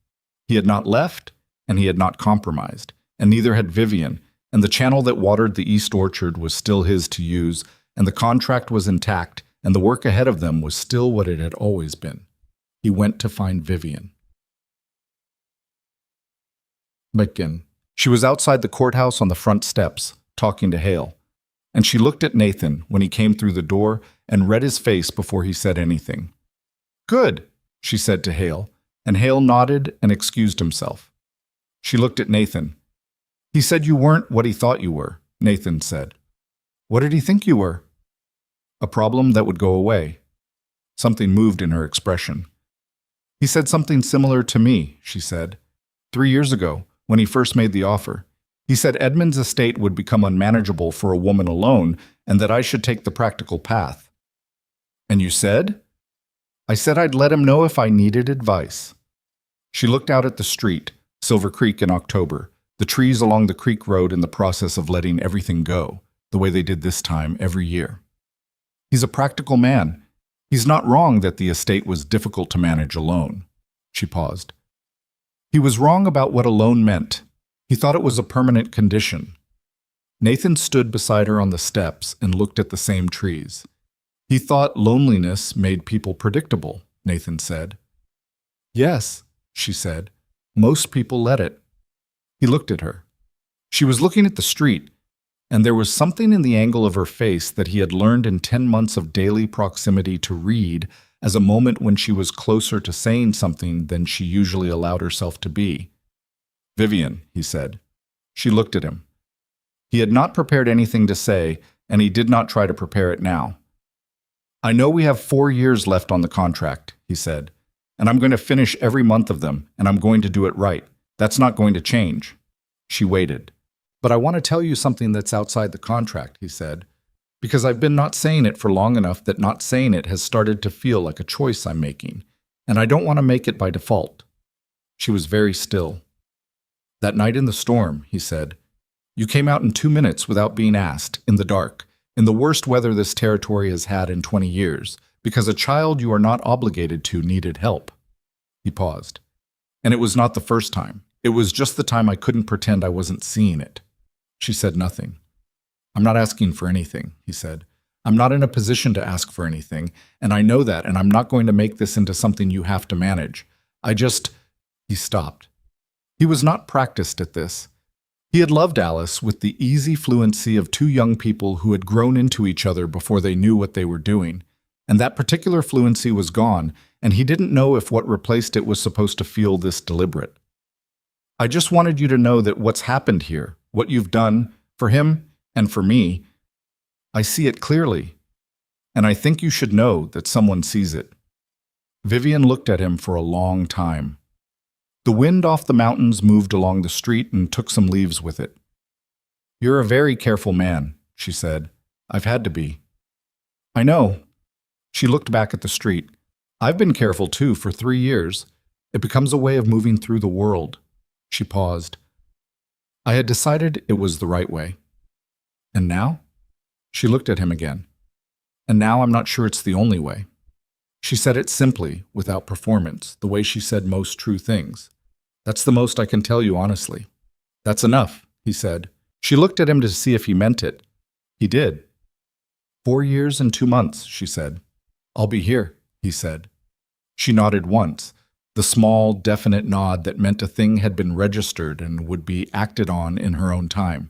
He had not left, and he had not compromised, and neither had Vivian, and the channel that watered the East Orchard was still his to use, and the contract was intact, and the work ahead of them was still what it had always been. He went to find Vivian. Again, she was outside the courthouse on the front steps, talking to Hale, and she looked at Nathan when he came through the door and read his face before he said anything. Good, she said to Hale, and Hale nodded and excused himself. She looked at Nathan. He said you weren't what he thought you were, Nathan said. What did he think you were? A problem that would go away. Something moved in her expression. He said something similar to me, she said. 3 years ago, when he first made the offer. He said Edmund's estate would become unmanageable for a woman alone, and that I should take the practical path. And you said? I said I'd let him know if I needed advice. She looked out at the street, Silver Creek in October, the trees along the creek road in the process of letting everything go, the way they did this time every year. He's a practical man. He's not wrong that the estate was difficult to manage alone. She paused. He was wrong about what alone meant. He thought it was a permanent condition. Nathan stood beside her on the steps and looked at the same trees. He thought loneliness made people predictable, Nathan said. Yes, she said. Most people let it. He looked at her. She was looking at the street, and there was something in the angle of her face that he had learned in 10 months of daily proximity to read as a moment when she was closer to saying something than she usually allowed herself to be. Vivian, he said. She looked at him. He had not prepared anything to say, and he did not try to prepare it now. I know we have 4 years left on the contract, he said, and I'm going to finish every month of them, and I'm going to do it right. That's not going to change. She waited. But I want to tell you something that's outside the contract, he said, because I've been not saying it for long enough that not saying it has started to feel like a choice I'm making, and I don't want to make it by default. She was very still. That night in the storm, he said, you came out in 2 minutes without being asked, in the dark, in the worst weather this territory has had in 20 years, because a child you are not obligated to needed help. He paused. And it was not the first time. It was just the time I couldn't pretend I wasn't seeing it. She said nothing. I'm not asking for anything, he said, I'm not in a position to ask for anything, and I know that, and I'm not going to make this into something you have to manage. I just... He stopped. He was not practiced at this. He had loved Alice with the easy fluency of two young people who had grown into each other before they knew what they were doing. And that particular fluency was gone, and he didn't know if what replaced it was supposed to feel this deliberate. I just wanted you to know that what's happened here, what you've done, for him and for me, I see it clearly, and I think you should know that someone sees it. Vivian looked at him for a long time. The wind off the mountains moved along the street and took some leaves with it. "You're a very careful man," she said. "I've had to be." "I know." She looked back at the street. "I've been careful too for 3 years. It becomes a way of moving through the world." She paused. "I had decided it was the right way. And now?" She looked at him again. "And now I'm not sure it's the only way." She said it simply, without performance, the way she said most true things. "That's the most I can tell you honestly." "That's enough," he said. She looked at him to see if he meant it. He did. 4 years and 2 months, she said. "I'll be here," he said. She nodded once, the small, definite nod that meant a thing had been registered and would be acted on in her own time.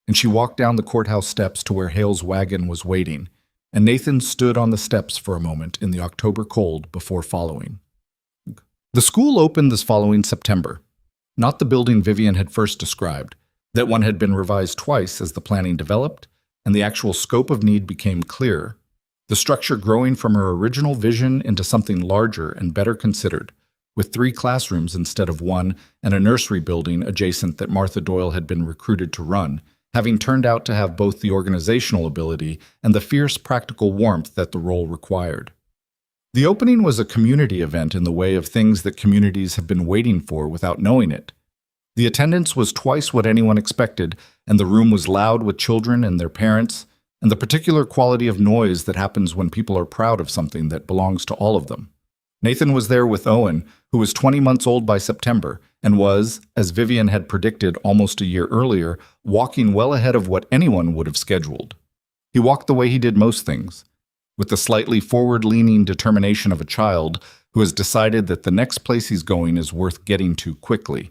And she walked down the courthouse steps to where Hale's wagon was waiting, and Nathan stood on the steps for a moment in the October cold before following. The school opened this following September. Not the building Vivian had first described. That one had been revised twice as the planning developed, and the actual scope of need became clearer. The structure growing from her original vision into something larger and better considered, with 3 classrooms instead of 1 and a nursery building adjacent that Martha Doyle had been recruited to run, having turned out to have both the organizational ability and the fierce practical warmth that the role required. The opening was a community event in the way of things that communities have been waiting for without knowing it. The attendance was twice what anyone expected, and the room was loud with children and their parents, and the particular quality of noise that happens when people are proud of something that belongs to all of them. Nathan was there with Owen, who was 20 months old by September, and was, as Vivian had predicted almost a year earlier, walking well ahead of what anyone would have scheduled. He walked the way he did most things, with the slightly forward-leaning determination of a child who has decided that the next place he's going is worth getting to quickly.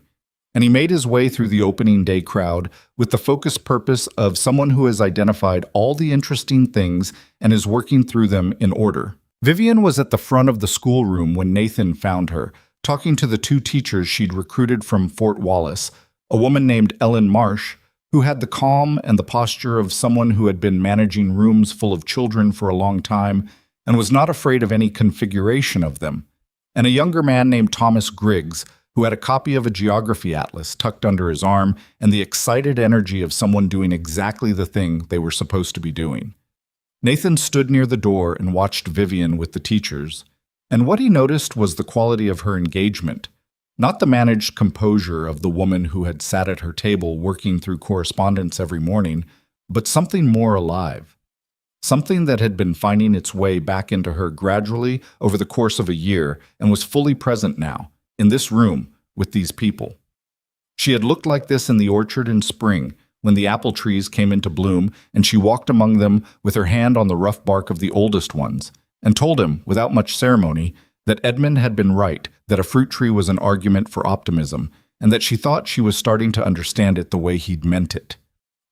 And he made his way through the opening day crowd with the focused purpose of someone who has identified all the interesting things and is working through them in order. Vivian was at the front of the schoolroom when Nathan found her, talking to the 2 teachers she'd recruited from Fort Wallace, a woman named Ellen Marsh, who had the calm and the posture of someone who had been managing rooms full of children for a long time and was not afraid of any configuration of them, and a younger man named Thomas Griggs, who had a copy of a geography atlas tucked under his arm and the excited energy of someone doing exactly the thing they were supposed to be doing. Nathan stood near the door and watched Vivian with the teachers, and what he noticed was the quality of her engagement, not the managed composure of the woman who had sat at her table working through correspondence every morning, but something more alive. Something that had been finding its way back into her gradually over the course of a year and was fully present now, in this room, with these people. She had looked like this in the orchard in spring, when the apple trees came into bloom, and she walked among them with her hand on the rough bark of the oldest ones, and told him, without much ceremony, that Edmund had been right, that a fruit tree was an argument for optimism, and that she thought she was starting to understand it the way he'd meant it.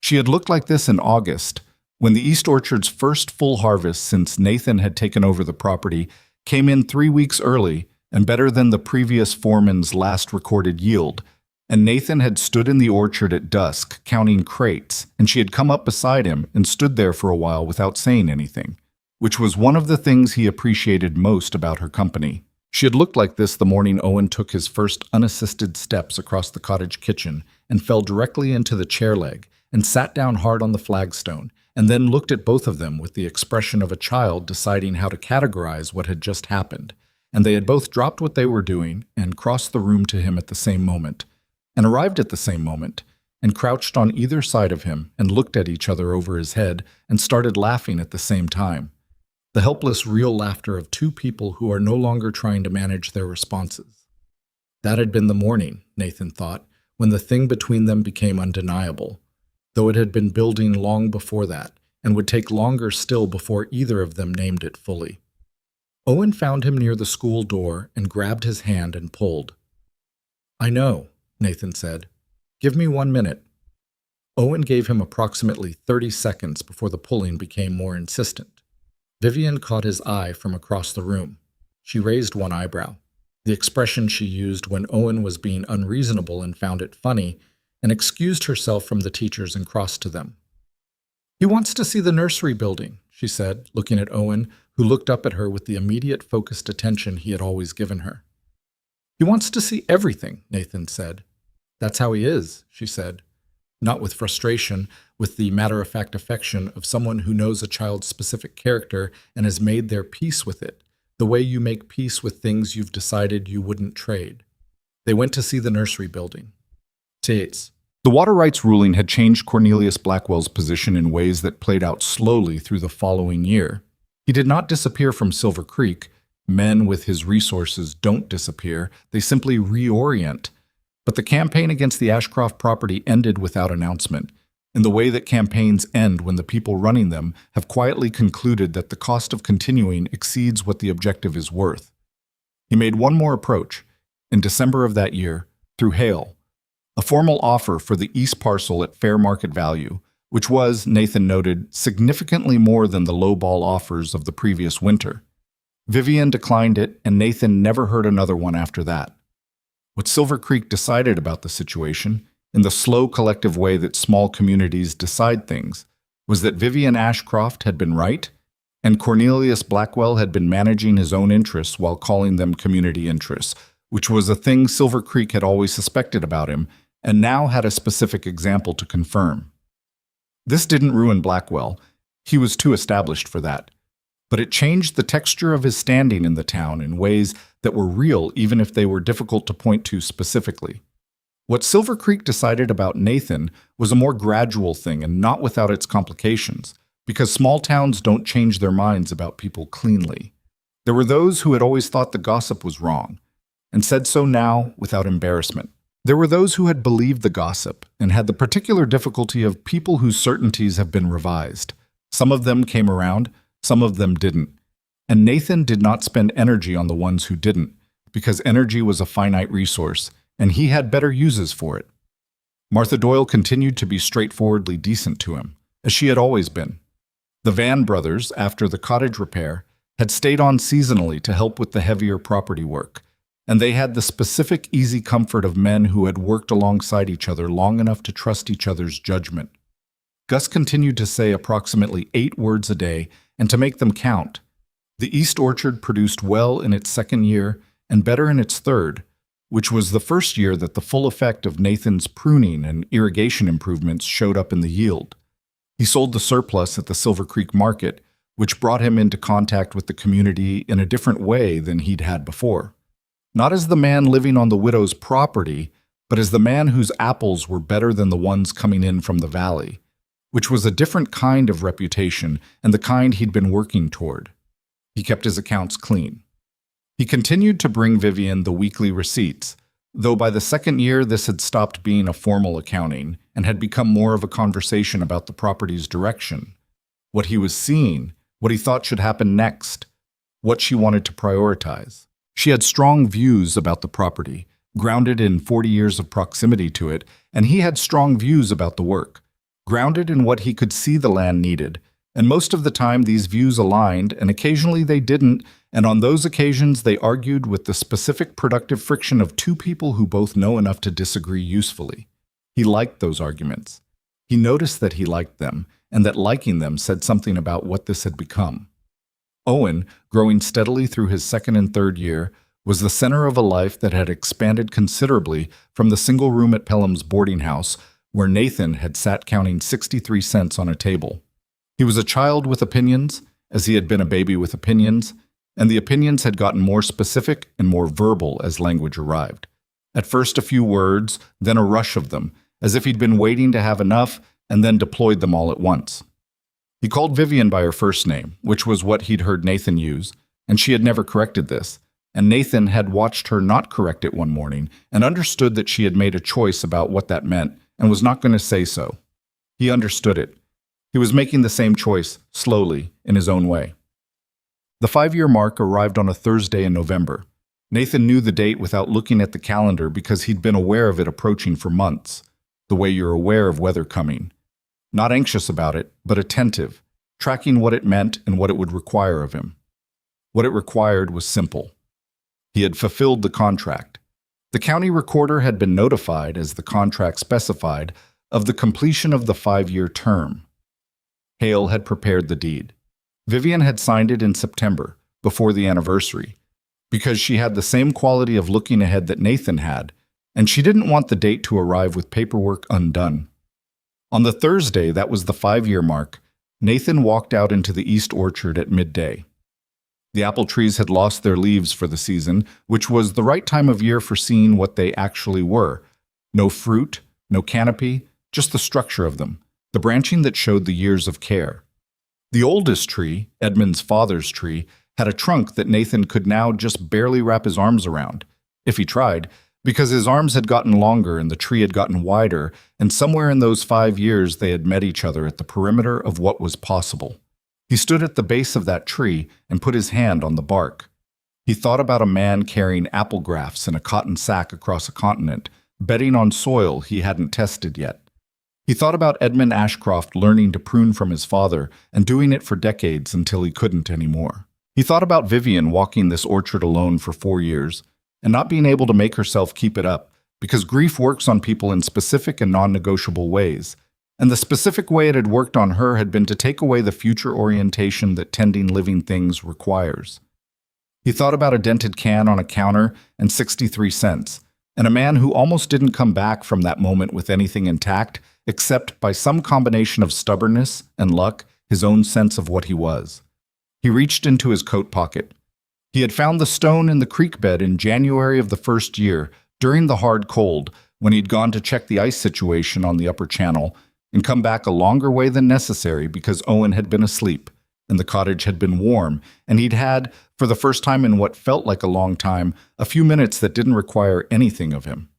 She had looked like this in August, when the East Orchard's first full harvest since Nathan had taken over the property came in 3 weeks early and better than the previous foreman's last recorded yield, and Nathan had stood in the orchard at dusk counting crates, and she had come up beside him and stood there for a while without saying anything, which was one of the things he appreciated most about her company. She had looked like this the morning Owen took his first unassisted steps across the cottage kitchen and fell directly into the chair leg and sat down hard on the flagstone, and then looked at both of them with the expression of a child deciding how to categorize what had just happened, and they had both dropped what they were doing and crossed the room to him at the same moment, and arrived at the same moment, and crouched on either side of him and looked at each other over his head and started laughing at the same time. The helpless, real laughter of 2 people who are no longer trying to manage their responses. That had been the morning, Nathan thought, when the thing between them became undeniable, though it had been building long before that,
and would take longer still before either of them named it fully. Owen found him near the school door and grabbed his hand and pulled. "I know," Nathan said. "Give me 1 minute." Owen gave him approximately 30 seconds before the pulling became more insistent. Vivian caught his eye from across the room. She raised one eyebrow, the expression she used when Owen was being unreasonable and found it funny, and excused herself from the teachers and crossed to them. "He wants to see the nursery building," she said, looking at Owen, who looked up at her with the immediate focused attention he had always given her. "He wants to see everything," Nathan said. "That's how he is," she said, not with frustration, with the matter-of-fact affection of someone who knows a child's specific character and has made their peace with it, the way you make peace with things you've decided you wouldn't trade. They went to see the nursery building. Tates.
The water rights ruling had changed Cornelius Blackwell's position in ways that played out slowly through the following year. He did not disappear from Silver Creek. Men with his resources don't disappear, they simply reorient. But the campaign against the Ashcroft property ended without announcement, in the way that campaigns end when the people running them have quietly concluded that the cost of continuing exceeds what the objective is worth. He made one more approach, in December of that year, through Hale, a formal offer for the east parcel at fair market value, which was, Nathan noted, significantly more than the lowball offers of the previous winter. Vivian declined it, and Nathan never heard another one after that. What Silver Creek decided about the situation, in the slow collective way that small communities decide things, was that Vivian Ashcroft had been right, and Cornelius Blackwell had been managing his own interests while calling them community interests, which was a thing Silver Creek had always suspected about him, and now had a specific example to confirm. This didn't ruin Blackwell. He was too established for that. But it changed the texture of his standing in the town in ways that were real even if they were difficult to point to specifically. What Silver Creek decided about Nathan was a more gradual thing and not without its complications, because small towns don't change their minds about people cleanly. There were those who had always thought the gossip was wrong, and said so now without embarrassment. There were those who had believed the gossip and had the particular difficulty of people whose certainties have been revised. Some of them came around, some of them didn't. And Nathan did not spend energy on the ones who didn't, because energy was a finite resource, and he had better uses for it. Martha Doyle continued to be straightforwardly decent to him, as she had always been. The Van brothers, after the cottage repair, had stayed on seasonally to help with the heavier property work, and they had the specific easy comfort of men who had worked alongside each other long enough to trust each other's judgment. Gus continued to say approximately 8 words a day, and to make them count. The East Orchard produced well in its second year and better in its third, which was the first year that the full effect of Nathan's pruning and irrigation improvements showed up in the yield. He sold the surplus at the Silver Creek market, which brought him into contact with the community in a different way than he'd had before. Not as the man living on the widow's property, but as the man whose apples were better than the ones coming in from the valley, which was a different kind of reputation and the kind he'd been working toward. He kept his accounts clean. He continued to bring Vivian the weekly receipts, though by the second year this had stopped being a formal accounting and had become more of a conversation about the property's direction, what he was seeing, what he thought should happen next, what she wanted to prioritize. She had strong views about the property, grounded in 40 years of proximity to it, and he had strong views about the work, grounded in what he could see the land needed, and most of the time these views aligned, and occasionally they didn't, and on those occasions they argued with the specific productive friction of two people who both know enough to disagree usefully. He liked those arguments. He noticed that he liked them, and that liking them said something about what this had become. Owen, growing steadily through his second and third year, was the center of a life that had expanded considerably from the single room at Pelham's boarding house, where Nathan had sat counting 63 cents on a table. He was a child with opinions, as he had been a baby with opinions, and the opinions had gotten more specific and more verbal as language arrived. At first a few words, then a rush of them, as if he'd been waiting to have enough and then deployed them all at once. He called Vivian by her first name, which was what he'd heard Nathan use, and she had never corrected this, and Nathan had watched her not correct it one morning and understood that she had made a choice about what that meant and was not going to say so. He understood it. He was making the same choice, slowly, in his own way. The 5-year mark arrived on a Thursday in November. Nathan knew the date without looking at the calendar because he'd been aware of it approaching for months, the way you're aware of weather coming. Not anxious about it, but attentive, tracking what it meant and what it would require of him. What it required was simple. He had fulfilled the contract. The county recorder had been notified, as the contract specified, of the completion of the 5-year term. Hale had prepared the deed. Vivian had signed it in September, before the anniversary, because she had the same quality of looking ahead that Nathan had, and she didn't want the date to arrive with paperwork undone. On the Thursday that was the 5-year mark, Nathan walked out into the east orchard at midday. The apple trees had lost their leaves for the season, which was the right time of year for seeing what they actually were. No fruit, no canopy, just the structure of them, the branching that showed the years of care. The oldest tree, Edmund's father's tree, had a trunk that Nathan could now just barely wrap his arms around, if he tried, because his arms had gotten longer and the tree had gotten wider, and somewhere in those 5 years they had met each other at the perimeter of what was possible. He stood at the base of that tree and put his hand on the bark. He thought about a man carrying apple grafts in a cotton sack across a continent, betting on soil he hadn't tested yet. He thought about Edmund Ashcroft learning to prune from his father and doing it for decades until he couldn't anymore. He thought about Vivian walking this orchard alone for 4 years and not being able to make herself keep it up because grief works on people in specific and non-negotiable ways. And the specific way it had worked on her had been to take away the future orientation that tending living things requires. He thought about a dented can on a counter and 63 cents, and a man who almost didn't come back from that moment with anything intact, except by some combination of stubbornness and luck, his own sense of what he was. He reached into his coat pocket. He had found the stone in the creek bed in January of the first year, during the hard cold, when he'd gone to check the ice situation on the upper channel, and come back a longer way than necessary because Owen had been asleep, and the cottage had been warm, and he'd had, for the first time in what felt like a long time, a few minutes that didn't require anything of him.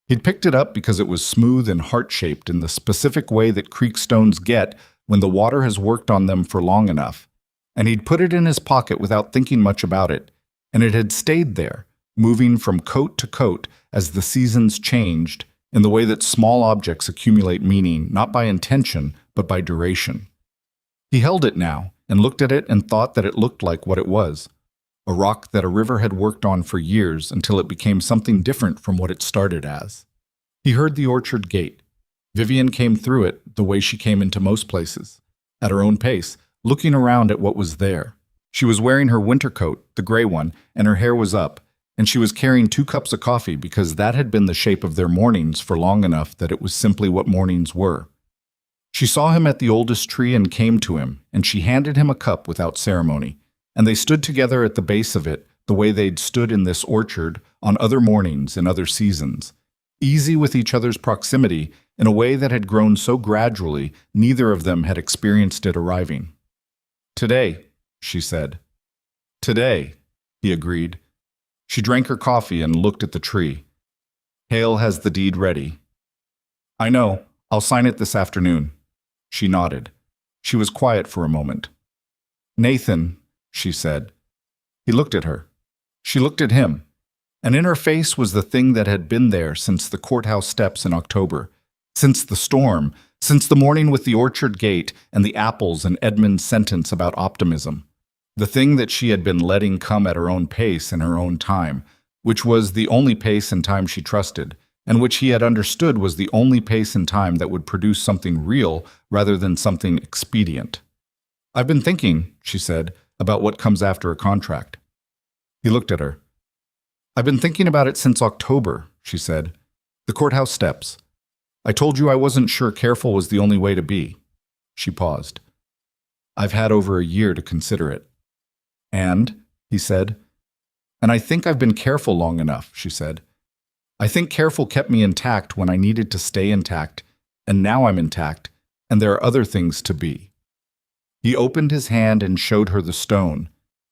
He'd picked it up because it was smooth and heart-shaped in the specific way that creek stones get when the water has worked on them for long enough, and he'd put it in his pocket without thinking much about it, and it had stayed there, moving from coat to coat as the seasons changed, in the way that small objects accumulate meaning, not by intention, but by duration. He held it now, and looked at it and thought that it looked like what it was, a rock that a river had worked on for years until it became something different from what it started as. He heard the orchard gate. Vivian came through it the way she came into most places, at her own pace, looking around at what was there. She was wearing her winter coat, the gray one, and her hair was up, and she was carrying 2 cups of coffee because that had been the shape of their mornings for long enough that it was simply what mornings were. She saw him at the oldest tree and came to him, and she handed him a cup without ceremony, and they stood together at the base of it the way they'd stood in this orchard on other mornings in other seasons, easy with each other's proximity in a way that had grown so gradually neither of them had experienced it arriving. "Today," she said. "Today," he agreed. She drank her coffee and looked at the tree. "Hale has the deed ready." "I know. I'll sign it this afternoon." She nodded. She was quiet for a moment. "Nathan," she said. He looked at her. She looked at him. And in her face was the thing that had been there since the courthouse steps in October, since the storm, since the morning with the orchard gate and the apples and Edmund's sentence about optimism. The thing that she had been letting come at her own pace in her own time, which was the only pace and time she trusted, and which he had understood was the only pace and time that would produce something real rather than something expedient. "I've been thinking," she said, "about what comes after a contract." He looked at her. "I've been thinking about it since October," she said. "The courthouse steps. I told you I wasn't sure careful was the only way to be." She paused. "I've had over a year to consider it." "And?" he said. "And I think I've been careful long enough," she said. "I think careful kept me intact when I needed to stay intact, and now I'm intact, and there are other things to be." He opened his hand and showed her the stone.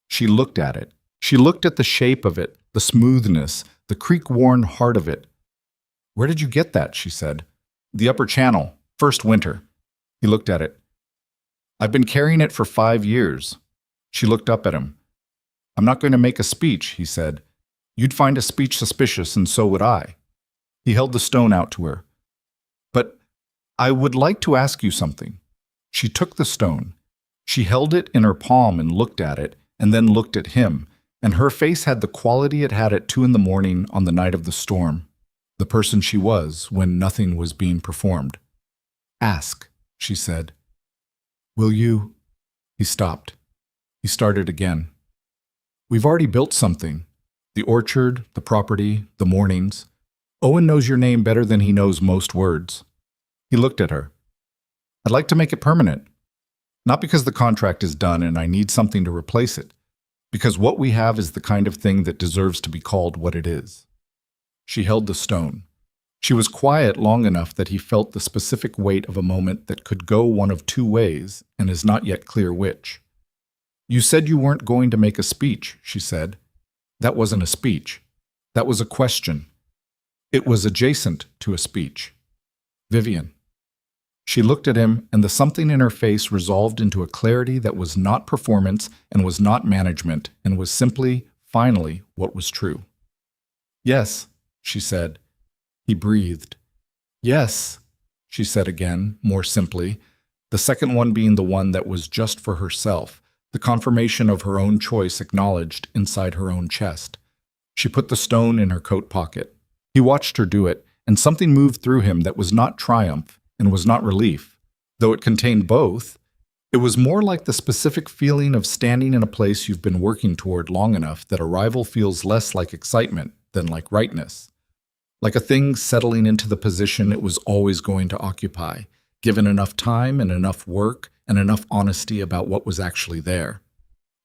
She looked at it. She looked at the shape of it, the smoothness, the creek-worn heart of it. "Where did you get that?" she said. "The upper channel, first winter." He looked at it. I've been carrying it for 5 years. She looked up at him. I'm not going to make a speech, he said. You'd find a speech suspicious, and so would I. He held the stone out to her. But I would like to ask you something. She took the stone. She held it in her palm and looked at it, and then looked at him, and her face had the quality it had at 2 a.m. on the night of the storm, the person she was when nothing was being performed. Ask, she said. Will you? He stopped. He started again. We've already built something. The orchard, the property, the mornings. Owen knows your name better than he knows most words. He looked at her. I'd like to make it permanent. Not because the contract is done and I need something to replace it, because what we have is the kind of thing that deserves to be called what it is. She held the stone. She was quiet long enough that he felt the specific weight of a moment that could go one of two ways and is not yet clear which. You said you weren't going to make a speech, she said. That wasn't a speech. That was a question. It was adjacent to a speech. Vivian. She looked at him, and the something in her face resolved into a clarity that was not performance and was not management and was simply, finally, what was true. Yes, she said. He breathed. Yes, she said again, more simply, the second one being the one that was just for herself, the confirmation of her own choice acknowledged inside her own chest. She put the stone in her coat pocket. He watched her do it, and something moved through him that was not triumph and was not relief. Though it contained both, it was more like the specific feeling of standing in a place you've been working toward long enough that arrival feels less like excitement than like rightness. Like a thing settling into the position it was always going to occupy, given enough time and enough work and enough honesty about what was actually there.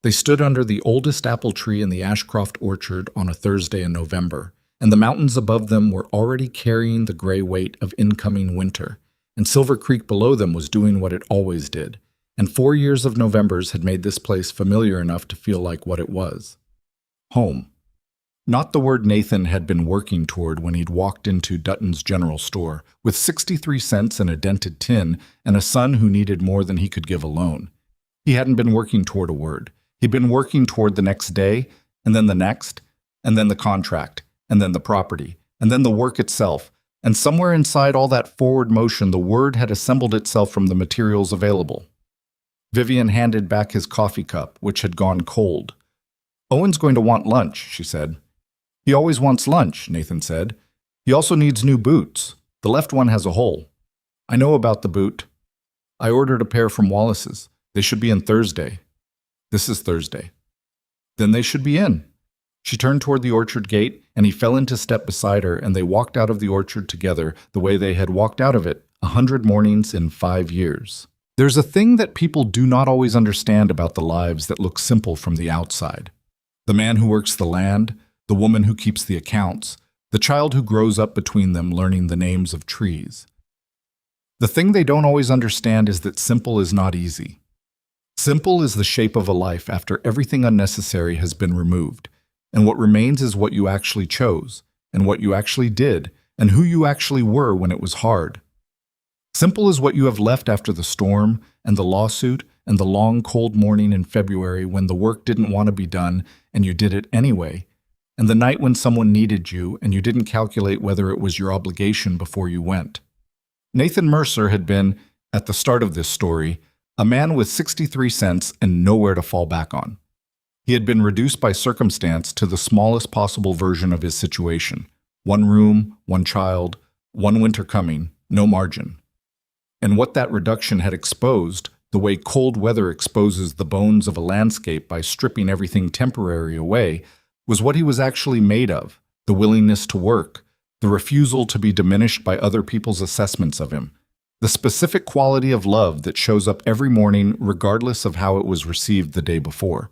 They stood under the oldest apple tree in the Ashcroft orchard on a Thursday in November, and the mountains above them were already carrying the gray weight of incoming winter, and Silver Creek below them was doing what it always did, and 4 years of Novembers had made this place familiar enough to feel like what it was. Home. Not the word Nathan had been working toward when he'd walked into Dutton's general store, with 63 cents and a dented tin and a son who needed more than he could give alone. He hadn't been working toward a word. He'd been working toward the next day, and then the next, and then the contract, and then the property, and then the work itself, and somewhere inside all that forward motion the word had assembled itself from the materials available. Vivian handed back his coffee cup, which had gone cold. Owen's going to want lunch, she said. He always wants lunch, Nathan said. He also needs new boots. The left one has a hole. I know about the boot. I ordered a pair from Wallace's. They should be in Thursday. This is Thursday. Then they should be in. She turned toward the orchard gate, and he fell into step beside her, and they walked out of the orchard together the way they had walked out of it 100 mornings in 5 years. There's a thing that people do not always understand about the lives that look simple from the outside. The man who works the land, the woman who keeps the accounts, the child who grows up between them learning the names of trees. The thing they don't always understand is that simple is not easy. Simple is the shape of a life after everything unnecessary has been removed, and what remains is what you actually chose, and what you actually did, and who you actually were when it was hard. Simple is what you have left after the storm, and the lawsuit, and the long cold morning in February when the work didn't want to be done, and you did it anyway, and the night when someone needed you and you didn't calculate whether it was your obligation before you went. Nathan Mercer had been, at the start of this story, a man with 63 cents and nowhere to fall back on. He had been reduced by circumstance to the smallest possible version of his situation. 1 room, 1 child, 1 winter coming, no margin. And what that reduction had exposed, the way cold weather exposes the bones of a landscape by stripping everything temporary away, was what he was actually made of, the willingness to work, the refusal to be diminished by other people's assessments of him, the specific quality of love that shows up every morning regardless of how it was received the day before.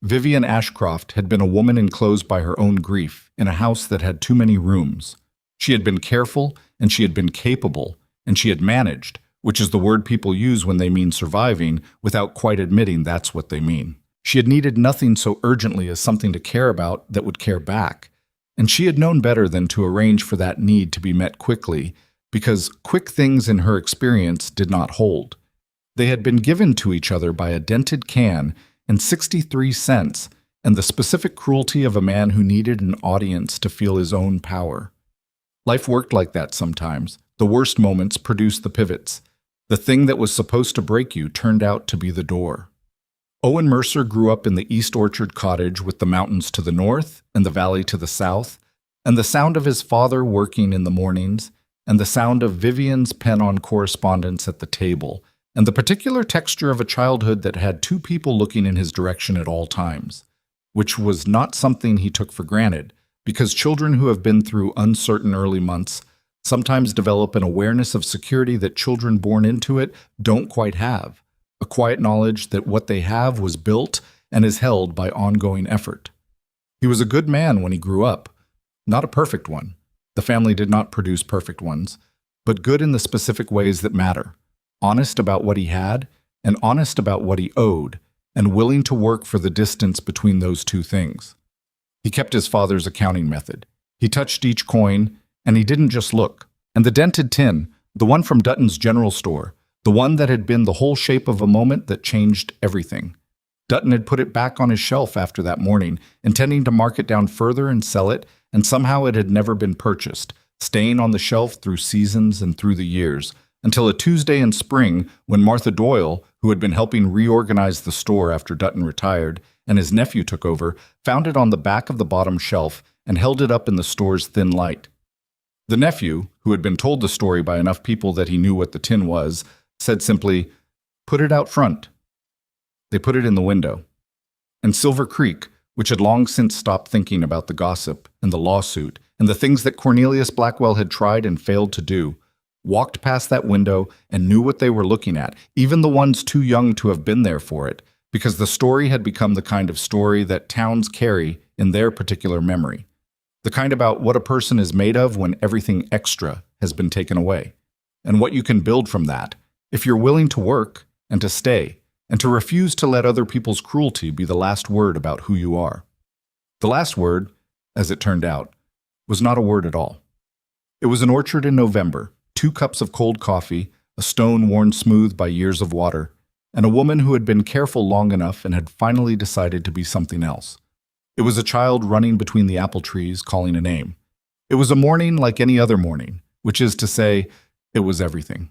Vivian Ashcroft had been a woman enclosed by her own grief in a house that had too many rooms. She had been careful, and she had been capable, and she had managed, which is the word people use when they mean surviving, without quite admitting that's what they mean. She had needed nothing so urgently as something to care about that would care back, and she had known better than to arrange for that need to be met quickly, because quick things in her experience did not hold. They had been given to each other by a dented can and 63 cents, and the specific cruelty of a man who needed an audience to feel his own power. Life worked like that sometimes. The worst moments produced the pivots. The thing that was supposed to break you turned out to be the door. Owen Mercer grew up in the East Orchard cottage with the mountains to the north and the valley to the south, and the sound of his father working in the mornings, and the sound of Vivian's pen-on correspondence at the table, and the particular texture of a childhood that had two people looking in his direction at all times, which was not something he took for granted, because children who have been through uncertain early months sometimes develop an awareness of security that children born into it don't quite have, a quiet knowledge that what they have was built and is held by ongoing effort. He was a good man when he grew up, not a perfect one. The family did not produce perfect ones, but good in the specific ways that matter, honest about what he had and honest about what he owed, and willing to work for the distance between those two things. He kept his father's accounting method. He touched each coin, and he didn't just look. And the dented tin, the one from Dutton's general store, the one that had been the whole shape of a moment that changed everything. Dutton had put it back on his shelf after that morning, intending to mark it down further and sell it, and somehow it had never been purchased, staying on the shelf through seasons and through the years, until a Tuesday in spring when Martha Doyle, who had been helping reorganize the store after Dutton retired, and his nephew took over, found it on the back of the bottom shelf and held it up in the store's thin light. The nephew, who had been told the story by enough people that he knew what the tin was, said simply, "Put it out front." They put it in the window. And Silver Creek, which had long since stopped thinking about the gossip and the lawsuit and the things that Cornelius Blackwell had tried and failed to do, walked past that window and knew what they were looking at, even the ones too young to have been there for it, because the story had become the kind of story that towns carry in their particular memory. The kind about what a person is made of when everything extra has been taken away, and what you can build from that, if you're willing to work and to stay, and to refuse to let other people's cruelty be the last word about who you are. The last word, as it turned out, was not a word at all. It was an orchard in November, 2 cups of cold coffee, a stone worn smooth by years of water, and a woman who had been careful long enough and had finally decided to be something else. It was a child running between the apple trees, calling a name. It was a morning like any other morning, which is to say, it was everything.